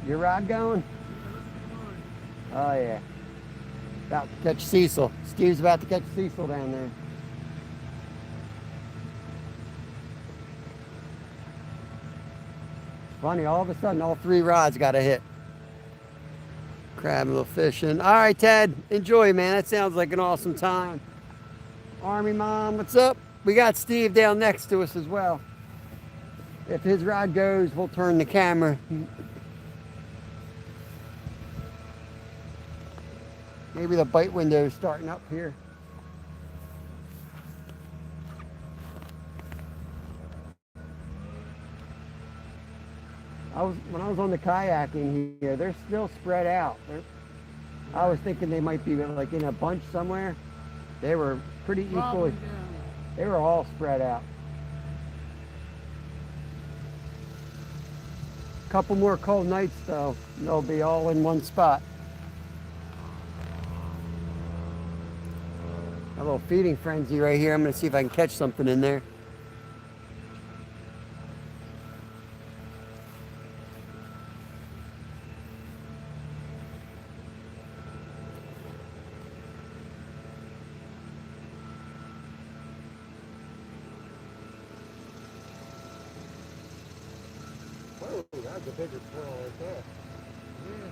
Your rod going? Oh yeah. About to catch Cecil. Steve's about to catch Cecil down there. Funny, all of a sudden all 3 rods got a hit. Crab and little fishing. All right, Ted, enjoy, man. That sounds like an awesome time. Army Mom, what's up? We got Steve down next to us as well. If his rod goes, we'll turn the camera. Maybe the bite window is starting up here. When I was on the kayaking here, they're still spread out. I was thinking they might be like in a bunch somewhere. They were pretty equally. They were all spread out. Couple more cold nights though, and they'll be all in one spot. A little feeding frenzy right here. I'm going to see if I can catch something in there. That's a bigger squirrel right there. Yeah.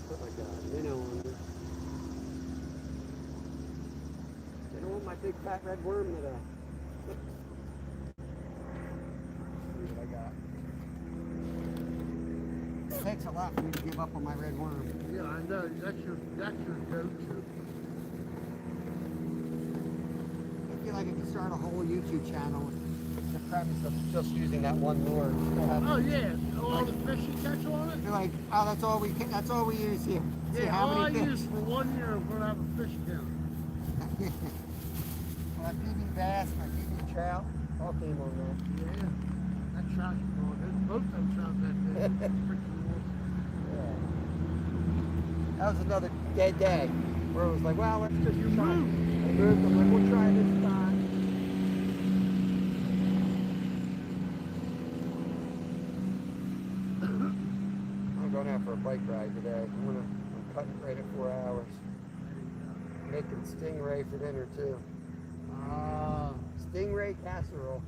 Put like a minnow on there. They don't want my big fat red worm today. See what I got. It takes a lot for me to give up on my red worm. Yeah, I know. That's your go-to. I feel like I could start a whole YouTube channel with the premise of just using that one lure. Oh yeah, all the fish you catch on it. They're like, oh, that's all we use here. See Yeah, how all I many fish? use for 1 year, I'm gonna have a fish count. My PB bass, my PB trout, all came on there. Yeah, that trout's gone. There's both them trout that day. Freaking awesome. Yeah. That was another dead day where it was like, well, let's just You try. moved. I moved. I'm like, we'll try this spot. I'm going out for a bike ride today. I'm cutting right at 4 hours. Making stingray for dinner too. Stingray casserole.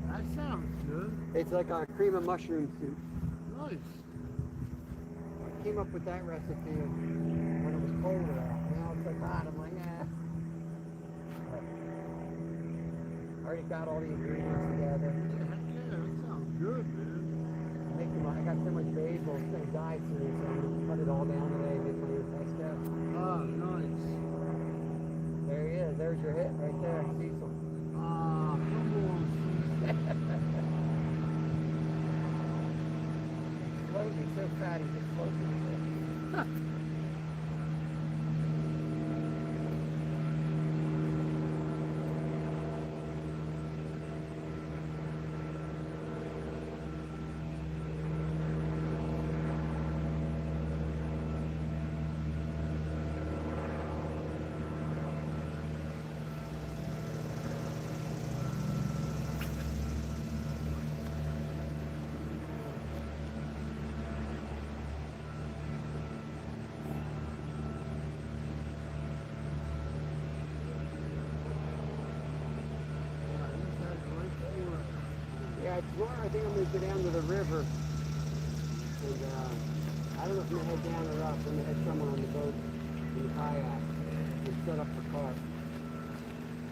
That sounds good. It's like a cream of mushroom soup. Nice. I came up with that recipe when it was colder out. Now it's like hot. I'm like, eh. But I already got all the ingredients together. Yeah, that sounds good, man. I got so much basil, it's going to die soon, so I'm going to cut it all down today and get my new pesto. Oh, nice. There he is. There's your hit right there, Cecil. Ah, come on. Floating, so fat, he's just floating. Yeah, it's more, I think I'm going to go down to the river. And I don't know if I'm going to head down or up. I'm going to head somewhere on the boat in the kayak and set up for carp.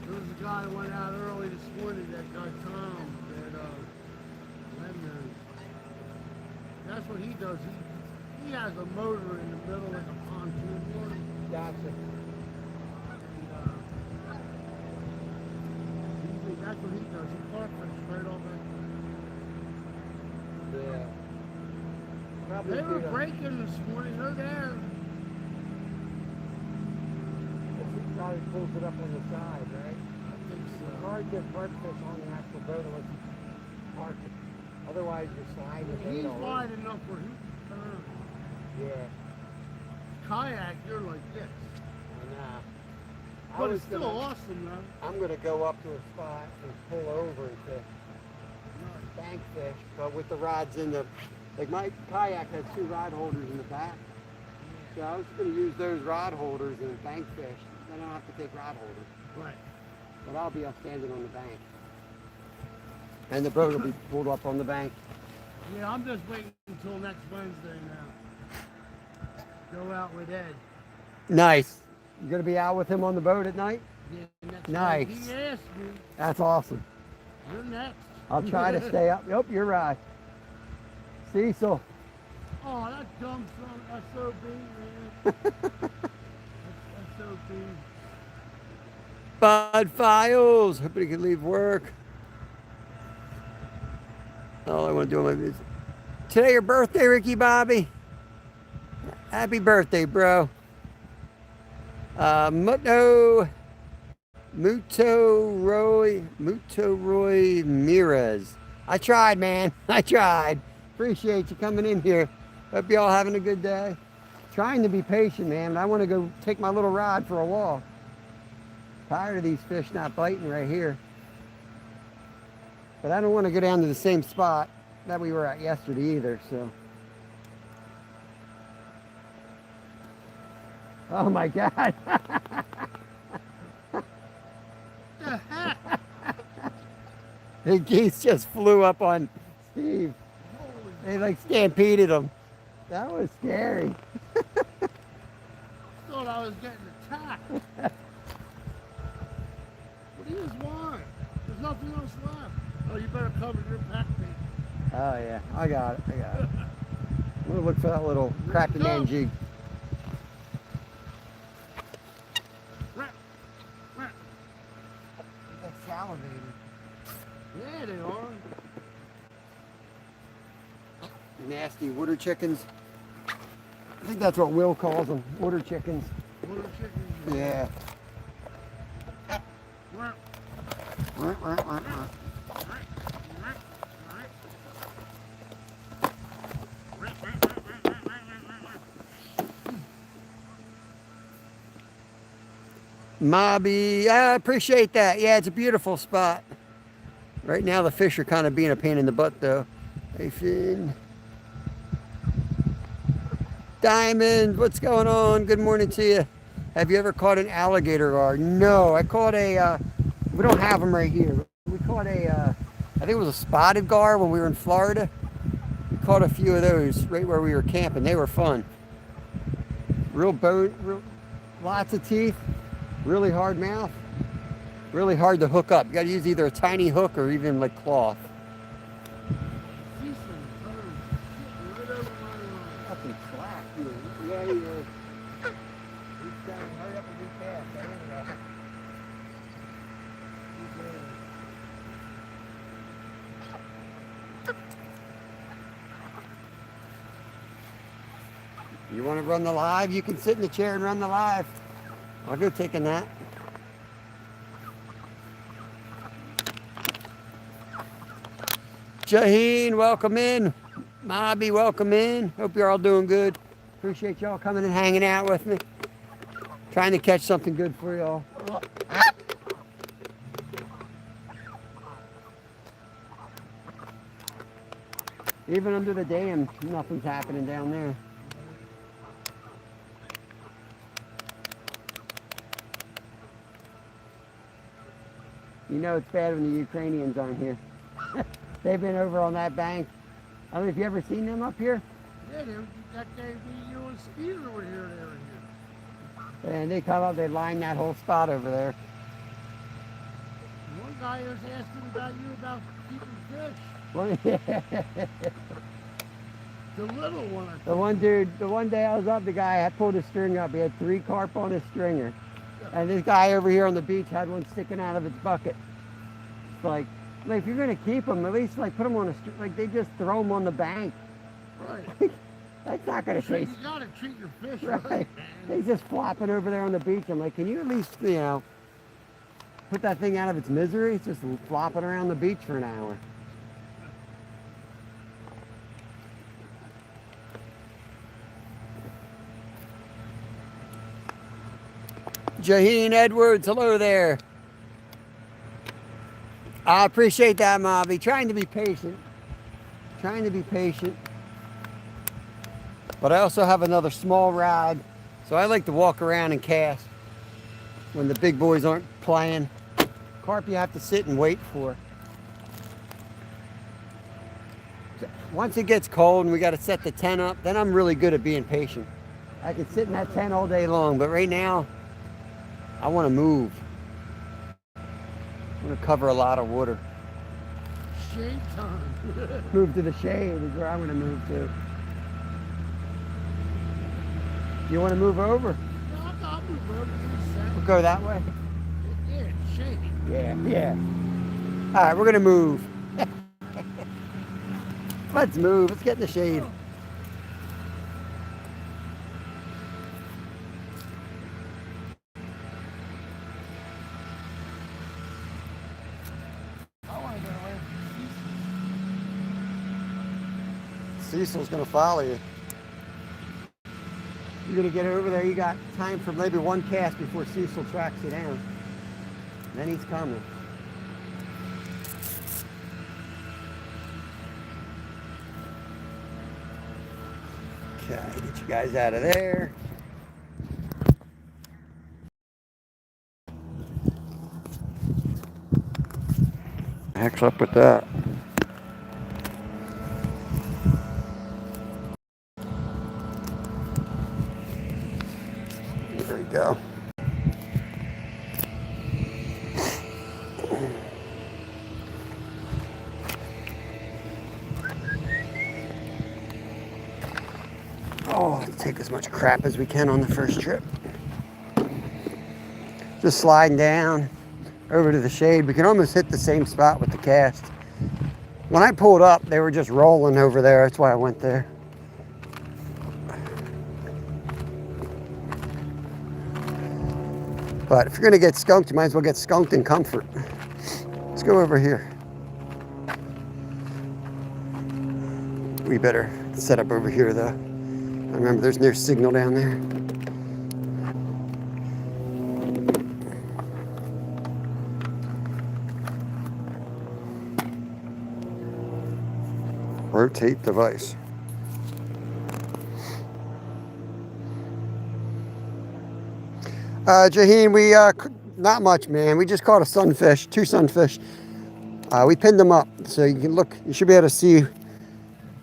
There was a guy that went out early this morning, that guy Tom, that Lemon. That's what he does. He has a motor in the middle like a pontoon one. Gotcha. And, that's what he does. He carp fish right off that. Yeah. Probably They were do that. breaking this morning. They're there. He probably pulls it up on the side, right? I think It's so. hard to get carp fish on the actual boat unless you park it. Otherwise, you're sliding the He's bait all wide over. enough where he can turn. Yeah. Kayak, you're like this. Nah. But it's still awesome, though. I'm gonna go up to a spot and pull over and fish. Bank fish, but with the rods in the, like my kayak has 2 rod holders in the back. So I was gonna use those rod holders and bank fish. Then I don't have to take rod holders. Right. But I'll be up standing on the bank. And the boat will be pulled up on the bank. Yeah, I'm just waiting until next Wednesday now. Go out with Ed. Nice. You gonna be out with him on the boat at night? Yeah, next Nice. Wednesday. He asked me. That's awesome. You're next. I'll try to stay up. Yep, you're right. Cecil. Oh, that dumb son, SOB, man. That's SOB. Bud Files. Hoping he can leave work. All I want to do on my visit. Today your birthday, Ricky Bobby. Happy birthday, bro. Muto Roy Mirez. I tried, man. I tried. Appreciate you coming in here. Hope you all having a good day. Trying to be patient, man. I want to go take my little rod for a walk. Tired of these fish not biting right here. But I don't want to go down to the same spot that we were at yesterday either, so. Oh my God. The geese just flew up on Steve. They like stampeded him. That was scary. Thought I was getting attacked. What do you want? There's nothing else left. Oh, you better cover your back feet. Oh yeah, I got it. I'm gonna look for that little crappy man jig. They're salivating. Yeah, they are. Nasty water chickens. I think that's what Will calls them, water chickens. Water chickens. Yeah. Mobby, I appreciate that. Yeah, it's a beautiful spot. Right now the fish are kind of being a pain in the butt though. Hey Finn. Diamond, what's going on? Good morning to you. Have you ever caught an alligator gar? No, I caught a, we don't have them right here. We caught a, I think it was a spotted gar when we were in Florida. We caught a few of those right where we were camping. They were fun. Real bone, lots of teeth, really hard mouth, really hard to hook up. You gotta use either a tiny hook or even like cloth. Fucking slack, dude. Yeah, he is. He's trying to hurry up and be fast. I hear that. You want to run the live? You can sit in the chair and run the live. I'll go take a nap. Jaheen, welcome in. Mobby, welcome in. Hope you're all doing good. Appreciate y'all coming and hanging out with me. Trying to catch something good for y'all. Even under the dam, nothing's happening down there. You know it's bad when the Ukrainians aren't here. They've been over on that bank. I don't know if you ever seen them up here. Yeah, that day you and Speeder were here, they were here. And they come up, they line that whole spot over there. One guy was asking about you about keeping fish. Well, yeah. The little one. I think. The one dude, the one day I was up, the guy had pulled his string up. He had 3 carp on his stringer. And this guy over here on the beach had one sticking out of its bucket. It's like if you're gonna keep them, at least like put them on a like they just throw them on the bank. Right. That's not gonna taste. You gotta treat your fish Right. right, They man. just flopping over there on the beach. I'm like, can you at least, you know, put that thing out of its misery? It's just flopping around the beach for an hour. Jaheen Edwards, hello there. I appreciate that, Mobby. Trying to be patient. Trying to be patient. But I also have another small rod, so I like to walk around and cast when the big boys aren't playing. Carp you have to sit and wait for. Once it gets cold and we got to set the tent up, then I'm really good at being patient. I can sit in that tent all day long, but right now, I want to move. I'm going to cover a lot of water. Shade time. Move to the shade is where I'm going to move to. You want to move over? No, I'll move over to the center. We'll go that way? Yeah, it's shady. Yeah. All right, we're going to move. Let's move. Let's get in the shade. Cecil's gonna follow you. You're gonna get over there. You got time for maybe one cast before Cecil tracks you down. Then he's coming. Okay, get you guys out of there. What the heck's up with that? There we go. Oh, let's take as much crap as we can on the first trip. Just sliding down over to the shade. We can almost hit the same spot with the cast. When I pulled up, they were just rolling over there. That's why I went there. But if you're gonna get skunked, you might as well get skunked in comfort. Let's go over here. We better set up over here though. Remember, there's no signal down there. Rotate device. Jaheen, we not much, man. We just caught a sunfish, 2 sunfish. We pinned them up, so you can look. You should be able to see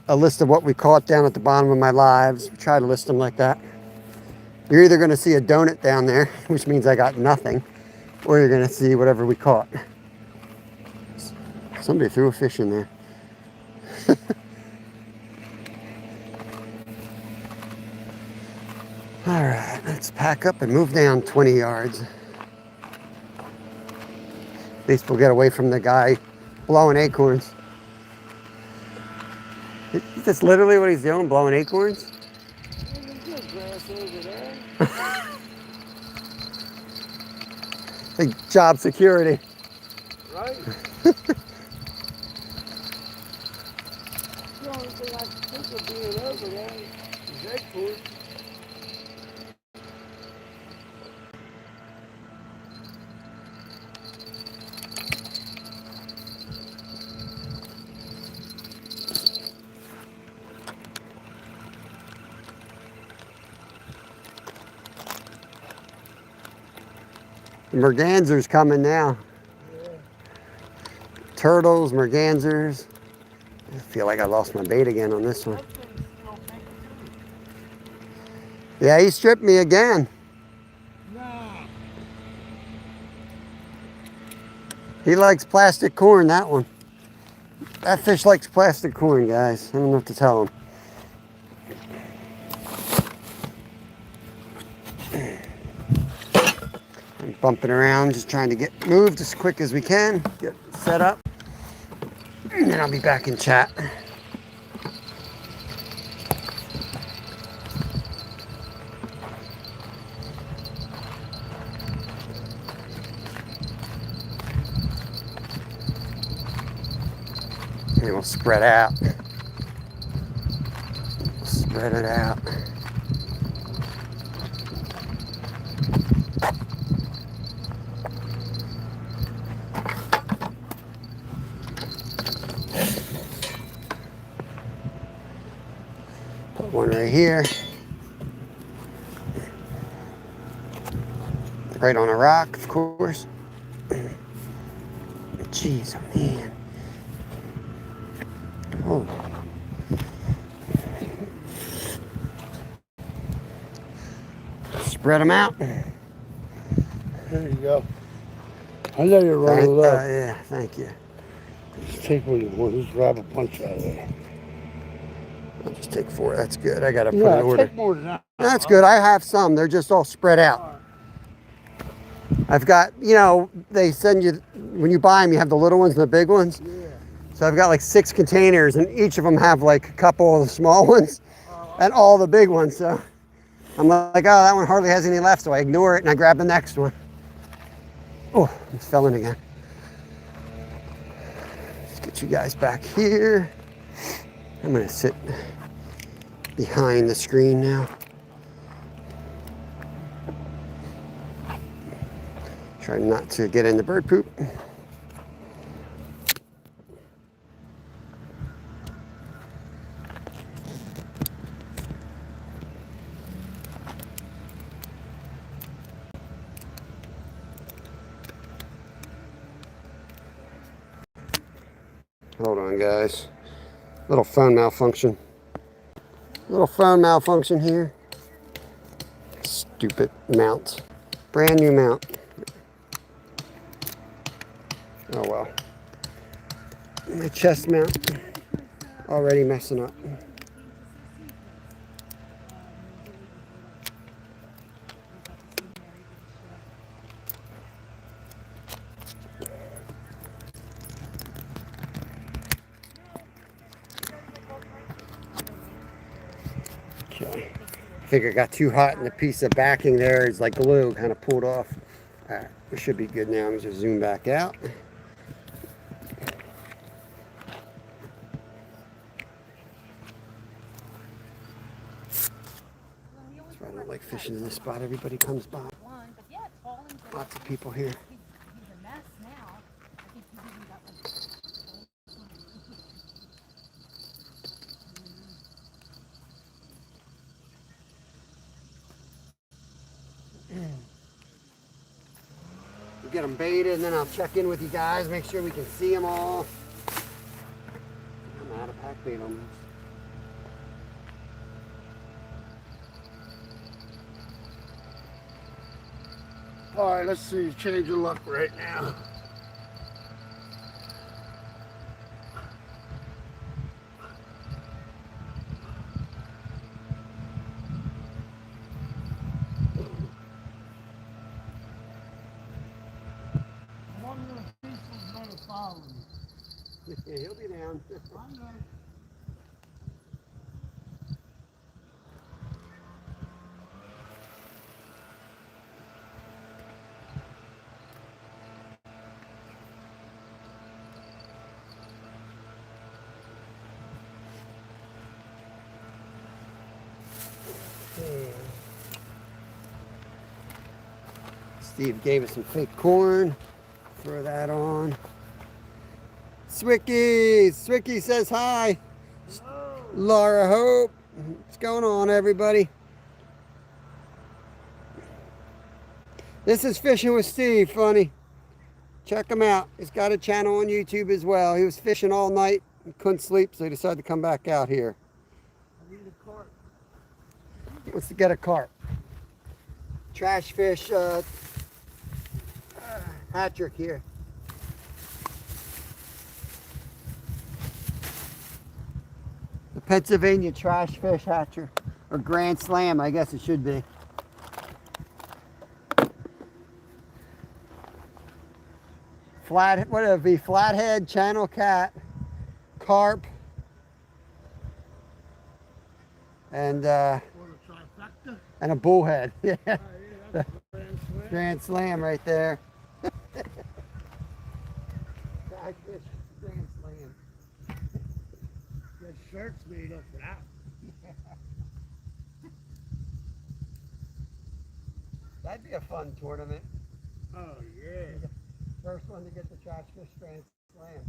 a list of what we caught down at the bottom of my lives. We try to list them like that. You're either going to see a donut down there, which means I got nothing, or you're going to see whatever we caught. Somebody threw a fish in there. All right, let's pack up and move down 20 yards. At least we'll get away from the guy blowing acorns. Is this literally what he's doing, blowing acorns? Grass over there. Like job security. Right? The only thing I can think of being over there is acorns. The mergansers coming now. Yeah. Turtles, mergansers. I feel like I lost my bait again on this one. Yeah, he stripped me again. Nah. He likes plastic corn, that one. That fish likes plastic corn, guys. I don't know what to tell him. I'm bumping around, just trying to get moved as quick as we can, get set up, and then I'll be back in chat. And we'll spread out. Spread it out. Put one right here. Right on a rock, of course. Jeez, oh man. Oh. Spread them out. There you go. I know you're running low. Yeah, thank you. Just take what you want. Just grab a punch out of there. I'll just take 4. That's good. I gotta put Yeah, an order. take more than that. That's good. I have some. They're just all spread out. I've got, you know, they send you, when you buy them, you have the little ones and the big ones. Yeah. So I've got like 6 containers, and each of them have like a couple of the small ones and all the big ones. So I'm like, oh, that one hardly has any left. So I ignore it and I grab the next one. Oh, I fell in again. Let's get you guys back here. I'm gonna sit behind the screen now. Try not to get in the bird poop. Hold on, guys. Little phone malfunction. Little phone malfunction here. Stupid mount. Brand new mount. Oh well. My chest mount already messing up. Okay. I think it got too hot and the piece of backing there is like glue, kind of pulled off. All right, we should be good now. I'm just zoom back out. That's why I don't like fishing in this spot. Everybody comes by. Lots of people here. We'll get them baited, and then I'll check in with you guys, make sure we can see them all. I'm out of pack bait almost. All right, let's see. Change of luck right now. One of the pieces gonna follow me. Yeah, he'll be down. I know. Steve gave us some fake corn. Throw that on. Swicky! Swicky says hi. Hello. Laura Hope. What's going on, everybody? This is Fishing with Steve, funny. Check him out. He's got a channel on YouTube as well. He was fishing all night. He couldn't sleep, so he decided to come back out here. I need a carp. He wants to get a carp. Trash fish hat trick here. The Pennsylvania trash fish hatcher, or Grand Slam, I guess it should be. What would it be? Flathead, channel cat, carp, and What a trifecta. a bullhead. Yeah, Oh, yeah, that's a grand slam. Grand Slam right there. Trash fish, Grand Slam. That shirt's made up for that. That'd be a fun tournament. Oh, yeah. First one to get the trash fish Grand Slam.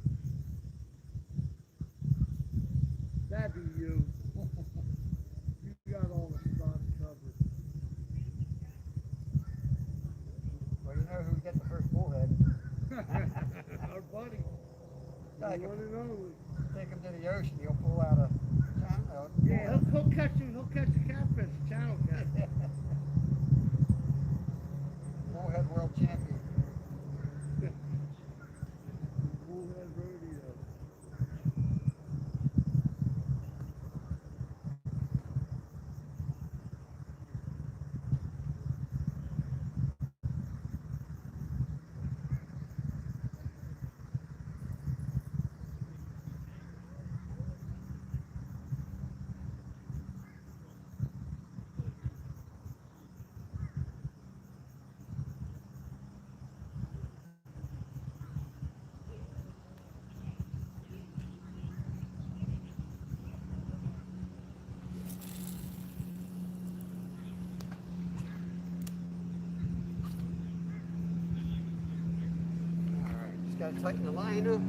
That'd be you. You got all the spots covered. Well, you know who would get the first bullhead. Our buddy. Like The one and only. take him to the ocean, he'll pull out a channel. Yeah, he'll catch him. He'll catch a catfish, a channel cat. Bullhead world champion. Bullhead rodeo. Gotta tighten the line up.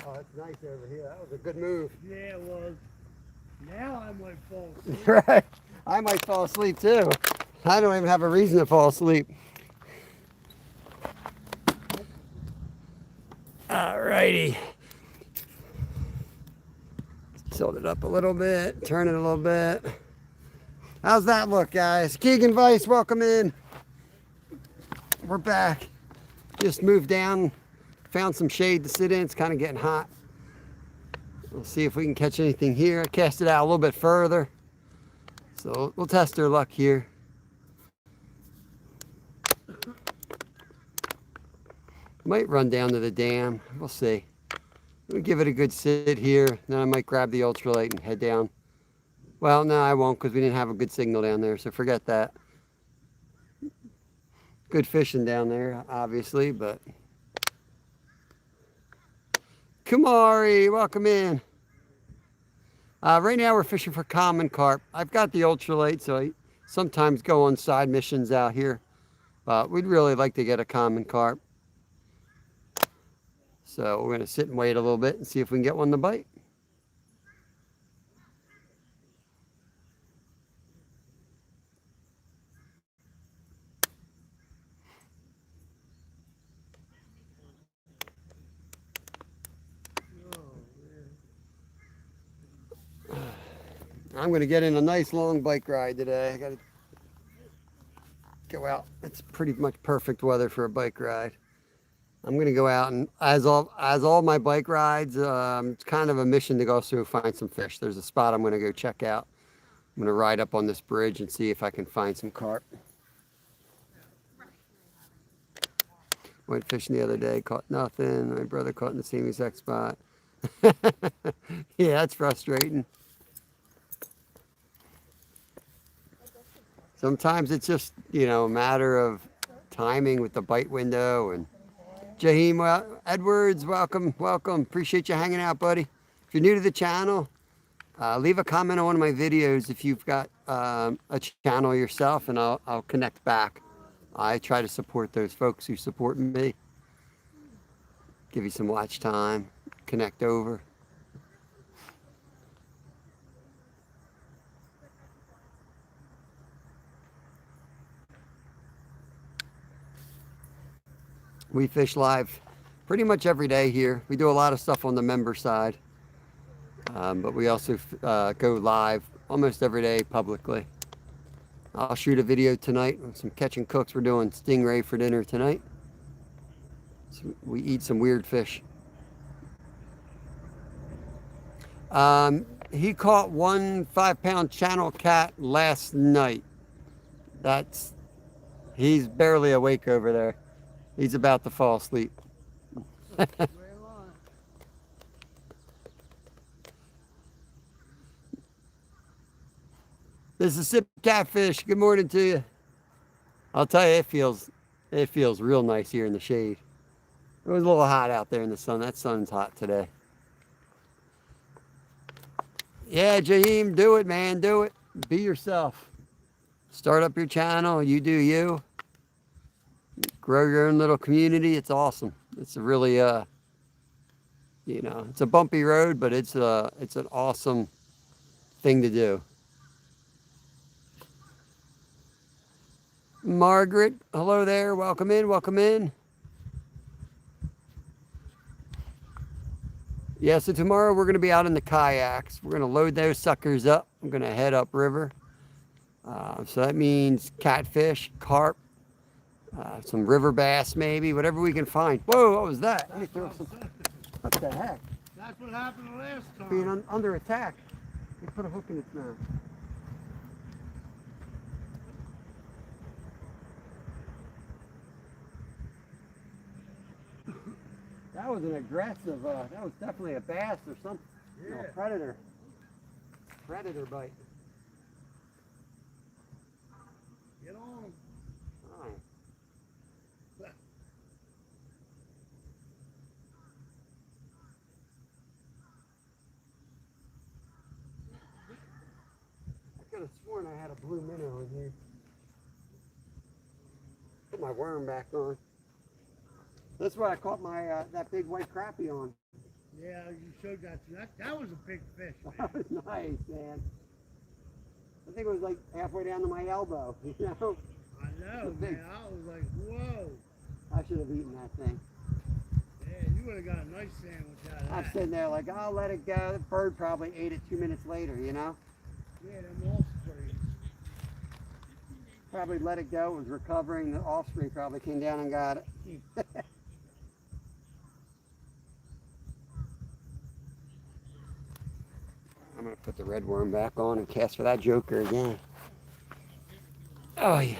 Oh, it's nice over here. That was a good move. Yeah, it was. Now I might fall asleep. Right. I might fall asleep too. I don't even have a reason to fall asleep. Alrighty. Tilt it up a little bit, turn it a little bit. How's that look, guys? Keegan Vice, welcome in. We're back. Just moved down, found some shade to sit in. It's kind of getting hot. We'll see if we can catch anything here. I cast it out a little bit further. So we'll test our luck here. Might run down to the dam. We'll see. We'll give it a good sit here. Then I might grab the ultralight and head down. Well, no, I won't because we didn't have a good signal down there. So forget that. Good fishing down there, obviously, but... Kumari, welcome in. Right now we're fishing for common carp. I've got the ultralight, so I sometimes go on side missions out here. But we'd really like to get a common carp. So we're going to sit and wait a little bit and see if we can get one to bite. I'm going to get in a nice long bike ride today. I got to go out. It's pretty much perfect weather for a bike ride. I'm going to go out, and as all my bike rides, it's kind of a mission to go through, find some fish. There's a spot I'm going to go check out. I'm going to ride up on this bridge and see if I can find some carp. Went fishing the other day, caught nothing. My brother caught in the same exact spot. Yeah, that's frustrating. Sometimes it's just, you know, a matter of timing with the bite window. And Jaheim Edwards, welcome. Appreciate you hanging out, buddy. If you're new to the channel, leave a comment on one of my videos if you've got a channel yourself, and I'll connect back. I try to support those folks who support me. Give you some watch time, connect over. We fish live pretty much every day here. We do a lot of stuff on the member side, but we also go live almost every day publicly. I'll shoot a video tonight on some catching cooks. We're doing stingray for dinner tonight. So we eat some weird fish. He caught one 5-pound channel cat last night. He's barely awake over there. He's about to fall asleep. This is Sip Catfish. Good morning to you. I'll tell you, it feels real nice here in the shade. It was a little hot out there in the sun. That sun's hot today. Yeah, Jaheim, do it, man. Do it. Be yourself. Start up your channel. You do you. Grow your own little community. It's awesome. It's a really, you know, it's a bumpy road, but it's an awesome thing to do. Margaret, hello there. Welcome in. Welcome in. Yeah, so tomorrow we're going to be out in the kayaks. We're going to load those suckers up. I'm going to head upriver. So that means catfish, carp, some river bass maybe, whatever we can find. Whoa, what was that? Let me throw some. What the heck? That's what happened the last time. being under attack. They put a hook in its mouth. That was an aggressive, that was definitely a bass or something. Yeah. No, predator. Predator bite. Get on. Oh. I could have sworn I had a blue minnow in here. Put my worm back on. That's what I caught my that big white crappie on. Yeah, you showed that. That was a big fish, man. That was nice, man. I think it was like halfway down to my elbow, you know? I know, man. I was like, whoa. I should have eaten that thing. Yeah, you would have got a nice sandwich out of that. I'm sitting there like, I'll let it go. The bird probably ate it 2 minutes later, you know? Yeah, them offsprings. Probably let it go. It was recovering. The offspring probably came down and got it. I'm going to put the red worm back on and cast for that joker again. Oh, yeah.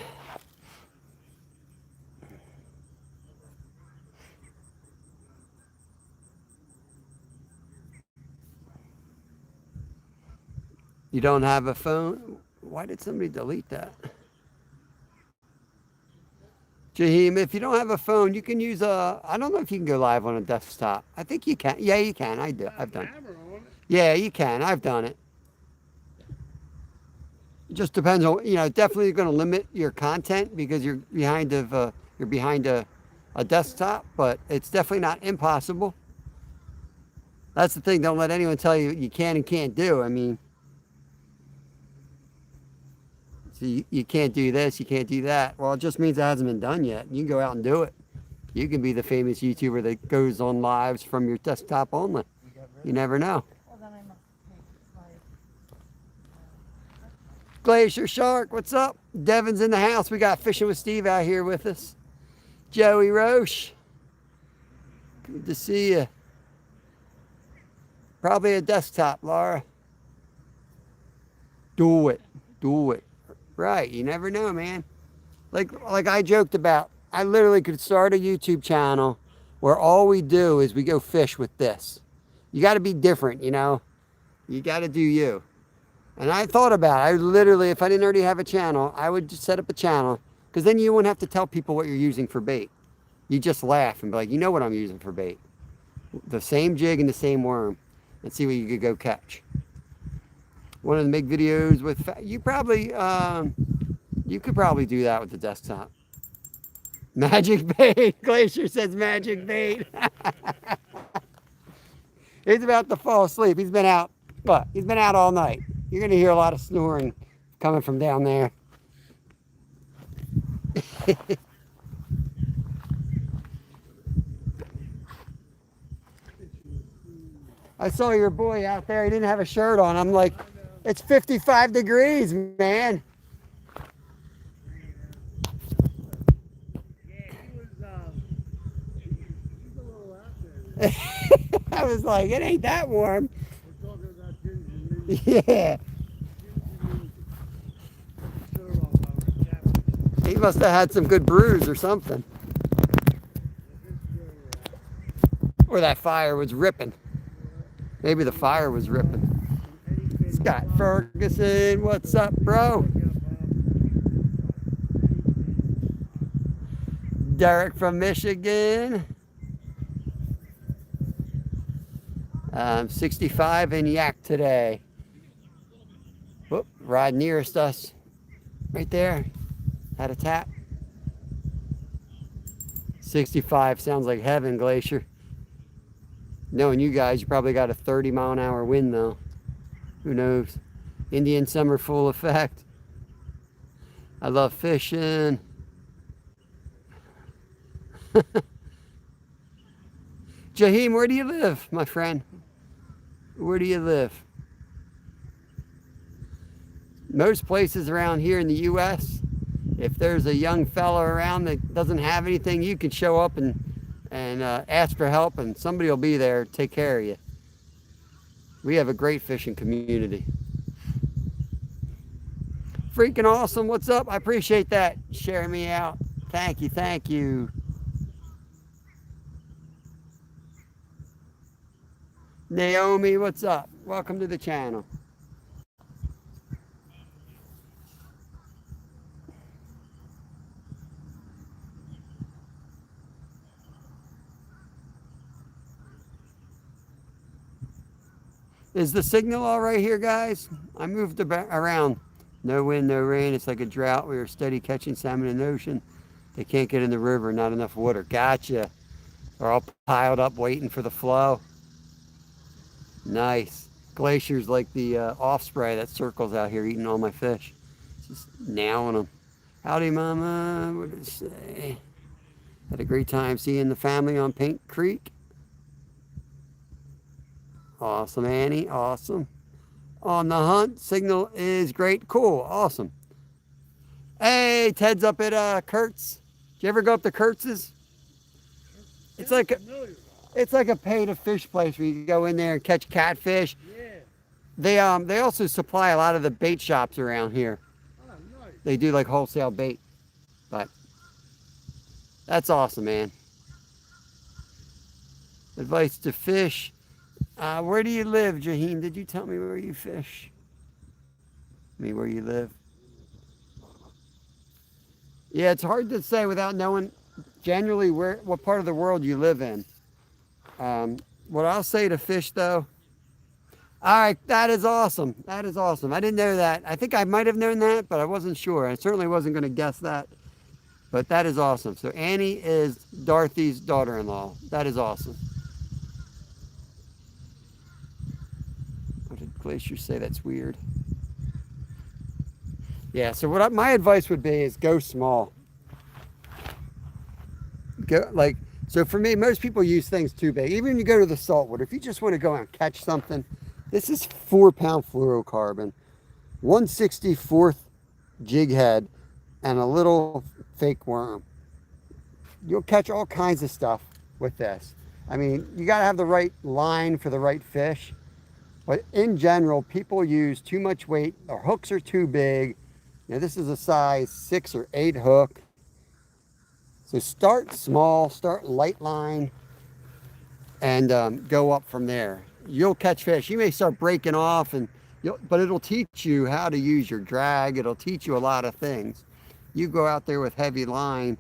You don't have a phone? Why did somebody delete that? Jaheim, if you don't have a phone, you can use I don't know if you can go live on a desktop. I think you can. Yeah, you can. I've done it. Yeah, you can. I've done it. It just depends on, definitely going to limit your content because you're behind a desktop, but it's definitely not impossible. That's the thing. Don't let anyone tell you you can and can't do. I mean, so you can't do this, you can't do that. Well, it just means it hasn't been done yet. You can go out and do it. You can be the famous YouTuber that goes on lives from your desktop only. You never know. Glacier Shark, what's up? Devin's in the house. We got Fishing with Steve out here with us. Joey Roche. Good to see you. Probably a desktop, Laura. Do it. Do it. Right, you never know, man. Like I joked about, I literally could start a YouTube channel where all we do is we go fish with this. You got to be different, you know. You got to do you. And I thought about it. I literally, if I didn't already have a channel, I would just set up a channel because then you wouldn't have to tell people what you're using for bait. You just laugh and be like, you know what I'm using for bait. The same jig and the same worm. And see what you could go catch. One of the big videos with, you could probably do that with the desktop. Magic bait. Glacier says magic bait. He's about to fall asleep. He's been out, he's been out all night. You're going to hear a lot of snoring coming from down there. I saw your boy out there. He didn't have a shirt on. I'm like, it's 55 degrees, man. Yeah, he was a little out there. I was like, it ain't that warm. We're talking about Ginger. Yeah. He must have had some good brews or something. Or that fire was ripping. Maybe the fire was ripping. Scott Ferguson, what's up, bro? Derek from Michigan. 65 in Yak today. Whoop, ride nearest us. Right there. Had a tap. 65 sounds like heaven, Glacier. Knowing you guys, you probably got a 30-mile-an-hour wind, though. Who knows? Indian summer full effect. I love fishing. Jaheim, where do you live, my friend? Where do you live? Most places around here in the U.S., if there's a young fella around that doesn't have anything, you can show up and ask for help, and somebody will be there to take care of you. We have a great fishing community. Freaking awesome. What's up? I appreciate that. Sharing me out. Thank you. Thank you. Naomi, what's up? Welcome to the channel. Is the signal all right here, guys? I moved around. No wind, no rain. It's like a drought. We are steady catching salmon in the ocean. They can't get in the river. Not enough water. Gotcha. They're all piled up waiting for the flow. Nice. Glacier's like the osprey that circles out here eating all my fish. Just nailing them. Howdy, mama. What did it say? Had a great time seeing the family on Paint Creek. Awesome, Annie. Awesome. On the hunt. Signal is great. Cool. Awesome. Hey, Ted's up at Kurt's. Did you ever go up to Kurtz's? It's like a pay to fish place where you go in there and catch catfish. Yeah. They also supply a lot of the bait shops around here. Oh, nice. They do like wholesale bait. But that's awesome, man. Advice to fish. Where do you live, Jaheen? Did you tell me where you fish? Where you live? Yeah, it's hard to say without knowing generally what part of the world you live in. What I'll say to fish, though. All right, that is awesome. That is awesome. I didn't know that. I think I might have known that, but I wasn't sure. I certainly wasn't going to guess that. But that is awesome. So Annie is Dorothy's daughter-in-law. That is awesome. What did Glacier say? That's weird. Yeah, so my advice would be is go small. So for me, most people use things too big. Even when you go to the saltwater, if you just want to go out and catch something, this is 4-pound fluorocarbon, 1/64th jig head, and a little fake worm. You'll catch all kinds of stuff with this. I mean, you got to have the right line for the right fish. But in general, people use too much weight. Their hooks are too big. Now, this is a size 6 or 8 hook. So start small, start light line, and go up from there. You'll catch fish. You may start breaking off, but it'll teach you how to use your drag. It'll teach you a lot of things. You go out there with heavy line,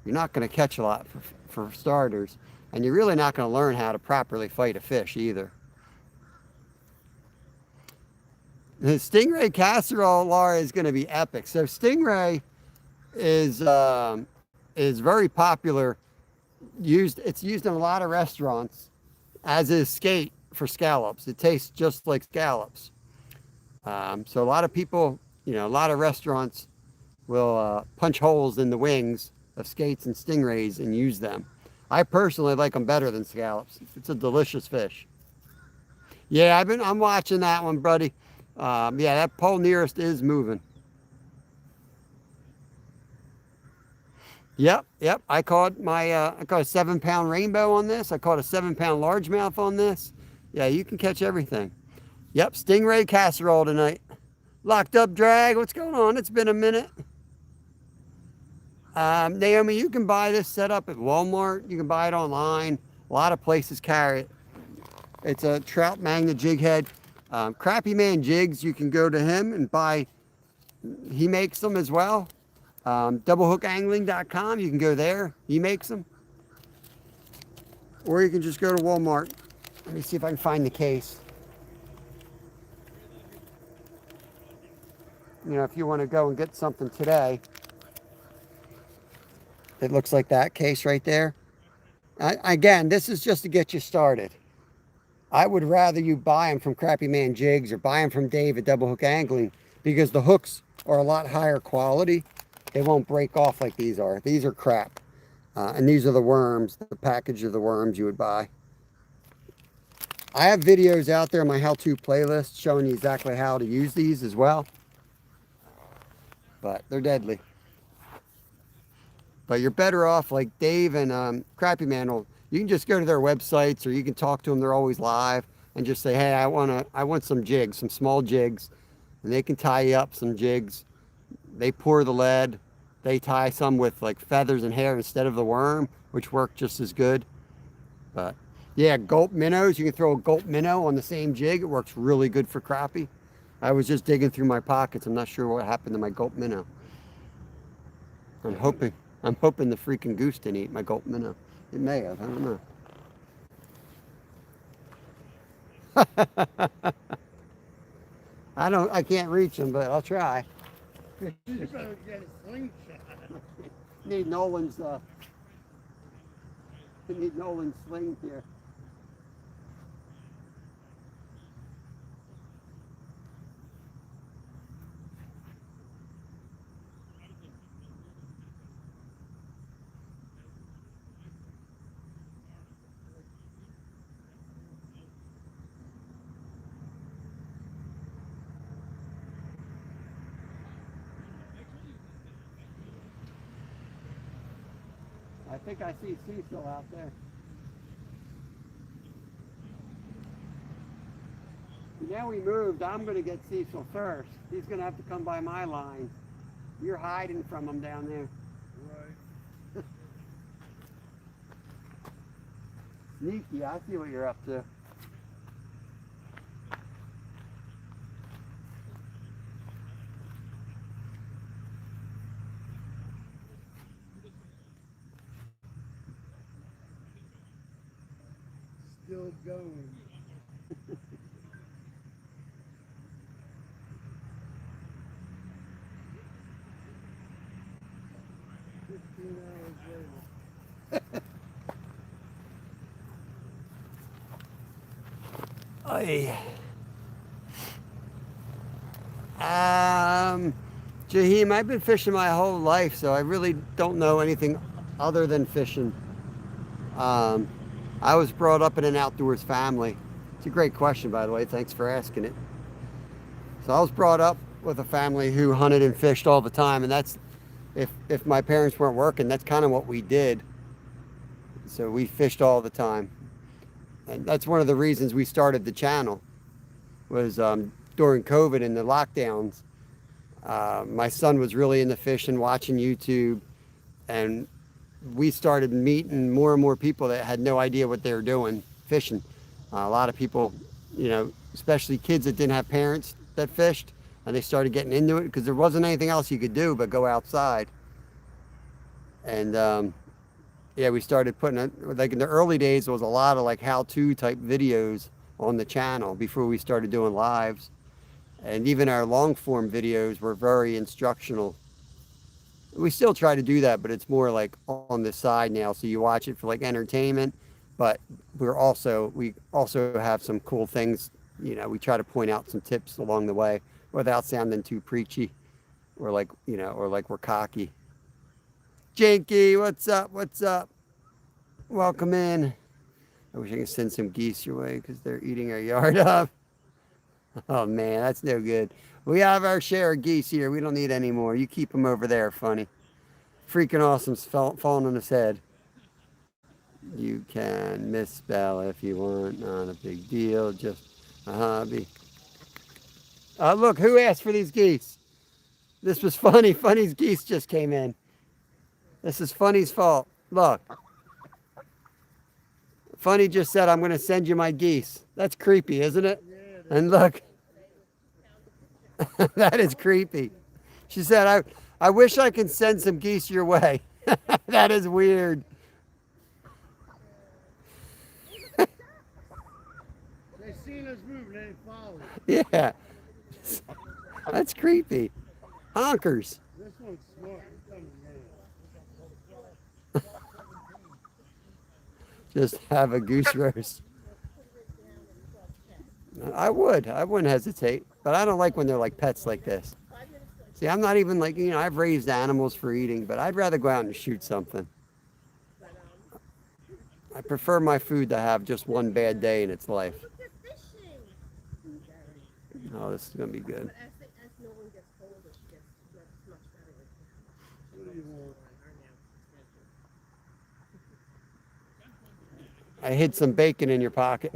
you're not going to catch a lot for starters, and you're really not going to learn how to properly fight a fish either. The stingray casserole, Laura, is going to be epic. So stingray is very popular. It's used in a lot of restaurants, as is skate for scallops. It tastes just like scallops. So a lot of people, a lot of restaurants will punch holes in the wings of skates and stingrays and use them. I personally like them better than scallops. It's a delicious fish. Yeah, I'm watching that one, buddy. Yeah, that pole nearest is moving. Yep. I caught a 7-pound rainbow on this. I caught a 7-pound largemouth on this. Yeah, you can catch everything. Yep, stingray casserole tonight. Locked up drag. What's going on? It's been a minute. Naomi, you can buy this set up at Walmart. You can buy it online. A lot of places carry it. It's a trout magnet jig head. Crappy Man Jigs, you can go to him and buy. He makes them as well. Doublehooangling.com, you can go there. He makes them. Or you can just go to Walmart. Let me see if I can find the case. If you want to go and get something today. It looks like that case right there. Again, this is just to get you started. I would rather you buy them from Crappy Man Jigs or buy them from Dave at Double Hook Angling, because the hooks are a lot higher quality. They won't break off like these are. These are crap. And these are the worms, the package of the worms you would buy. I have videos out there in my how-to playlist showing you exactly how to use these as well. But they're deadly. But you're better off like Dave and Crappy Man. You can just go to their websites, or you can talk to them. They're always live. and just say, hey, I want some jigs, some small jigs, and they can tie you up some jigs. They pour the lead. They tie some with like feathers and hair instead of the worm, which work just as good. But yeah, gulp minnows. You can throw a gulp minnow on the same jig. It works really good for crappie. I was just digging through my pockets. I'm not sure what happened to my gulp minnow. I'm hoping the freaking goose didn't eat my gulp minnow. It may have. I don't know. I can't reach them, but I'll try. You better get a slingshot. Need Nolan's sling here. I think I see Cecil out there. Now we moved, I'm going to get Cecil first. He's going to have to come by my line. You're hiding from him down there. Right. Sneaky, I see what you're up to. Still going. Hey. Jaheim, I've been fishing my whole life, so I really don't know anything other than fishing. I was brought up in an outdoors family. It's a great question, by the way. Thanks for asking it. So I was brought up with a family who hunted and fished all the time, and that's if my parents weren't working, that's kind of what we did. So we fished all the time, and that's one of the reasons we started the channel. Was during COVID and the lockdowns, my son was really into fishing, watching YouTube, and we started meeting more and more people that had no idea what they were doing fishing. A lot of people, you know, especially kids that didn't have parents that fished, and they started getting into it because there wasn't anything else you could do but go outside. And yeah, we started putting it, like in the early days, there was a lot of like how-to type videos on the channel before we started doing lives. And even our long form videos were very instructional. We still try to do that, but it's more like on the side now. So you watch it for like entertainment, but we also have some cool things. You know, we try to point out some tips along the way without sounding too preachy or like, you know, or like we're cocky. Janky, what's up? What's up? Welcome in. I wish I could send some geese your way because they're eating our yard up. Oh man, that's no good. We have our share of geese here. We don't need any more. You keep them over there, funny. Freaking awesome's falling on his head. You can misspell if you want. Not a big deal. Just a hobby. Look, who asked for these geese? This was Funny. Funny's geese just came in. This is Funny's fault. Look. Funny just said, I'm going to send you my geese. That's creepy, isn't it? Yeah, And look. That is creepy. She said, I wish I could send some geese your way. That is weird. they seen us moving, they followed. Yeah. That's creepy. Honkers. This one's smart. He's coming in. Just have a goose roast. I wouldn't hesitate, but I don't like when they're like pets like this. See, I'm not even like, you know, I've raised animals for eating, but I'd rather go out and shoot something. I prefer my food to have just one bad day in its life. Oh, this is going to be good. What do you want? I hid some bacon in your pocket.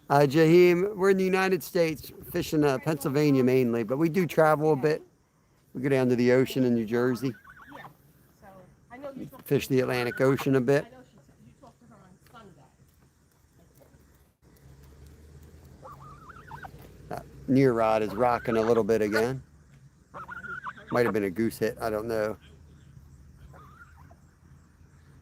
Jaheim, we're in the United States, fishing Pennsylvania mainly, but we do travel a bit. We go down to the ocean in New Jersey, Yeah. So I know you talked fish the Atlantic Ocean a bit. I know you talked to her on Sunday. Near rod is rocking a little bit again. Might have been a goose hit, I don't know.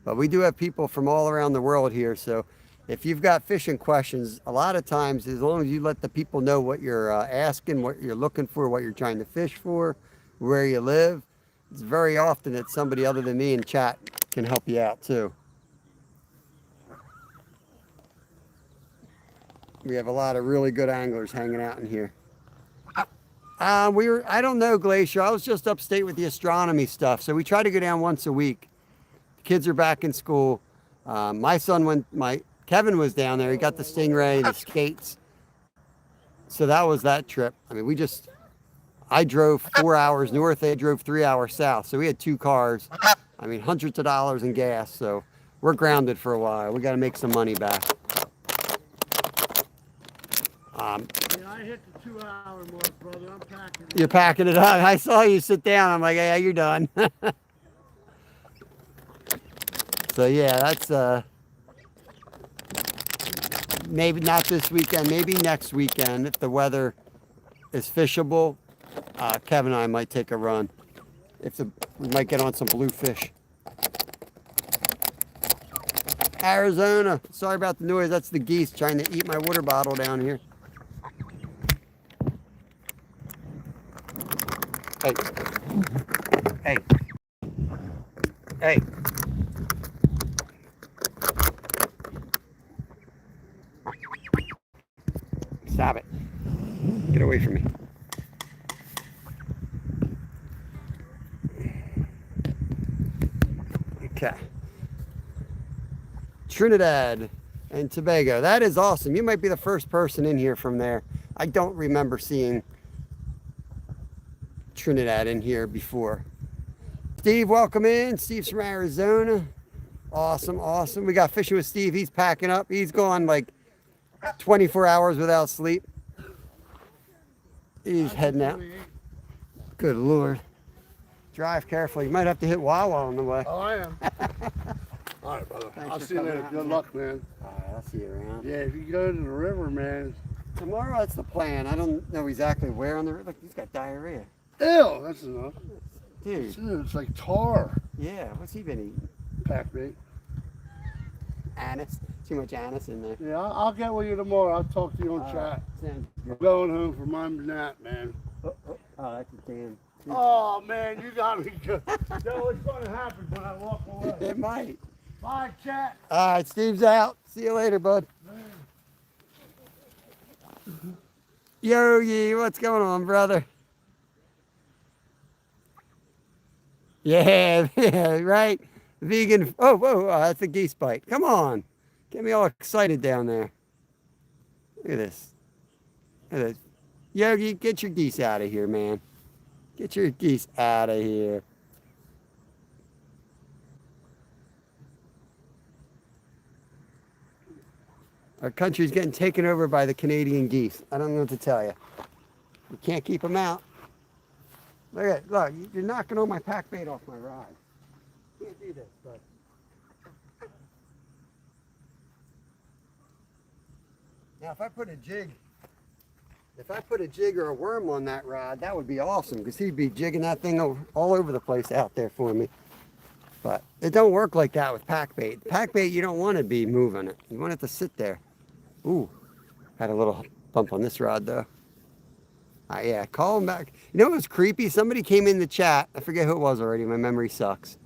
But we do have people from all around the world here, so if you've got fishing questions, a lot of times, as long as you let the people know what you're asking, what you're looking for, what you're trying to fish for, where you live, it's very often that somebody other than me in chat can help you out too. We have a lot of really good anglers hanging out in here. I don't know, Glacier. I was just upstate with the astronomy stuff, so we try to go down once a week. The kids are back in school. My son Kevin was down there. He got the Stingray, the skates. So that was that trip. I mean, I drove 4 hours north. They drove 3 hours south. So we had 2 cars. I mean, hundreds of dollars in gas. So we're grounded for a while. We got to make some money back. Yeah, I hit the 2 hour mark, brother. I'm packing it. You're packing it up. I saw you sit down. I'm like, yeah, you're done. So yeah, that's maybe not this weekend, maybe next weekend if the weather is fishable. Kevin and I might take a run. We might get on some bluefish. Arizona. Sorry about the noise. That's the geese trying to eat my water bottle down here. Hey. Hey. Hey. Stop it. Get away from me. Okay. Trinidad and Tobago. That is awesome. You might be the first person in here from there. I don't remember seeing Trinidad in here before. Steve, welcome in. Steve's from Arizona. Awesome, awesome. We got fishing with Steve. He's packing up. He's gone like 24 hours without sleep. He's heading out. Good Lord. Drive carefully. You might have to hit Wawa on the way. Oh, I am. All right, brother. Thanks I'll for see you coming later. out, Good man. luck, man. All right, I'll see you around. Yeah, if you go to the river, man. Tomorrow, that's the plan. I don't know exactly where on the river. Look, he's got diarrhea. Ew, that's enough. Dude, Dude, it's like tar. yeah, what's he been eating? Pack bait. Anise. Too much anise in there. Yeah, I'll get with you tomorrow. I'll talk to you on chat. Sounds I'm good. going home for my nap, man. Oh, that's a damn. Oh, man, you got me good. Know what's going to happen when I walk away. It might. Bye, chat. All right, Steve's out. See you later, bud. Yogi, what's going on, brother? Yeah, yeah, right. Vegan. Oh, whoa, that's a geese bite. Come on. Get me all excited down there. Look at this. Look at this. Yogi, get your geese out of here, man. Get your geese out of here. Our country's getting taken over by the Canadian geese. I don't know what to tell you. We can't keep them out. Look, you're knocking all my pack bait off my rod. Can't do this, bud. Now, if I put a jig or a worm on that rod, that would be awesome because he'd be jigging that thing all over the place out there for me. But it don't work like that with pack bait. Pack bait, you don't want to be moving it. You want it to sit there. Ooh, had a little bump on this rod though. Yeah, call him back. You know what was creepy? Somebody came in the chat. I forget who it was already. My memory sucks.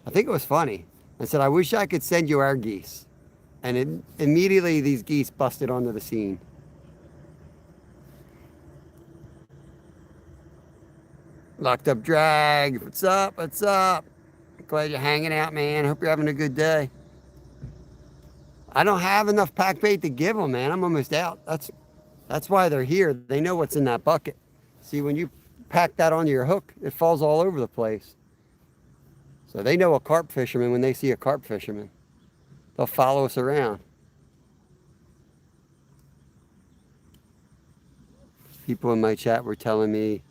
I think it was funny. I said, I wish I could send you our geese. And immediately these geese busted onto the scene. Locked up drag. What's up? What's up? Glad you're hanging out, man. Hope you're having a good day. I don't have enough pack bait to give them, man. I'm almost out. That's why they're here. They know what's in that bucket. See, when you pack that onto your hook, it falls all over the place. So they know a carp fisherman when they see a carp fisherman. They'll follow us around. People in my chat were telling me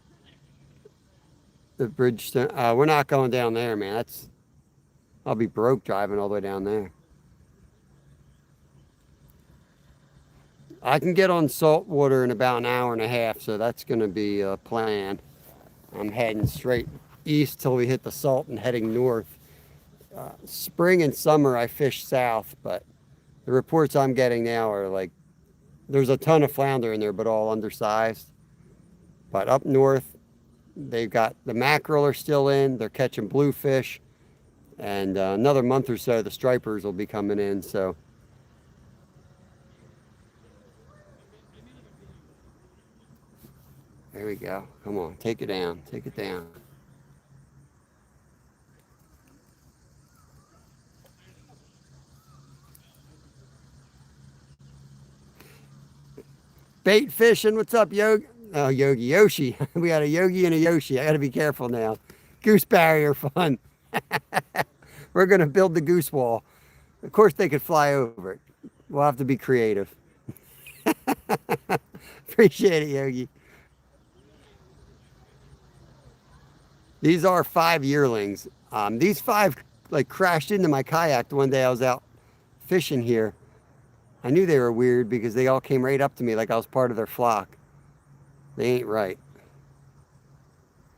the bridge. We're not going down there, man. I'll be broke driving all the way down there. I can get on salt water in about an hour and a half, so that's going to be a plan. I'm heading straight east till we hit the salt and heading north. Spring and summer I fish south, but the reports I'm getting now are like there's a ton of flounder in there, but all undersized. But up north, they've got the mackerel are still in. They're catching bluefish, and another month or so, the stripers will be coming in. So there we go. Come on, take it down. Take it down. Bait fishing. What's up, Yogi? Oh, Yoshi. We got a Yogi and a Yoshi. I got to be careful now. Goose barrier fun. We're going to build the goose wall. Of course, they could fly over it. We'll have to be creative. Appreciate it, Yogi. These are 5 yearlings. These 5 like crashed into my kayak the one day I was out fishing here. I knew they were weird because they all came right up to me like I was part of their flock. They ain't right.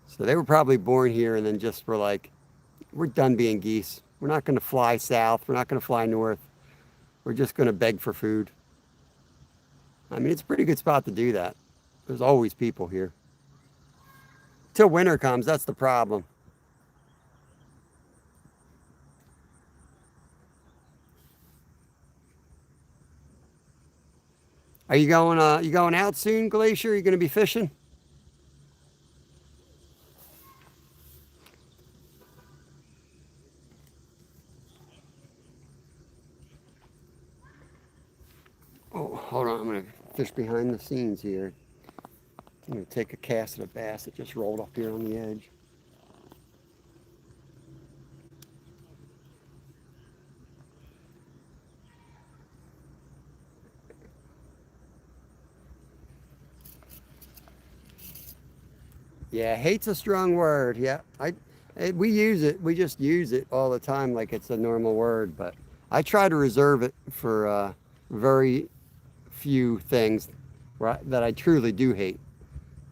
So they were probably born here and then just were like, we're done being geese. We're not going to fly south. We're not going to fly north. We're just going to beg for food. I mean, it's a pretty good spot to do that. There's always people here. Till winter comes, that's the problem. Are you going out soon, Glacier? Are you going to be fishing? Oh, hold on. I'm going to fish behind the scenes here. I'm going to take a cast of a bass that just rolled up here on the edge. Yeah, hate's a strong word. Yeah, we use it. We just use it all the time like it's a normal word. But I try to reserve it for very few things that I truly do hate,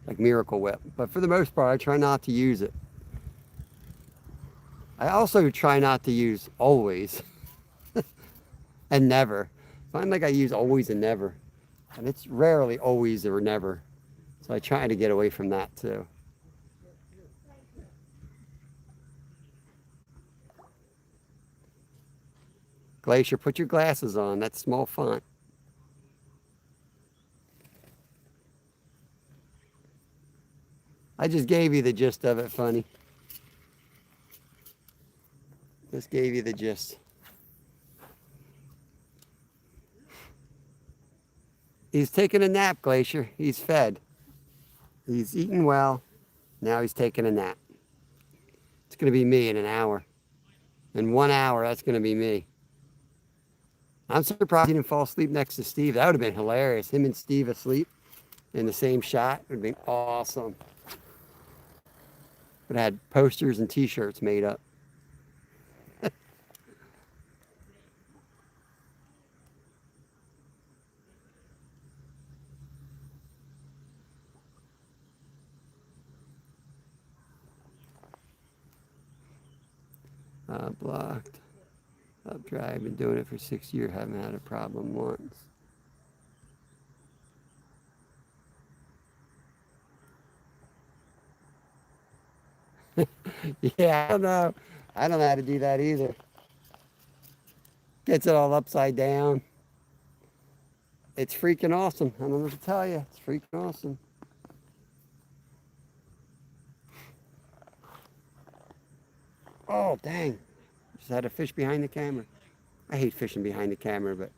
like Miracle Whip. But for the most part, I try not to use it. I also try not to use always and never. I find like I use always and never, and it's rarely always or never. So I try to get away from that too. Glacier, put your glasses on. That's small font. I just gave you the gist of it, funny. Just gave you the gist. He's taking a nap, Glacier. He's fed. He's eating well. Now he's taking a nap. It's going to be me in an hour. In 1 hour, that's going to be me. I'm surprised he didn't fall asleep next to Steve. That would have been hilarious. Him and Steve asleep in the same shot would have been awesome. Would have had posters and t-shirts made up. Blocked. Up dry. I've been doing it for 6 years. Haven't had a problem once. Yeah, I don't know. I don't know how to do that either. Gets it all upside down. It's freaking awesome. I don't know what to tell you. It's freaking awesome. Oh, dang. Just had a fish behind the camera. I hate fishing behind the camera, but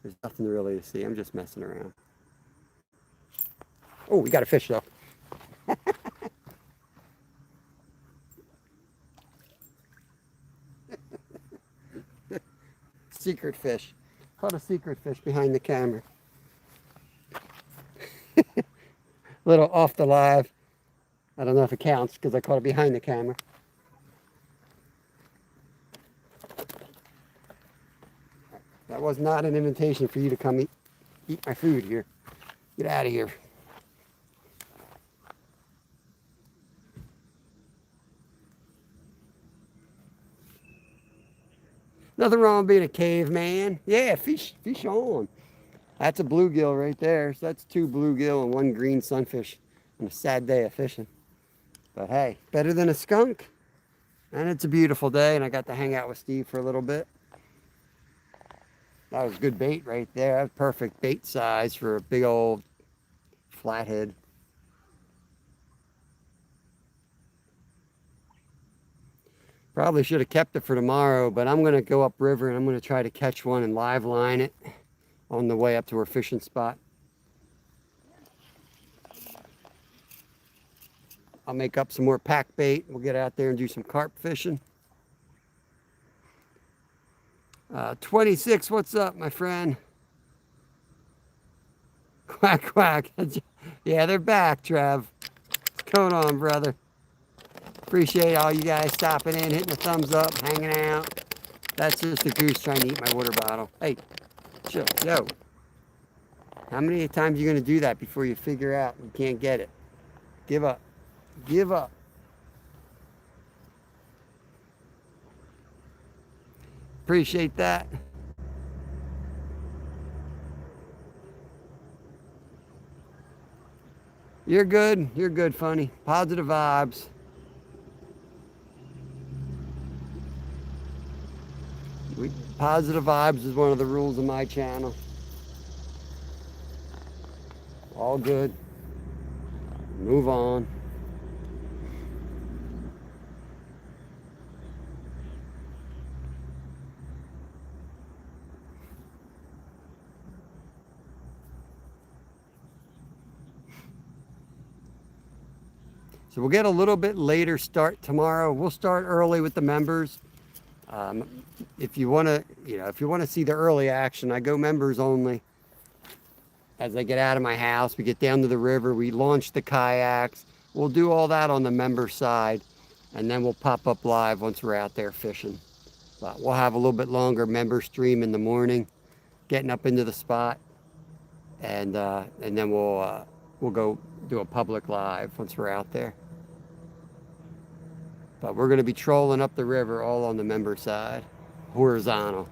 there's nothing really to see. I'm just messing around. Oh, we got a fish though. secret fish. Caught a secret fish behind the camera. Little off the live. I don't know if it counts because I caught it behind the camera. That was not an invitation for you to come eat my food here. Get out of here. Nothing wrong with being a caveman. Yeah, fish on. That's a bluegill right there. So that's 2 bluegill and 1 green sunfish on a sad day of fishing. But hey, better than a skunk. And it's a beautiful day, and I got to hang out with Steve for a little bit. That was good bait right there. That was perfect bait size for a big old flathead. Probably should have kept it for tomorrow, but I'm going to go upriver and I'm going to try to catch one and live line it on the way up to our fishing spot. I'll make up some more pack bait. We'll get out there and do some carp fishing. 26, what's up, my friend? Quack, quack. Yeah, they're back, Trev. What's going on, brother? Appreciate all you guys stopping in, hitting the thumbs up, hanging out. That's just a goose trying to eat my water bottle. Hey, chill, yo. How many times are you going to do that before you figure out you can't get it? Give up. Give up. Appreciate that. You're good, funny. Positive vibes. Positive vibes is one of the rules of my channel. All good. Move on. So we'll get a little bit later start tomorrow. We'll start early with the members. If you want to see the early action, I go members only. As I get out of my house, we get down to the river, we launch the kayaks. We'll do all that on the member side, and then we'll pop up live once we're out there fishing. But we'll have a little bit longer member stream in the morning, getting up into the spot, and then we'll go do a public live once we're out there. But we're going to be trolling up the river all on the member side, horizontal.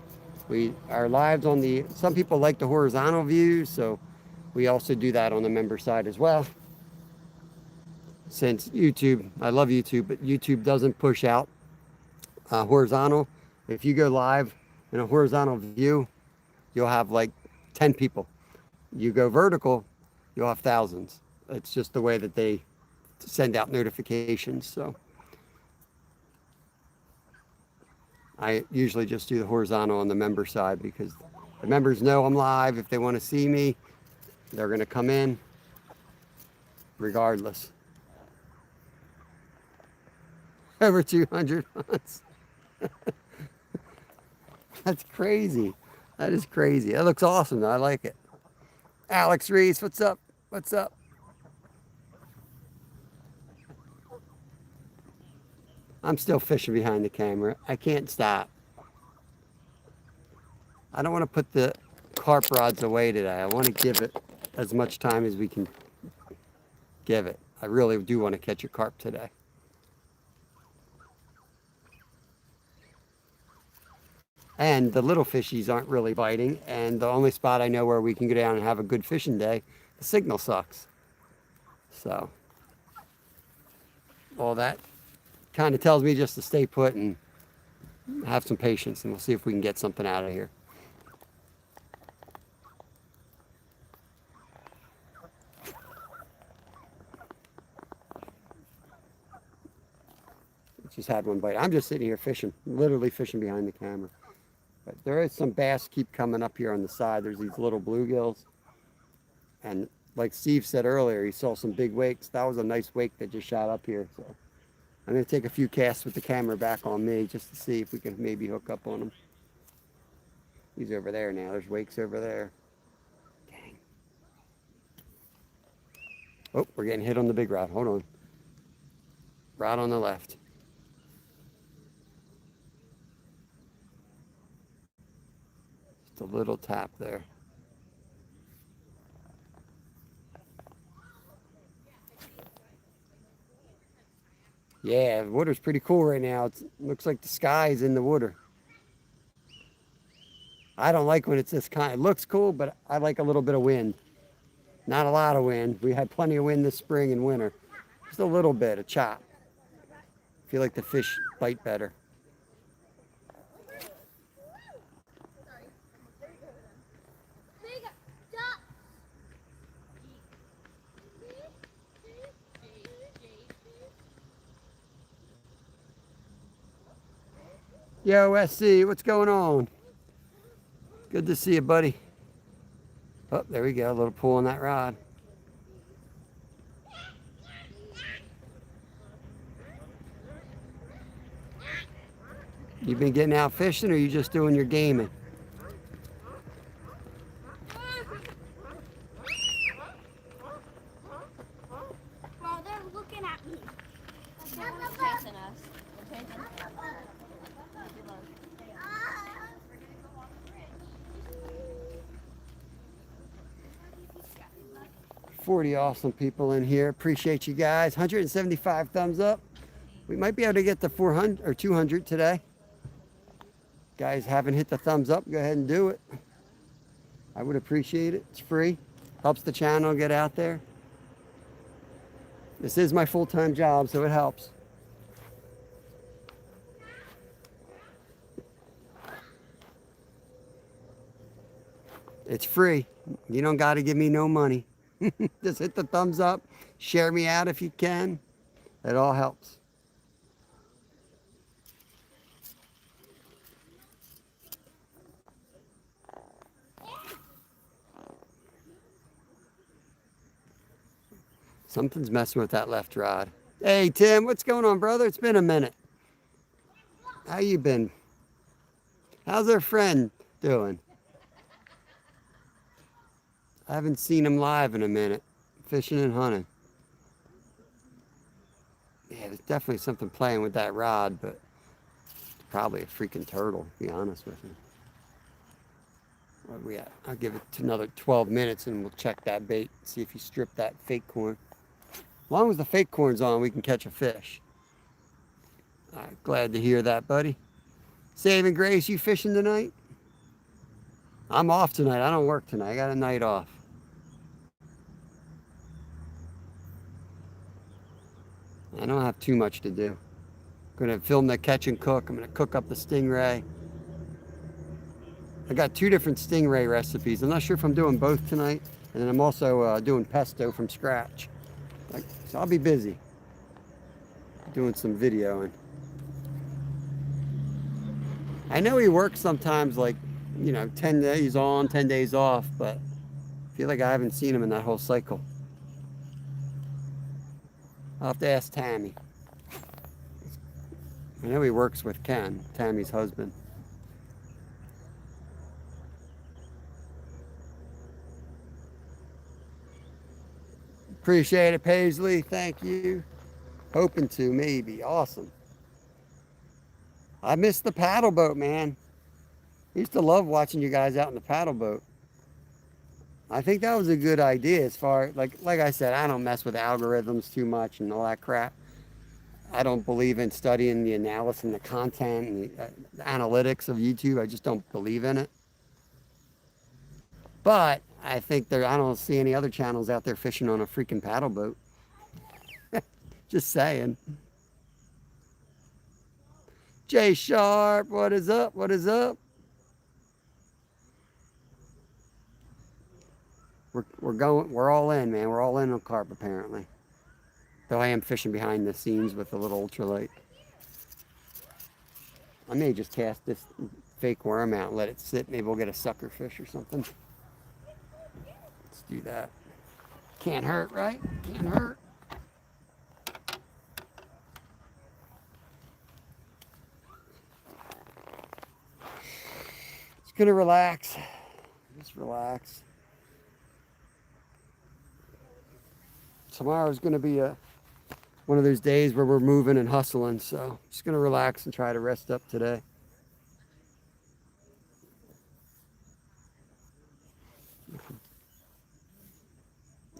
Our lives on the, some people like the horizontal view, so we also do that on the member side as well. Since YouTube, I love YouTube, but YouTube doesn't push out horizontal. If you go live in a horizontal view, you'll have like 10 people. You go vertical, you'll have thousands. It's just the way that they send out notifications. So I usually just do the horizontal on the member side because the members know I'm live. If they want to see me, they're going to come in regardless. Over 200 months. That's crazy. That is crazy. That looks awesome though. I like it. Alex Reese, what's up? What's up? I'm still fishing behind the camera. I can't stop. I don't want to put the carp rods away today. I want to give it as much time as we can give it. I really do want to catch a carp today. And the little fishies aren't really biting. And the only spot I know where we can go down and have a good fishing day, the signal sucks. So, all that kind of tells me just to stay put and have some patience, and we'll see if we can get something out of here. Just had one bite. I'm just sitting here fishing, literally fishing behind the camera. But there is some bass keep coming up here on the side. There's these little bluegills. And like Steve said earlier, he saw some big wakes. That was a nice wake that just shot up here. So I'm going to take a few casts with the camera back on me just to see if we can maybe hook up on them. He's over there now. There's wakes over there. Dang. Oh, we're getting hit on the big rod. Hold on. Rod on the left. Just a little tap there. Yeah, the water's pretty cool right now. It looks like the sky's in the water. I don't like when it's this kind. It looks cool, but I like a little bit of wind. Not a lot of wind. We had plenty of wind this spring and winter. Just a little bit, a chop. Feel like the fish bite better. Yo, SC, what's going on? Good to see you, buddy. Oh, there we go. A little pull on that rod. You been getting out fishing, or you just doing your gaming? Well, they're looking at me. They're chasing us. They're chasing us. 40 awesome people in here. Appreciate you guys. 175 thumbs up. We might be able to get to 400 or 200 today. Guys haven't hit the thumbs up, go ahead and do it. I would appreciate it. It's free. Helps the channel get out there. This is my full-time job, so it helps. It's free. You don't got to give me no money. Just hit the thumbs up. Share me out if you can. It all helps. Something's messing with that left rod. Hey, Tim, what's going on, brother? It's been a minute. How you been? How's our friend doing? I haven't seen him live in a minute. Fishing and hunting. Yeah, there's definitely something playing with that rod, but it's probably a freaking turtle, to be honest with you. What are we at? I'll give it another 12 minutes and we'll check that bait, see if you strip that fake corn. As long as the fake corn's on, we can catch a fish. All right, glad to hear that, buddy. Saving Grace, you fishing tonight? I'm off tonight. I don't work tonight. I got a night off. I don't have too much to do. I'm going to film the catch and cook. I'm going to cook up the stingray. I got 2 different stingray recipes. I'm not sure if I'm doing both tonight. And then I'm also doing pesto from scratch. So I'll be busy doing some videoing. I know he works sometimes, like, you know, 10 days on, 10 days off, but I feel like I haven't seen him in that whole cycle. I'll have to ask Tammy. I know he works with Ken, Tammy's husband. Appreciate it, Paisley. Thank you. Hoping to, maybe. Awesome. I missed the paddle boat, man. I used to love watching you guys out in the paddle boat. I think that was a good idea as far, like I said, I don't mess with algorithms too much and all that crap. I don't believe in studying the analysis and the content and the analytics of YouTube. I just don't believe in it. But I think I don't see any other channels out there fishing on a freaking paddle boat. Just saying. Jay Sharp, what is up? What is up? We're all in, man. We're all in on carp, apparently. Though I am fishing behind the scenes with a little ultralight. I may just cast this fake worm out and let it sit. Maybe we'll get a sucker fish or something. Let's do that. Can't hurt, right? Can't hurt. It's gonna relax. Just relax. Tomorrow's gonna be one of those days where we're moving and hustling, so just gonna relax and try to rest up today.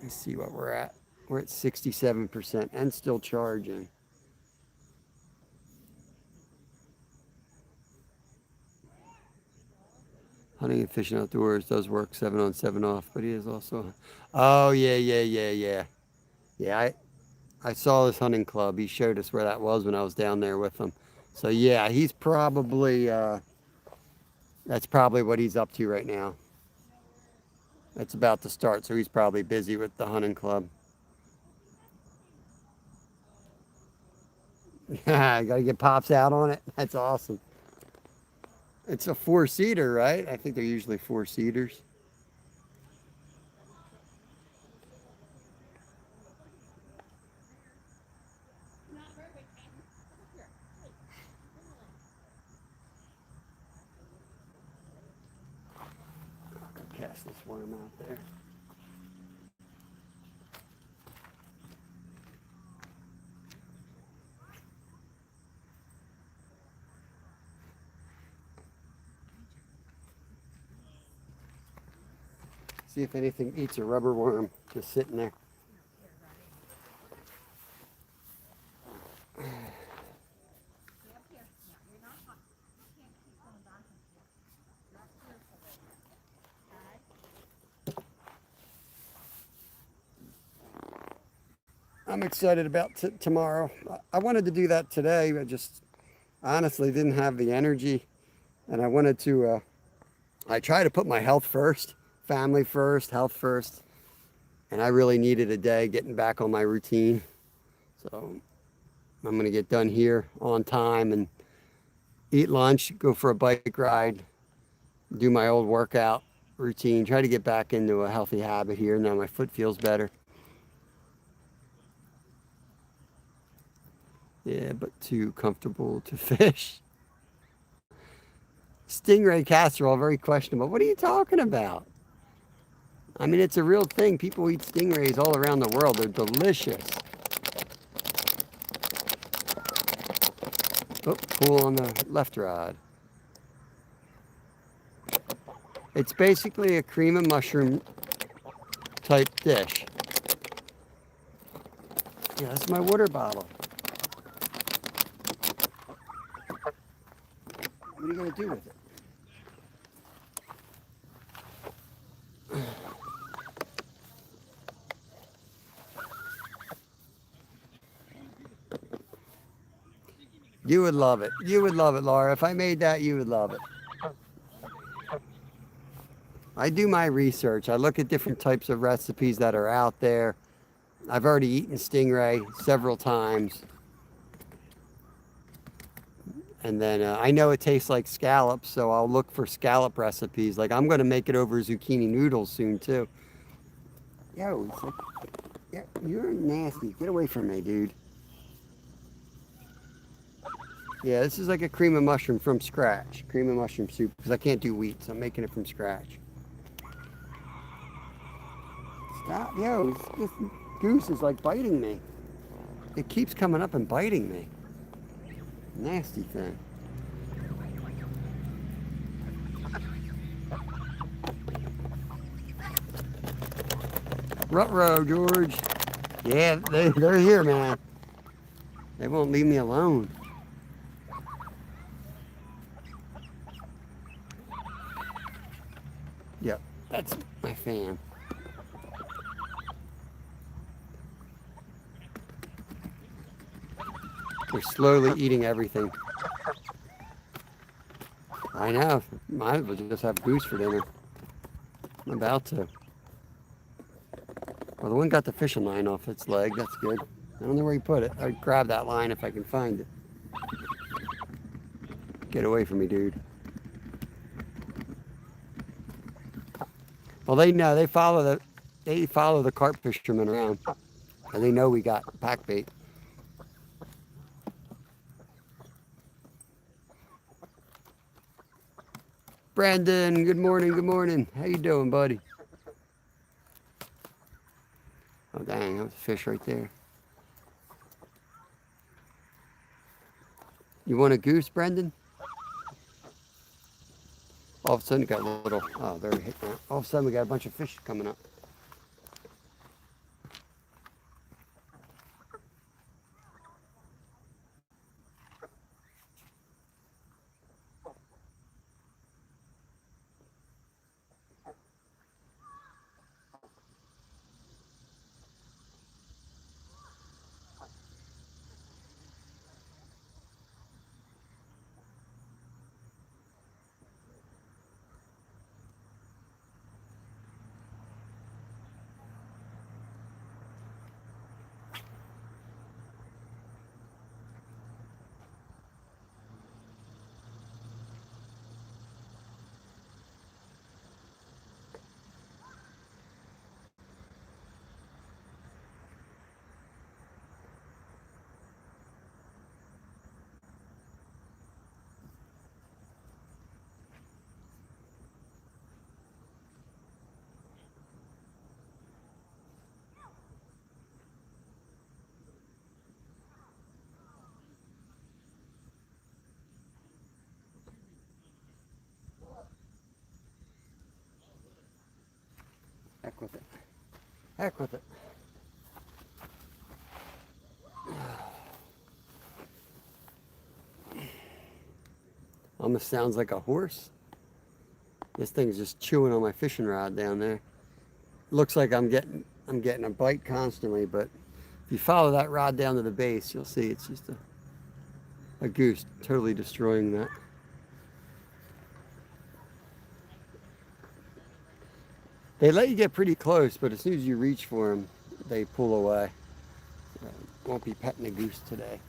Let's see what we're at. We're at 67% and still charging. Hunting and fishing outdoors does work 7 on 7 off, but he is also. Oh yeah. Yeah, I saw this hunting club. He showed us where that was when I was down there with him. So yeah, he's probably that's probably what he's up to right now. It's about to start, so he's probably busy with the hunting club. I gotta get Pops out on it. That's awesome. It's a 4-seater, right? I think they're usually 4-seaters. Cast this worm out there. See if anything eats a rubber worm just sitting there. I'm excited about tomorrow. I wanted to do that today. I just honestly didn't have the energy, and I wanted to. I try to put my health first, family first, health first, and I really needed a day getting back on my routine. So I'm gonna get done here on time and eat lunch, go for a bike ride, do my old workout routine, try to get back into a healthy habit here. Now my foot feels better. Yeah, but too comfortable to fish. Stingray casserole, very questionable. What are you talking about? I mean, it's a real thing. People eat stingrays all around the world. They're delicious. Oh, pull on the left rod. It's basically a cream and mushroom type dish. Yeah, that's my water bottle. What are you going to do with it? You would love it. You would love it, Laura. If I made that, you would love it. I do my research. I look at different types of recipes that are out there. I've already eaten stingray several times. And then I know it tastes like scallops, so I'll look for scallop recipes. Like I'm going to make it over zucchini noodles soon, too. Yo, it's like, yeah, you're nasty. Get away from me, dude. Yeah, this is like a cream of mushroom from scratch. Cream of mushroom soup, because I can't do wheat, so I'm making it from scratch. Stop. Yo, this goose is like biting me. It keeps coming up and biting me. Nasty thing. Ruh-roh, George. Yeah, they're here, man. They won't leave me alone. Yep, that's my fan. They're slowly eating everything. I know. Might as well just have goose for dinner. I'm about to. Well, the one got the fishing line off its leg. That's good. I don't know where he put it. I'd grab that line if I can find it. Get away from me, dude. Well, they know. They follow the carp fishermen around, and they know we got pack bait. Brandon, good morning, good morning. How you doing, buddy? Oh, dang, that was a fish right there. You want a goose, Brendan? All of a sudden, got a little, oh, they're hitting that. All of a sudden, we got a bunch of fish coming up. Heck with it. Heck with it. Almost sounds like a horse. This thing's just chewing on my fishing rod down there. Looks like I'm getting a bite constantly, but if you follow that rod down to the base, you'll see it's just a goose totally destroying that. They let you get pretty close, but as soon as you reach for them, they pull away. Won't be petting a goose today.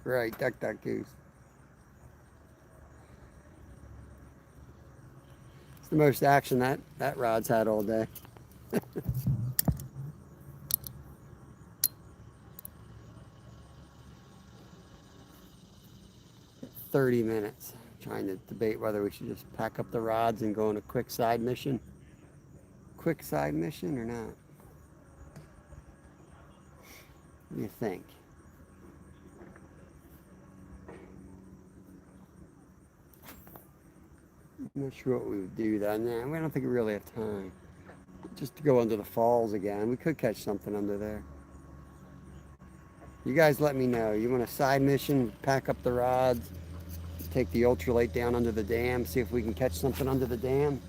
Right, duck, duck, goose. It's the most action that rod's had all day. 30 minutes trying to debate whether we should just pack up the rods and go on a quick side mission. Quick side mission or not? What do you think? I'm not sure what we would do though. Nah, I don't think we really have time. Just to go under the falls again. We could catch something under there. You guys let me know. You want a side mission, pack up the rods, take the ultralight down under the dam, see if we can catch something under the dam?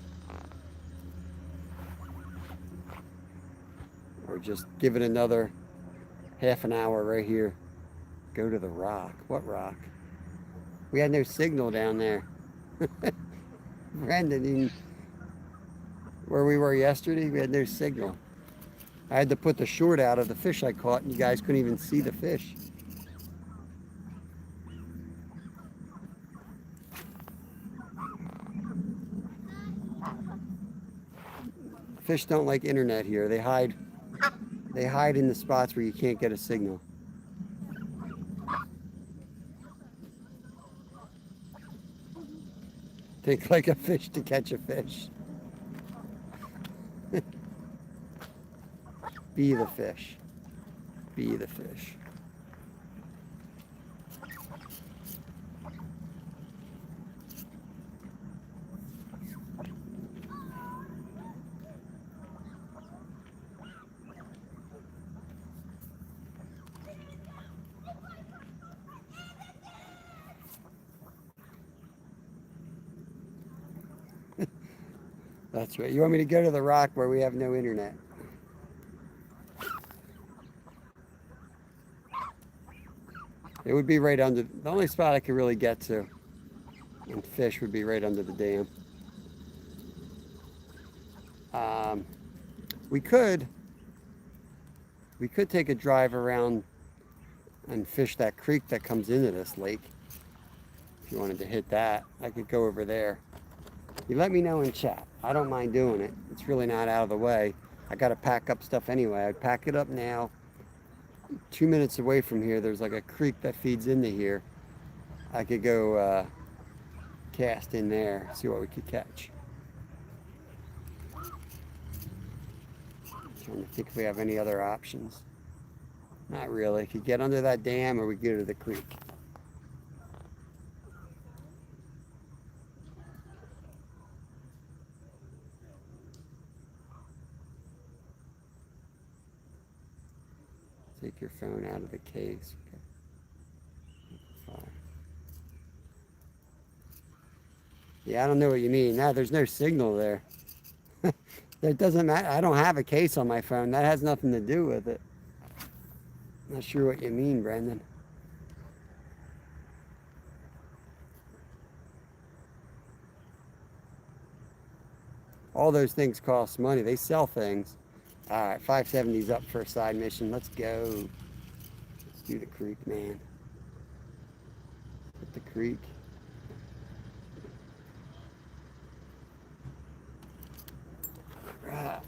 Or just give it another half an hour right here. Go to the rock. What rock? We had no signal down there. Brendan, where we were yesterday, we had no signal. I had to put the short out of the fish I caught, and you guys couldn't even see the fish. Fish don't like internet here. They hide in the spots where you can't get a signal. Think like a fish to catch a fish. Be the fish. Be the fish. That's right. You want me to go to the rock where we have no internet? It would be right under, the only spot I could really get to and fish would be right under the dam. We could take a drive around and fish that creek that comes into this lake. If you wanted to hit that, I could go over there. You let me know in chat. I don't mind doing it. It's really not out of the way. I got to pack up stuff anyway. I'd pack it up now. 2 minutes away from here, there's like a creek that feeds into here. I could go cast in there, see what we could catch. Trying to think if we have any other options. Not really. Could get under that dam or we go to the creek. Take your phone out of the case. Okay. Yeah, I don't know what you mean. No, there's no signal there. It doesn't matter. I don't have a case on my phone. That has nothing to do with it. Not sure what you mean, Brendan. All those things cost money. They sell things. All right, 570's up for a side mission. Let's go. Let's do the creek, man. Hit the creek. Right.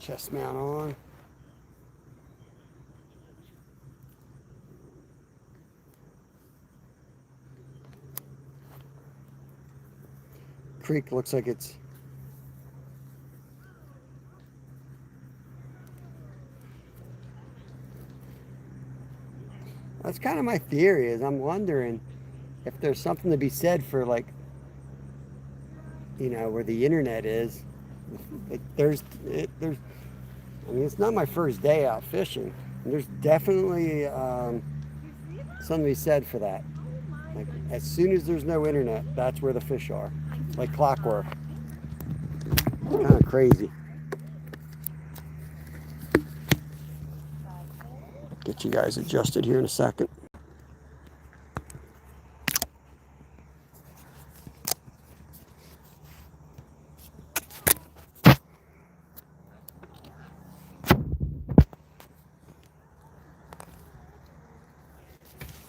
Chest mount on. Creek looks like it's that's kind of my theory. Is I'm wondering if there's something to be said for, like, you know, where the internet is. There's I mean, it's not my first day out fishing. There's definitely something to be said for that. Like, as soon as there's no internet, that's where the fish are. Like clockwork. Kind of crazy. Get you guys adjusted here in a second.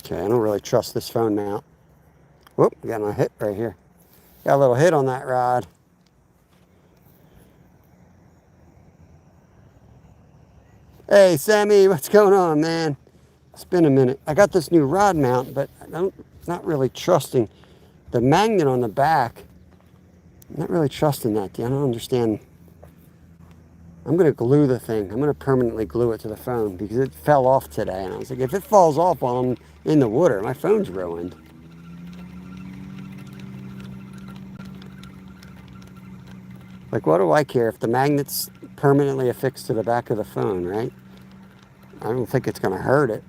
Okay, I don't really trust this phone now. Whoop, got a hit right here. Got a little hit on that rod. Hey, Sammy, what's going on, man? It's been a minute. I got this new rod mount, but not really trusting the magnet on the back. I'm not really trusting that. I don't understand. I'm going to glue the thing. I'm going to permanently glue it to the phone because it fell off today. And I was like, if it falls off while I'm in the water, my phone's ruined. Like, what do I care if the magnet's permanently affixed to the back of the phone, right? I don't think it's going to hurt it.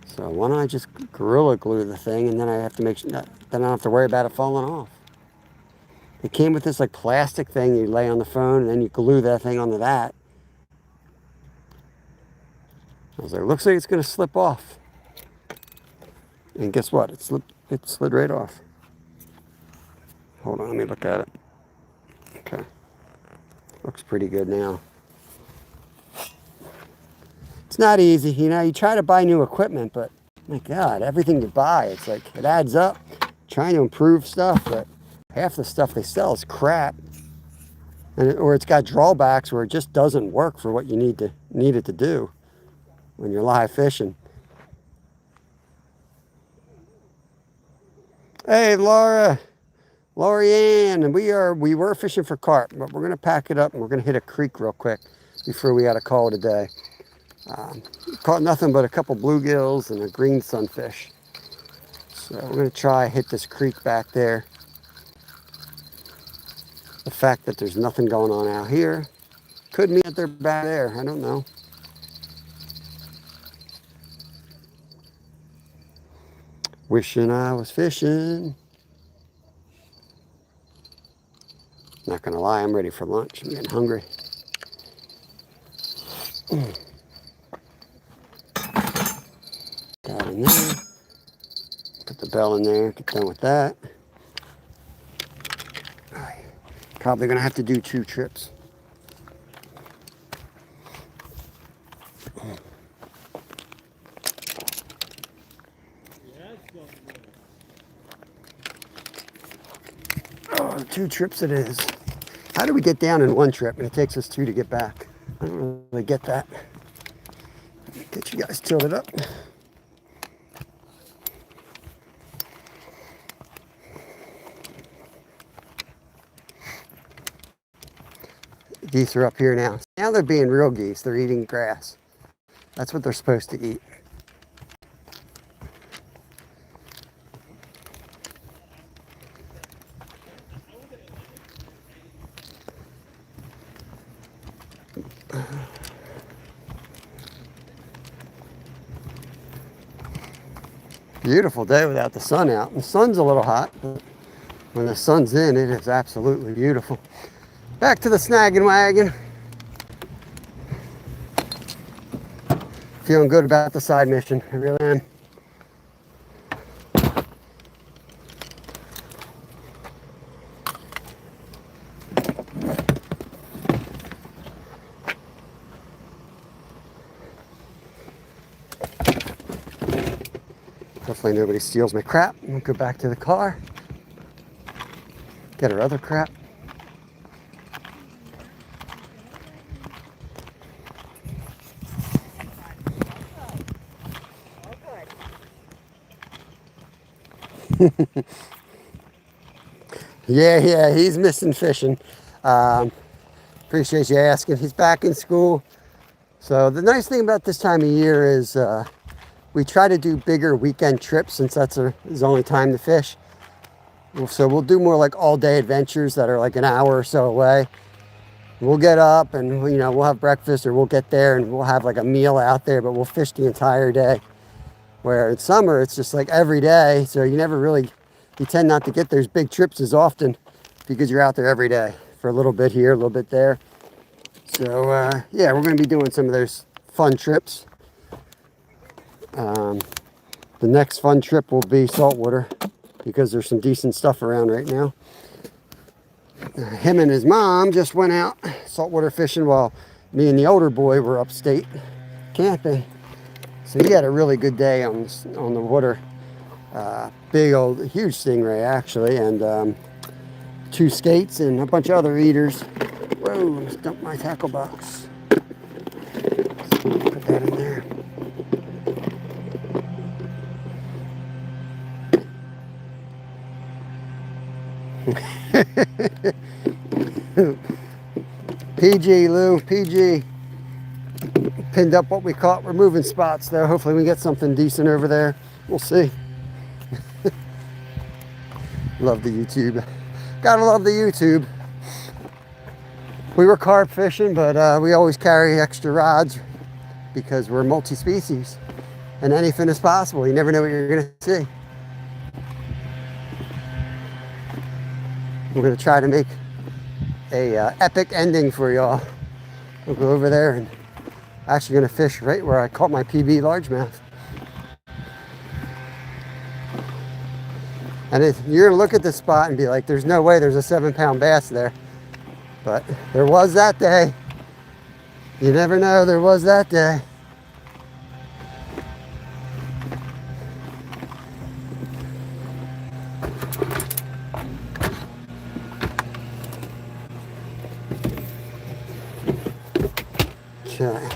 So why don't I just Gorilla Glue the thing, and then I have to make sure that then I don't have to worry about it falling off. It came with this like plastic thing you lay on the phone, and then you glue that thing onto that. I was like, looks like it's going to slip off. And guess what? It slid right off. Hold on, let me look at it. Okay. Looks pretty good now. It's not easy, you know, you try to buy new equipment, but my God, everything you buy, it's like, it adds up. Trying to improve stuff, but half the stuff they sell is crap. Or it's got drawbacks where it just doesn't work for what you need it to do when you're live fishing. Hey, Lorianne, and we were fishing for carp, but we're gonna pack it up and we're gonna hit a creek real quick before we got to call it a day. Caught nothing but a couple bluegills and a green sunfish. So we're gonna try hit this creek back there. The fact that there's nothing going on out here could mean that they're back there. I don't know. Wishing I was fishing. Not gonna lie, I'm ready for lunch. I'm getting hungry. That in there. Put the bell in there. Get done with that. Probably gonna have to do 2 trips. 2 trips it is. How do we get down in 1 trip and it takes us 2 to get back? I don't really get that. Get you guys tilted up. Geese are up here now. Now they're being real geese. They're eating grass. That's what they're supposed to eat. Beautiful day without the sun out. The sun's a little hot, but when the sun's in, it is absolutely beautiful. Back to the snagging wagon. Feeling good about the side mission. I really am. Hopefully nobody steals my crap. We'll go back to the car. Get our other crap. Yeah, he's missing fishing. Appreciate you asking. He's back in school. So the nice thing about this time of year is we try to do bigger weekend trips since that's his only time to fish. So we'll do more like all-day adventures that are like an hour or so away. We'll get up and we'll have breakfast, or we'll get there and we'll have like a meal out there, but we'll fish the entire day. Where in summer it's just like every day, so you tend not to get those big trips as often because you're out there every day for a little bit here, a little bit there. So yeah, we're going to be doing some of those fun trips. The next fun trip will be saltwater because there's some decent stuff around right now. Him and his mom just went out saltwater fishing while me and the older boy were upstate camping. So he had a really good day on the water. Big old, huge stingray actually, and 2 skates and a bunch of other eaters. Whoa, just dumped my tackle box. Put that in there. PG, Lou, PG. Pinned up what we caught. We're moving spots though. Hopefully we get something decent over there. We'll see. Love the YouTube. Gotta love the YouTube. We were carp fishing, but we always carry extra rods because we're multi-species and anything is possible. You never know what you're gonna see. We're gonna try to make a epic ending for y'all. We'll go over there and actually gonna fish right where I caught my PB largemouth. And you're gonna look at this spot and be like, there's no way there's a 7-pound bass there. But there was that day. You never know, there was that day. Okay.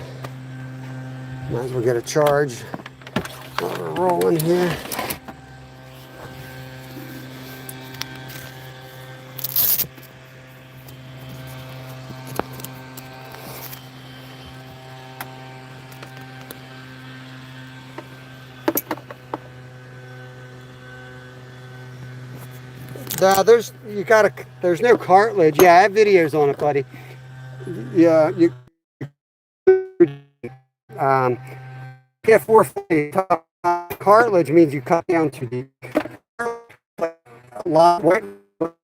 Might as well get a charge while we're rolling here. There's no cartilage. Yeah, I have videos on it, buddy. Yeah, get 4 cartilage means you cut down to the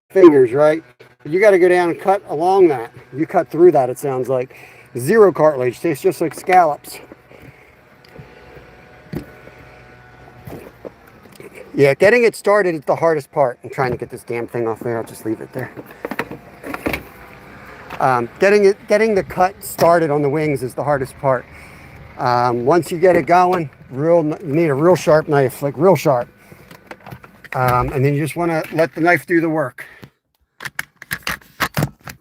fingers, right? You got to go down and cut along that. You cut through that. It sounds like 0 cartilage. Tastes just like scallops. Yeah, getting it started is the hardest part. I'm trying to get this damn thing off there. I'll just leave it there. Getting the cut started on the wings is the hardest part. Once you get it going, you need a real sharp knife, like real sharp. And then you just want to let the knife do the work.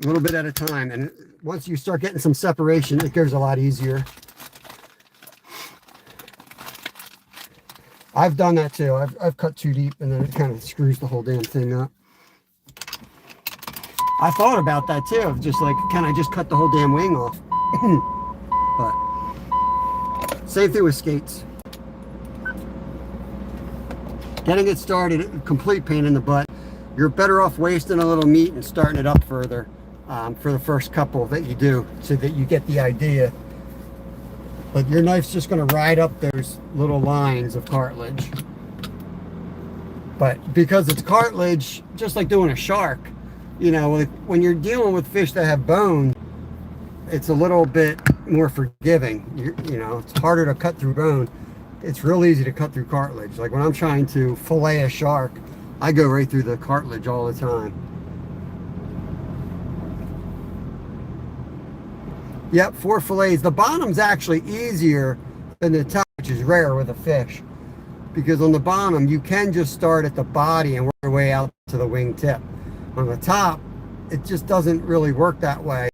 a little bit at a time. And once you start getting some separation, it goes a lot easier. I've done that too. I've cut too deep and then it kind of screws the whole damn thing up. I thought about that too. Just like, can I just cut the whole damn wing off? But same thing with skates. Getting it started, complete pain in the butt. You're better off wasting a little meat and starting it up further for the first couple that you do, so that you get the idea. But your knife's just going to ride up those little lines of cartilage. But because it's cartilage, just like doing a shark, you know, when you're dealing with fish that have bone, it's a little bit more forgiving. You know, it's harder to cut through bone. It's real easy to cut through cartilage. Like when I'm trying to fillet a shark, I go right through the cartilage all the time. Yep, 4 fillets. The bottom's actually easier than the top, which is rare with a fish. Because on the bottom, you can just start at the body and work your way out to the wing tip. On the top, it just doesn't really work that way.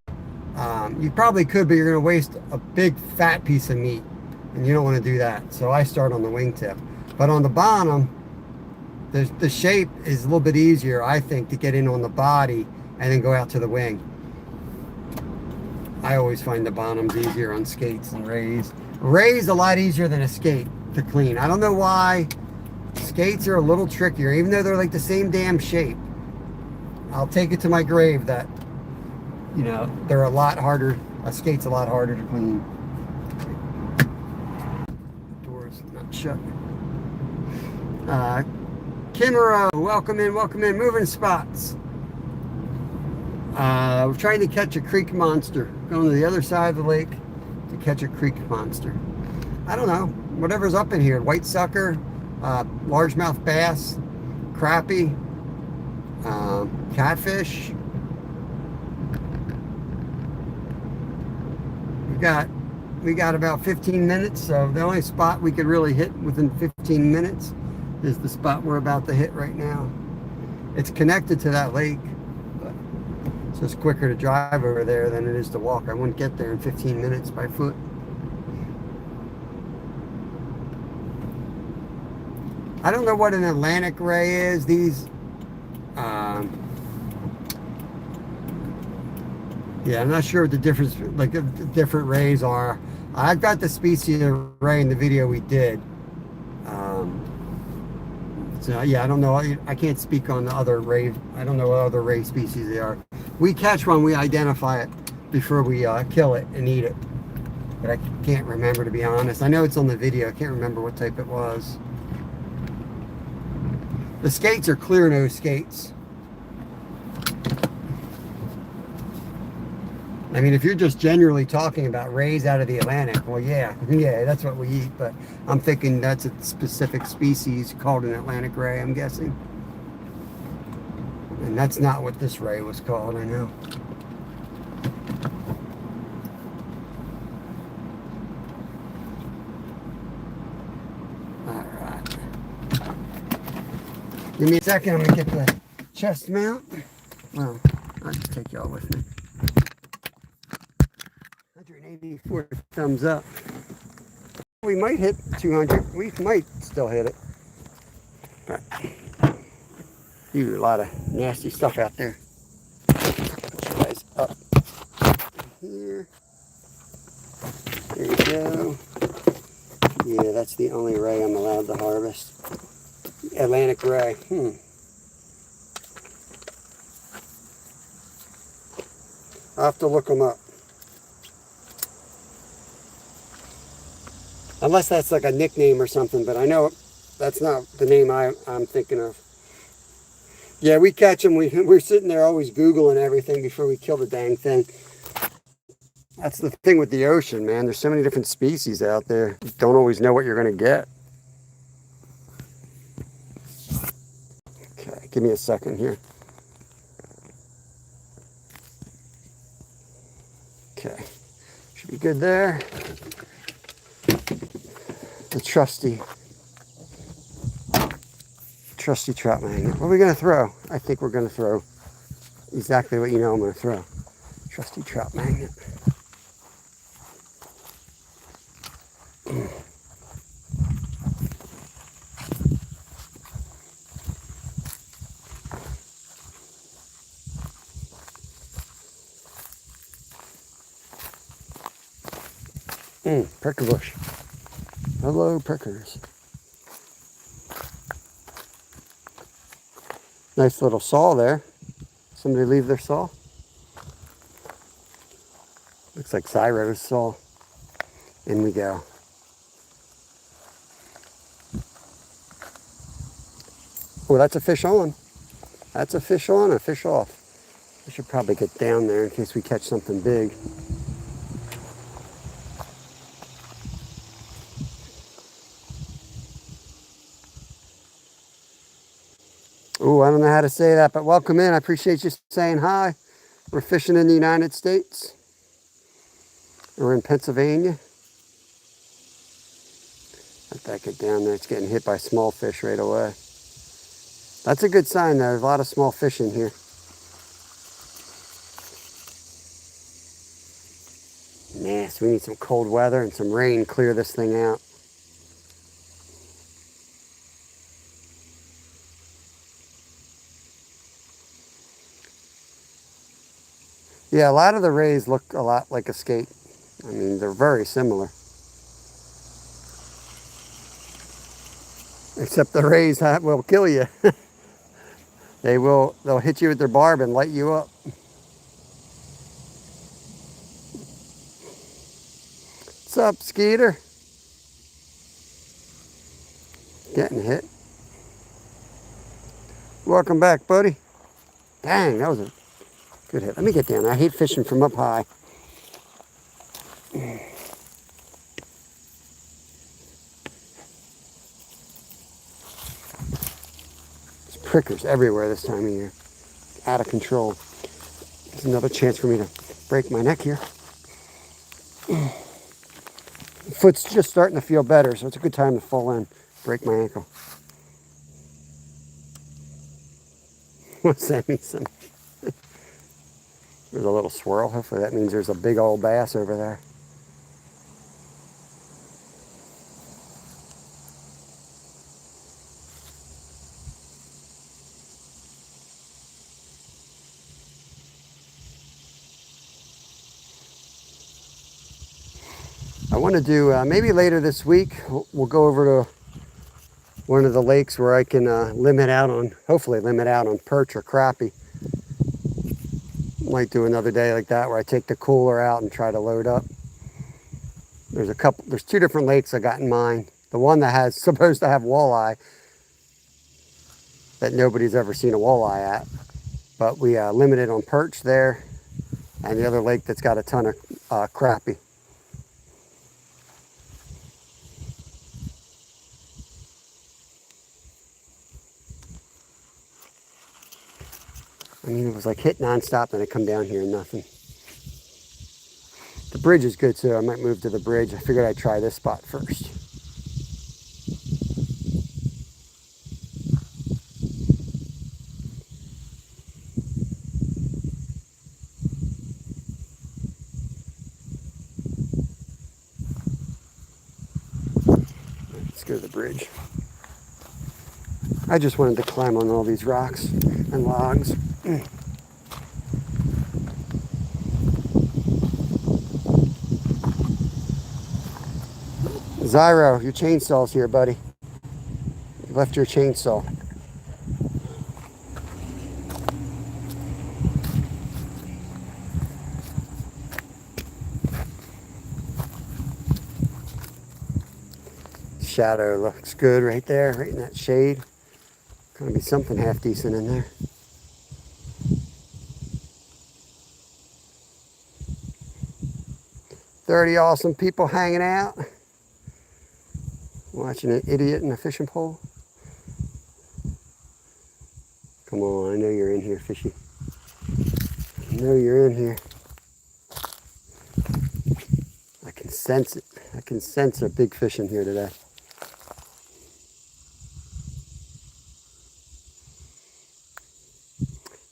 You probably could, but you're going to waste a big fat piece of meat. And you don't want to do that. So I start on the wingtip. But on the bottom, the shape is a little bit easier, I think, to get in on the body and then go out to the wing. I always find the bottoms easier on skates and rays. Rays a lot easier than a skate to clean. I don't know why. Skates are a little trickier, even though they're like the same damn shape. I'll take it to my grave that, you know, they're a lot harder. A skate's a lot harder to clean. The door's not shut. Kimuro, welcome in, moving spots. We're trying to catch a creek monster. Going to the other side of the lake to catch a creek monster. I don't know, whatever's up in here. White sucker, largemouth bass, crappie, catfish. We got about 15 minutes, so the only spot we could really hit within 15 minutes is the spot we're about to hit right now. It's connected to that lake, but it's just quicker to drive over there than it is to walk. I wouldn't get there in 15 minutes by foot. I don't know what an Atlantic ray is. These, yeah, I'm not sure what the difference, like the different rays are. I've got the species of ray in the video we did. So yeah, I don't know. I can't speak on the other ray. I don't know what other ray species they are. We catch one, we identify it before we kill it and eat it. But I can't remember, to be honest. I know it's on the video. I can't remember what type it was. The skates are clear nose skates. I mean, if you're just generally talking about rays out of the Atlantic, well, yeah, that's what we eat. But I'm thinking that's a specific species called an Atlantic ray, I'm guessing. And that's not what this ray was called, I know. All right. Give me a second, I'm gonna get the chest mount. Well, I'll just take y'all with me. 184 thumbs up. We might hit 200. We might still hit it. But you a lot of nasty stuff out there. Put you guys up here. There you go. Yeah, that's the only ray I'm allowed to harvest. Atlantic ray. I'll have to look them up. Unless that's like a nickname or something, but I know that's not the name I'm thinking of. Yeah, we catch them. We're sitting there always Googling everything before we kill the dang thing. That's the thing with the ocean, man. There's so many different species out there. You don't always know what you're going to get. Okay, give me a second here. Okay, should be good there. The trusty trout magnet. What are we going to throw? I think we're going to throw exactly what you know I'm going to throw. Trusty trout magnet. Pricker bush. Hello, prickers. Nice little saw there. Somebody leave their saw? Looks like Zyro's saw. In we go. Oh, that's a fish on. That's a fish on, a fish off. We should probably get down there in case we catch something big. Oh, I don't know how to say that, but welcome in. I appreciate you saying hi. We're fishing in the United States. We're in Pennsylvania. Let that get down there. It's getting hit by small fish right away. That's a good sign, though. There's a lot of small fish in here. Man, so we need some cold weather and some rain to clear this thing out. Yeah, a lot of the rays look a lot like a skate. I mean, they're very similar. Except the rays will kill you. They'll hit you with their barb and light you up. What's up, Skeeter? Getting hit. Welcome back, buddy. Dang, that was a good hit. Let me get down. I hate fishing from up high. There's prickers everywhere this time of year. Out of control. There's another chance for me to break my neck here. The foot's just starting to feel better, so it's a good time to fall in. Break my ankle. What's that mean? There's a little swirl. Hopefully that means there's a big old bass over there. I want to do, maybe later this week, we'll go over to one of the lakes where I can hopefully limit out on perch or crappie. Might do another day like that where I take the cooler out and try to load up. There's two different lakes I got in mind. The one that supposed to have walleye that nobody's ever seen a walleye at. But we limited on perch there, and the other lake that's got a ton of crappie. I mean, it was like hit nonstop, and I come down here and nothing. The bridge is good, so I might move to the bridge. I figured I'd try this spot first. Let's go to the bridge. I just wanted to climb on all these rocks and logs. Zyro, your chainsaw's here, buddy. You left your chainsaw. Shadow looks good right there, right in that shade. Gonna be something half decent in there. $30 awesome people hanging out. Watching an idiot in a fishing pole. Come on, I know you're in here, fishy. I know you're in here. I can sense it. I can sense a big fish in here today.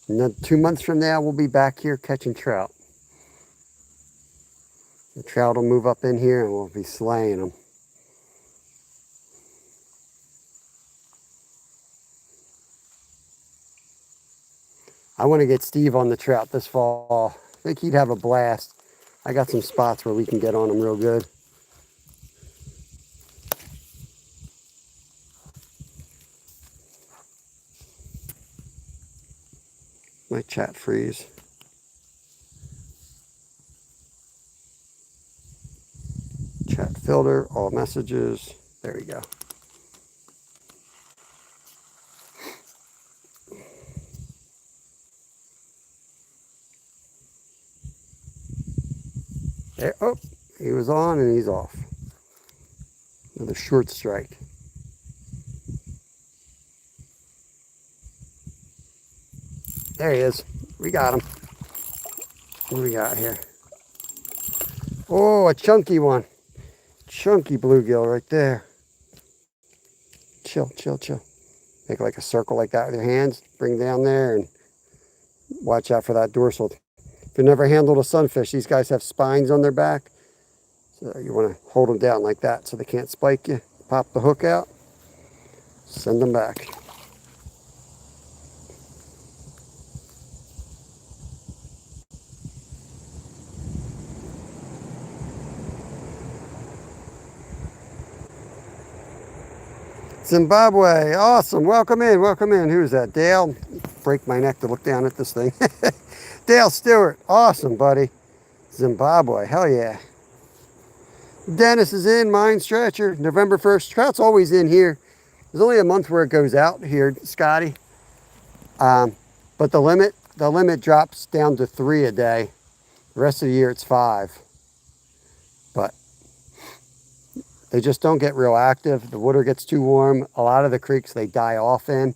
Another 2 months from now, we'll be back here catching trout. Trout will move up in here and we'll be slaying them. I want to get Steve on the trout this fall. I think he'd have a blast. I got some spots where we can get on him real good. My chat freeze. Chat filter, all messages. There we go. There, oh, he was on and he's off. Another short strike. There he is. We got him. What do we got here? Oh, a chunky one. Chunky bluegill right there. Chill, chill, chill. Make like a circle like that with your hands. Bring down there and watch out for that dorsal. If you've never handled a sunfish, these guys have spines on their back. So you want to hold them down like that so they can't spike you. Pop the hook out. Send them back. Zimbabwe, awesome. Welcome in, welcome in. Who's that? Dale? Break my neck to look down at this thing. Dale Stewart, awesome, buddy. Zimbabwe, hell yeah. Dennis is in, Mind Stretcher, November 1st. Trout's always in here. There's only a month where it goes out here, Scotty. But the limit drops down to 3 a day. The rest of the year it's 5. But they just don't get real active. The water gets too warm. A lot of the creeks they die off in,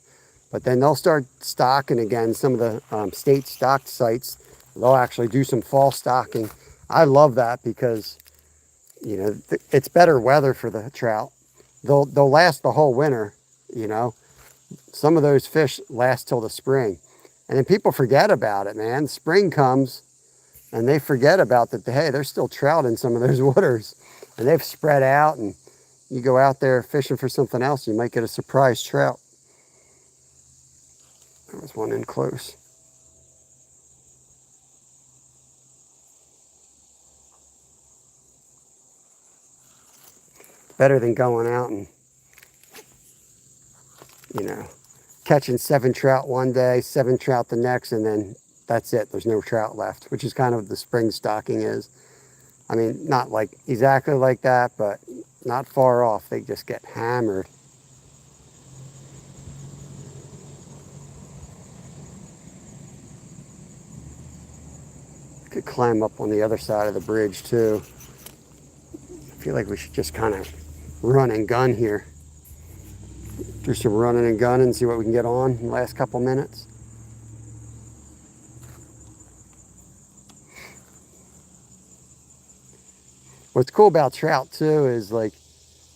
but then they'll start stocking again. Some of the state stocked sites, they'll actually do some fall stocking. I love that because, you know, it's better weather for the trout. They'll last the whole winter, you know. Some of those fish last till the spring. And then people forget about it, man. Spring comes and they forget about that. Hey, there's still trout in some of those waters. And they've spread out, and you go out there fishing for something else, you might get a surprise trout. There was one in close. Better than going out and, you know, catching 7 trout one day, 7 trout the next, and then that's it. There's no trout left, which is kind of the spring stocking is. I mean, not like exactly like that, but not far off. They just get hammered. Could climb up on the other side of the bridge too. I feel like we should just kind of run and gun here. Do some running and gunning and see what we can get on in the last couple minutes. What's cool about trout too is like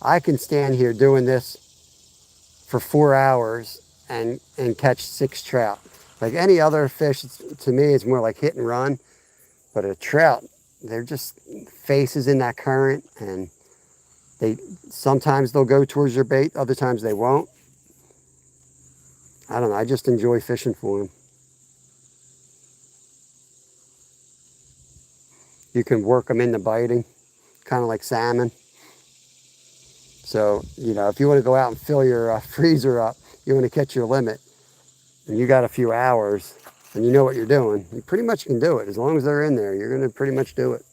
I can stand here doing this for 4 hours and catch 6 trout. Like any other fish, to me, it's more like hit and run. But a trout, they're just faces in that current, and sometimes they'll go towards your bait, other times they won't. I don't know, I just enjoy fishing for them. You can work them into biting, kind of like salmon. So, you know, if you want to go out and fill your freezer up, you want to catch your limit, and you got a few hours, and you know what you're doing, you pretty much can do it. As long as they're in there, you're going to pretty much do it.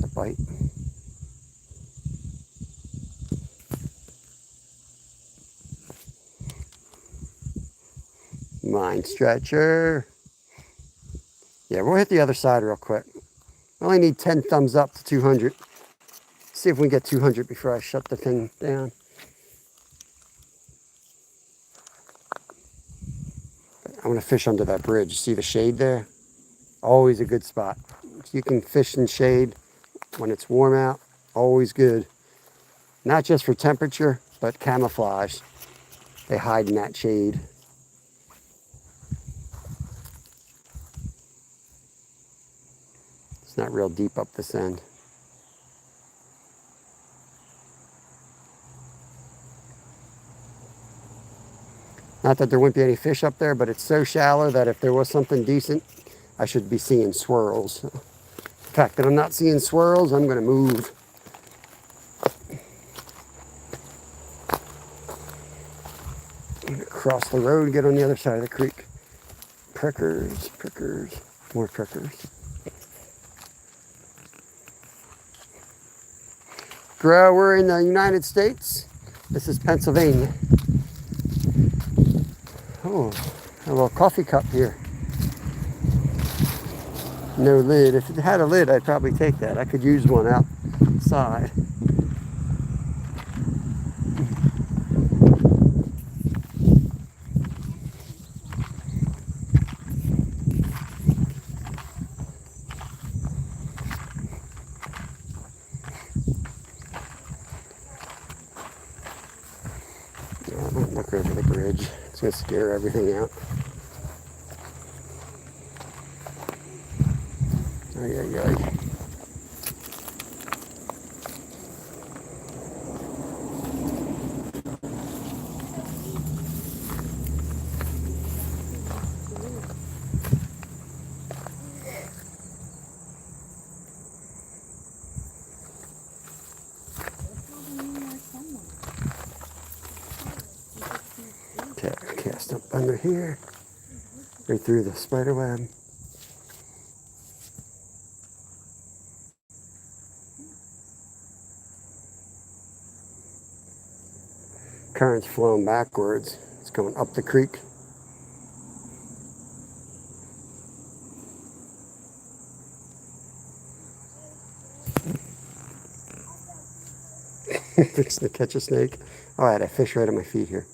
A bite. Mind Stretcher. Yeah, we'll hit the other side real quick. I only need 10 thumbs up to 200. See if we can get 200 before I shut the thing down. I want to fish under that bridge. See the shade there? Always a good spot. You can fish in shade when it's warm out. Always good. Not just for temperature, but camouflage. They hide in that shade. It's not real deep up this end. Not that there wouldn't be any fish up there, but it's so shallow that if there was something decent, I should be seeing swirls. The fact that I'm not seeing swirls, I'm gonna move. I'm gonna cross the road, get on the other side of the creek. Prickers, prickers, more prickers. Grow, we're in the United States. This is Pennsylvania. Oh, a little coffee cup here. No lid. If it had a lid, I'd probably take that. I could use one outside. I might look over the bridge. It's gonna scare everything out. Ay, ay, ay. Okay, cast up under here, right through the spider web. Current's flowing backwards. It's going up the creek. Fixing to catch a snake. Oh, I had a fish right at my feet here.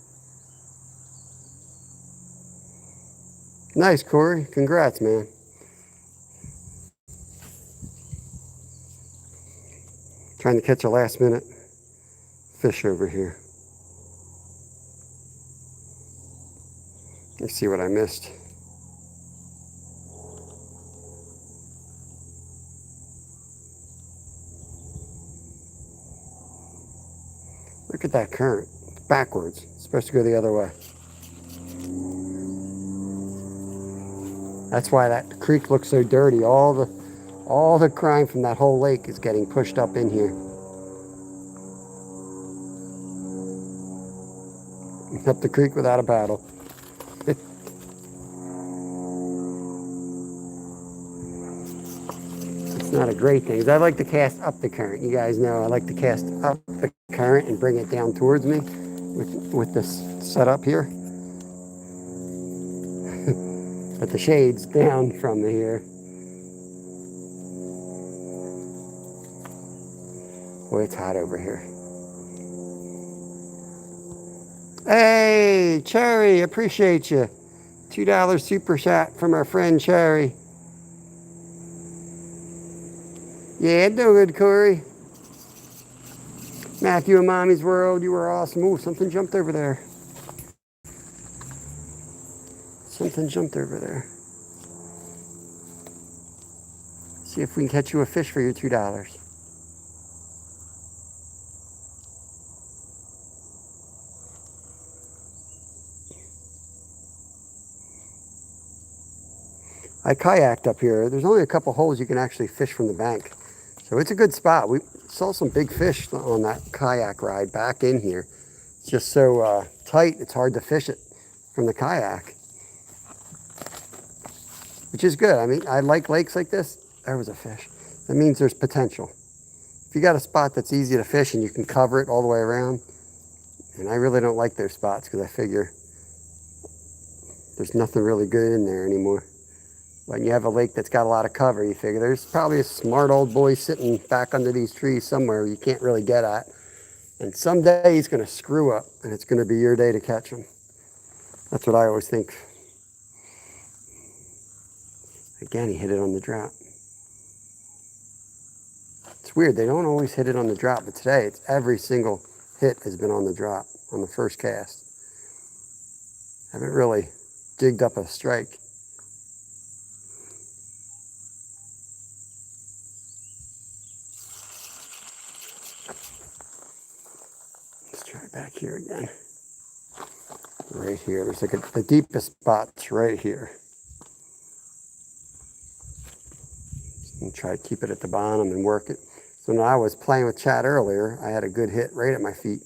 Nice, Corey. Congrats, man. Trying to catch a last minute fish over here. Let's see what I missed. Look at that current. It's backwards. It's supposed to go the other way. That's why that creek looks so dirty. All the crime from that whole lake is getting pushed up in here. Up the creek without a paddle. It's not a great thing. I like to cast up the current. You guys know I like to cast up the current and bring it down towards me with this setup here. But the shade's down from here. Boy, it's hot over here. Hey, Cherry, appreciate you. $2 super chat from our friend Cherry. Yeah, do good, Corey. Matthew and Mommy's World, you were awesome. Ooh, something jumped over there. Something jumped over there. See if we can catch you a fish for your $2. I kayaked up here. There's only a couple holes you can actually fish from the bank. So it's a good spot. We saw some big fish on that kayak ride back in here. It's just so tight, it's hard to fish it from the kayak. Which is good. I mean, I like lakes like this. There was a fish. That means there's potential. If you got a spot that's easy to fish and you can cover it all the way around, and I really don't like those spots because I figure there's nothing really good in there anymore. When you have a lake that's got a lot of cover, you figure there's probably a smart old boy sitting back under these trees somewhere you can't really get at. And someday he's going to screw up, and it's going to be your day to catch him. That's what I always think. Again, he hit it on the drop. It's weird. They don't always hit it on the drop, but today it's every single hit has been on the drop, on the first cast. I haven't really jigged up a strike. try back here again. Right here. There's like the deepest spot's right here. And try to keep it at the bottom and work it. So when I was playing with Chad earlier, I had a good hit right at my feet.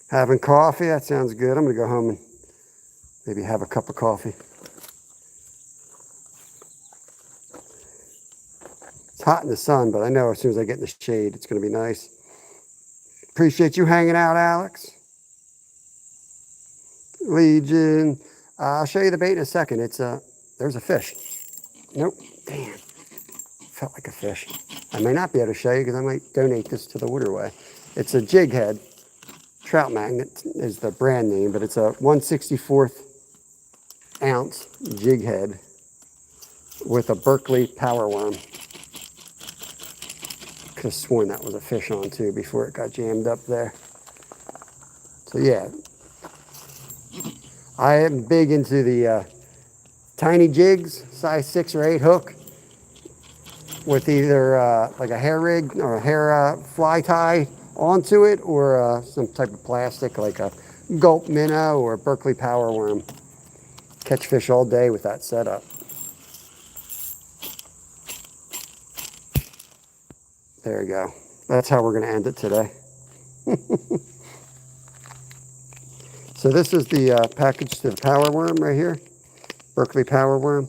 Having coffee, that sounds good. I'm gonna go home and maybe have a cup of coffee. It's hot in the sun, but I know as soon as I get in the shade, it's gonna be nice. Appreciate you hanging out, Alex. Legion. I'll show you the bait in a second. It's there's a fish. Nope. Damn. Felt like a fish. I may not be able to show you because I might donate this to the waterway. It's a jig head. Trout Magnet is the brand name, but it's a 1/64 ounce jig head with a Berkeley power worm. Could have sworn that was a fish on too before it got jammed up there. So yeah, I am big into the tiny jigs, size 6 or 8 hook with either like a hair rig or a hair fly tie onto it, or some type of plastic like a gulp minnow or a Berkeley power worm. Catch fish all day with that setup. There you go. That's how we're going to end it today. So this is the package to the power worm right here. Berkeley power worm.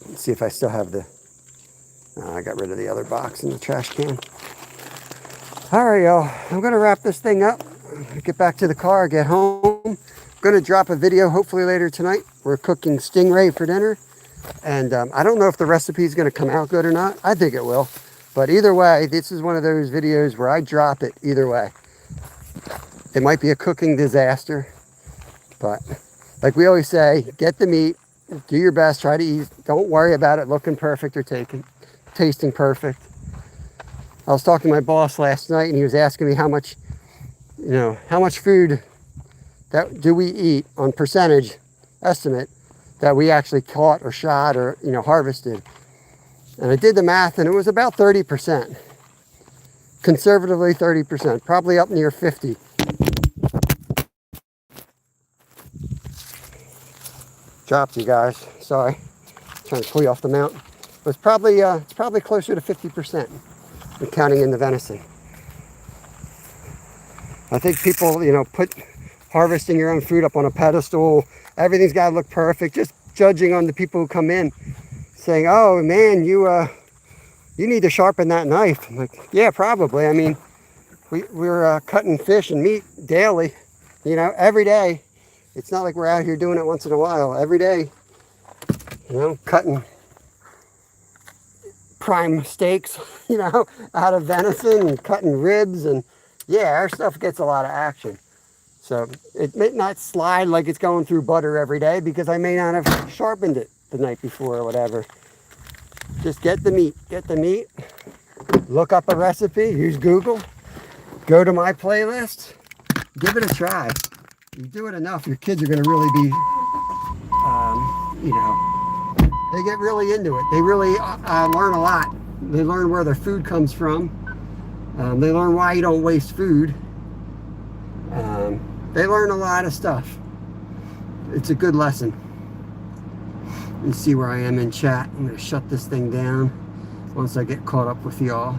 Let's see if I still have the... I got rid of the other box in the trash can. All right, y'all. I'm going to wrap this thing up. Get back to the car, get home. I'm going to drop a video hopefully later tonight. We're cooking stingray for dinner. And I don't know if the recipe is going to come out good or not. I think it will. But either way, this is one of those videos where I drop it either way. It might be a cooking disaster. But like we always say, get the meat. Do your best. Try to eat. Don't worry about it looking perfect or tasting perfect. I was talking to my boss last night and he was asking me how much food that do we eat on percentage estimate that we actually caught or shot or, harvested. And I did the math and it was about 30%. Conservatively 30%, probably up near 50. Dropped you guys, sorry. Trying to pull you off the mount. It's probably closer to 50%. I'm counting in the venison. I think people, put harvesting your own food up on a pedestal. Everything's got to look perfect. Just judging on the people who come in, saying, "Oh man, you need to sharpen that knife." I'm like, yeah, probably. I mean, we're cutting fish and meat daily, every day. It's not like we're out here doing it once in a while. Every day, cutting prime steaks, out of venison and cutting ribs, and yeah, our stuff gets a lot of action. So it may not slide like it's going through butter every day because I may not have sharpened it the night before or whatever. Just get the meat, look up a recipe, use Google, go to my playlist, give it a try. You do it enough, your kids are going to really be, they get really into it. They really learn a lot. They learn where their food comes from. They learn why you don't waste food. They learn a lot of stuff. It's a good lesson. Let me see where I am in chat. I'm going to shut this thing down once I get caught up with y'all.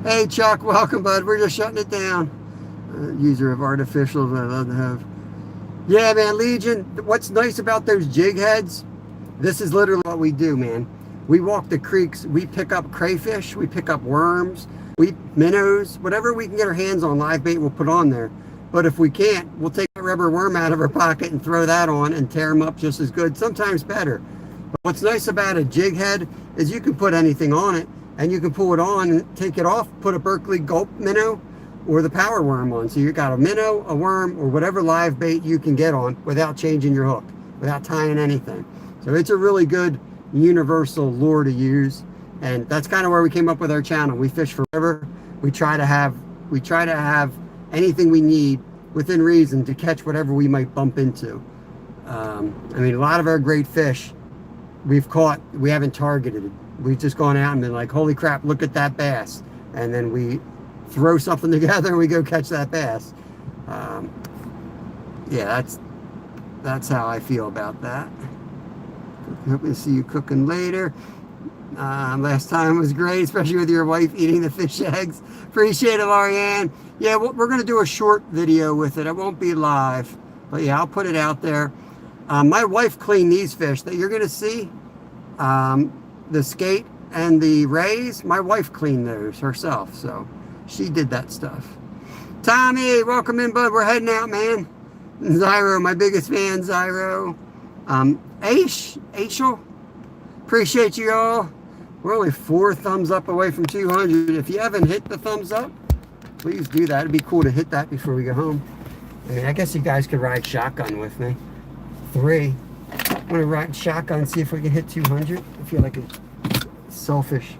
Hey Chuck, welcome bud. We're just shutting it down. User of artificials, I love to have. Yeah man, Legion, what's nice about those jig heads, this is literally what we do, man. We walk the creeks, we pick up crayfish, we pick up worms, minnows, whatever we can get our hands on, live bait we'll put on there. But if we can't, we'll take a rubber worm out of our pocket and throw that on and tear them up just as good, sometimes better. But what's nice about a jig head is you can put anything on it and you can pull it on and take it off, put a Berkeley gulp minnow or the power worm on. So you got a minnow, a worm, or whatever live bait you can get on without changing your hook, without tying anything. So it's a really good universal lure to use, and that's kind of where we came up with our channel. We fish for river. We try to have anything we need within reason to catch whatever we might bump into. I mean, a lot of our great fish we've caught, we haven't targeted. We've just gone out and been like, holy crap, look at that bass. And then we throw something together and we go catch that bass. Yeah, that's how I feel about that. Hope to see you cooking later. Last time was great, especially with your wife eating the fish eggs. Appreciate it, Marianne. Yeah, we're going to do a short video with it. It won't be live. But yeah, I'll put it out there. My wife cleaned these fish that you're going to see. The skate and the rays, my wife cleaned those herself. So she did that stuff. Tommy, welcome in, bud. We're heading out, man. Zyro, my biggest fan, Zyro. Ashel, appreciate you all. We're only 4 thumbs up away from 200. If you haven't hit the thumbs up, please do that. It'd be cool to hit that before we go home. I mean, I guess you guys could ride shotgun with me. 3. I'm gonna ride shotgun, see if we can hit 200. I feel like a selfish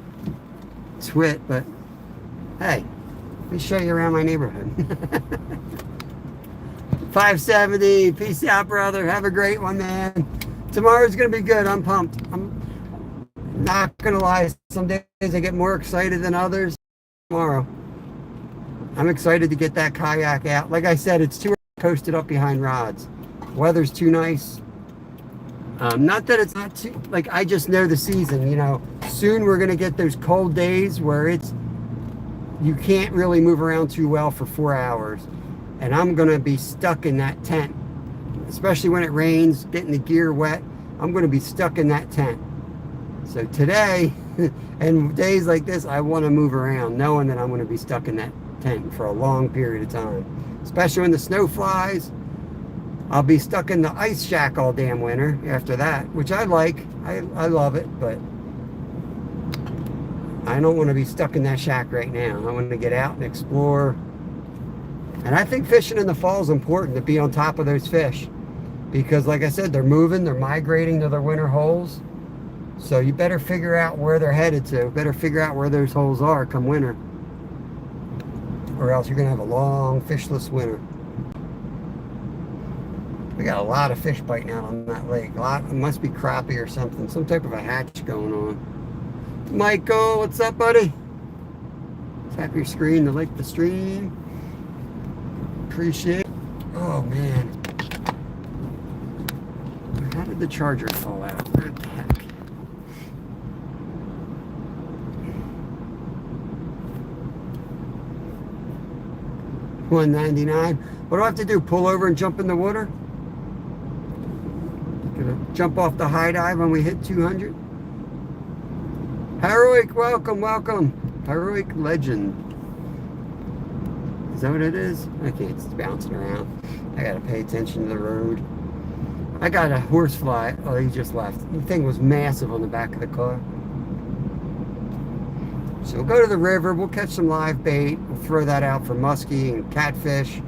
twit, but hey, let me show you around my neighborhood. 570, peace out, brother. Have a great one, man. Tomorrow's gonna be good. I'm pumped. I'm not gonna lie, some days I get more excited than others. Tomorrow, I'm excited to get that kayak out. Like I said, it's too posted up behind rods. Weather's too nice. Not that it's not too, like, I just know the season, you know. Soon we're gonna get those cold days where you can't really move around too well for 4 hours. And I'm gonna be stuck in that tent, especially when it rains, getting the gear wet. I'm gonna be stuck in that tent. So today, and days like this, I wanna move around knowing that I'm gonna be stuck in that tent for a long period of time. Especially when the snow flies. I'll be stuck in the ice shack all damn winter after that, which I like. I love it, but I don't want to be stuck in that shack right now. I want to get out and explore. And I think fishing in the fall is important, to be on top of those fish. Because like I said, they're moving, they're migrating to their winter holes. So you better figure out where they're headed to. Better figure out where those holes are come winter. Or else you're going to have a long fishless winter. We got a lot of fish biting out on that lake. It must be crappie or something. Some type of a hatch going on. Michael, what's up, buddy? Tap your screen to like the stream. Appreciate it. Oh, man. How did the charger fall out? What the heck? $1.99. What do I have to do? Pull over and jump in the water? Gonna jump off the high dive when we hit 200. Heroic, welcome, welcome. Heroic legend. Is that what it is? I can't, it's bouncing around. I gotta pay attention to the road. I got a horsefly. Oh, he just left. The thing was massive on the back of the car. So we'll go to the river, we'll catch some live bait, we'll throw that out for muskie and catfish,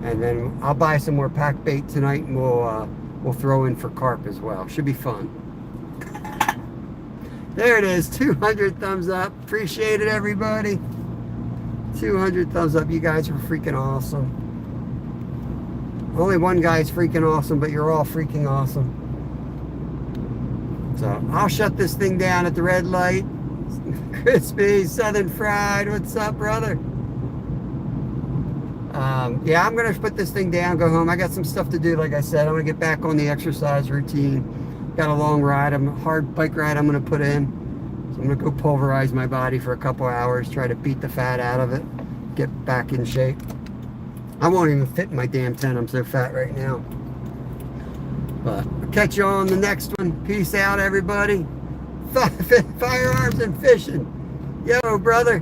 and then I'll buy some more pack bait tonight, and we'll throw in for carp as well. Should be fun. There it is, 200 thumbs up. Appreciate it, everybody. 200 thumbs up. You guys are freaking awesome. Only one guy's freaking awesome, but you're all freaking awesome. So I'll shut this thing down at the red light. Crispy, Southern Fried, what's up, brother? Yeah, I'm going to put this thing down, go home. I got some stuff to do, like I said. I'm going to get back on the exercise routine. Got a long ride, a hard bike ride I'm going to put in. So I'm going to go pulverize my body for a couple hours, try to beat the fat out of it, get back in shape. I won't even fit in my damn tent. I'm so fat right now. But I'll catch you on the next one. Peace out, everybody. Firearms and fishing. Yo, brother,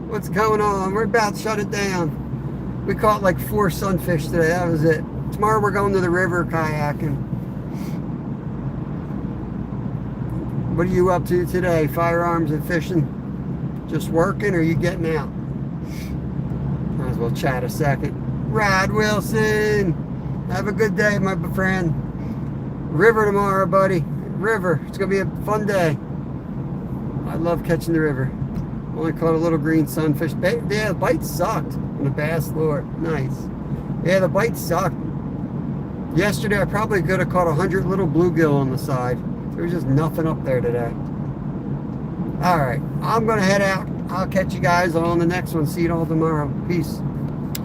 what's going on? We're about to shut it down. We caught like 4 sunfish today. That was it. Tomorrow we're going to the river kayaking. What are you up to today? Firearms and fishing? Just working, or are you getting out? Might as well chat a second. Rod Wilson, have a good day, my friend. River tomorrow, buddy. River. It's gonna be a fun day. I love catching the river. Only caught a little green sunfish. Yeah, the bite sucked on a bass lure. Nice. Yeah, the bite sucked. Yesterday I probably could have caught 100 little bluegill on the side. There was just nothing up there today. All right, I'm gonna head out. I'll catch you guys on the next one. See you all tomorrow. Peace.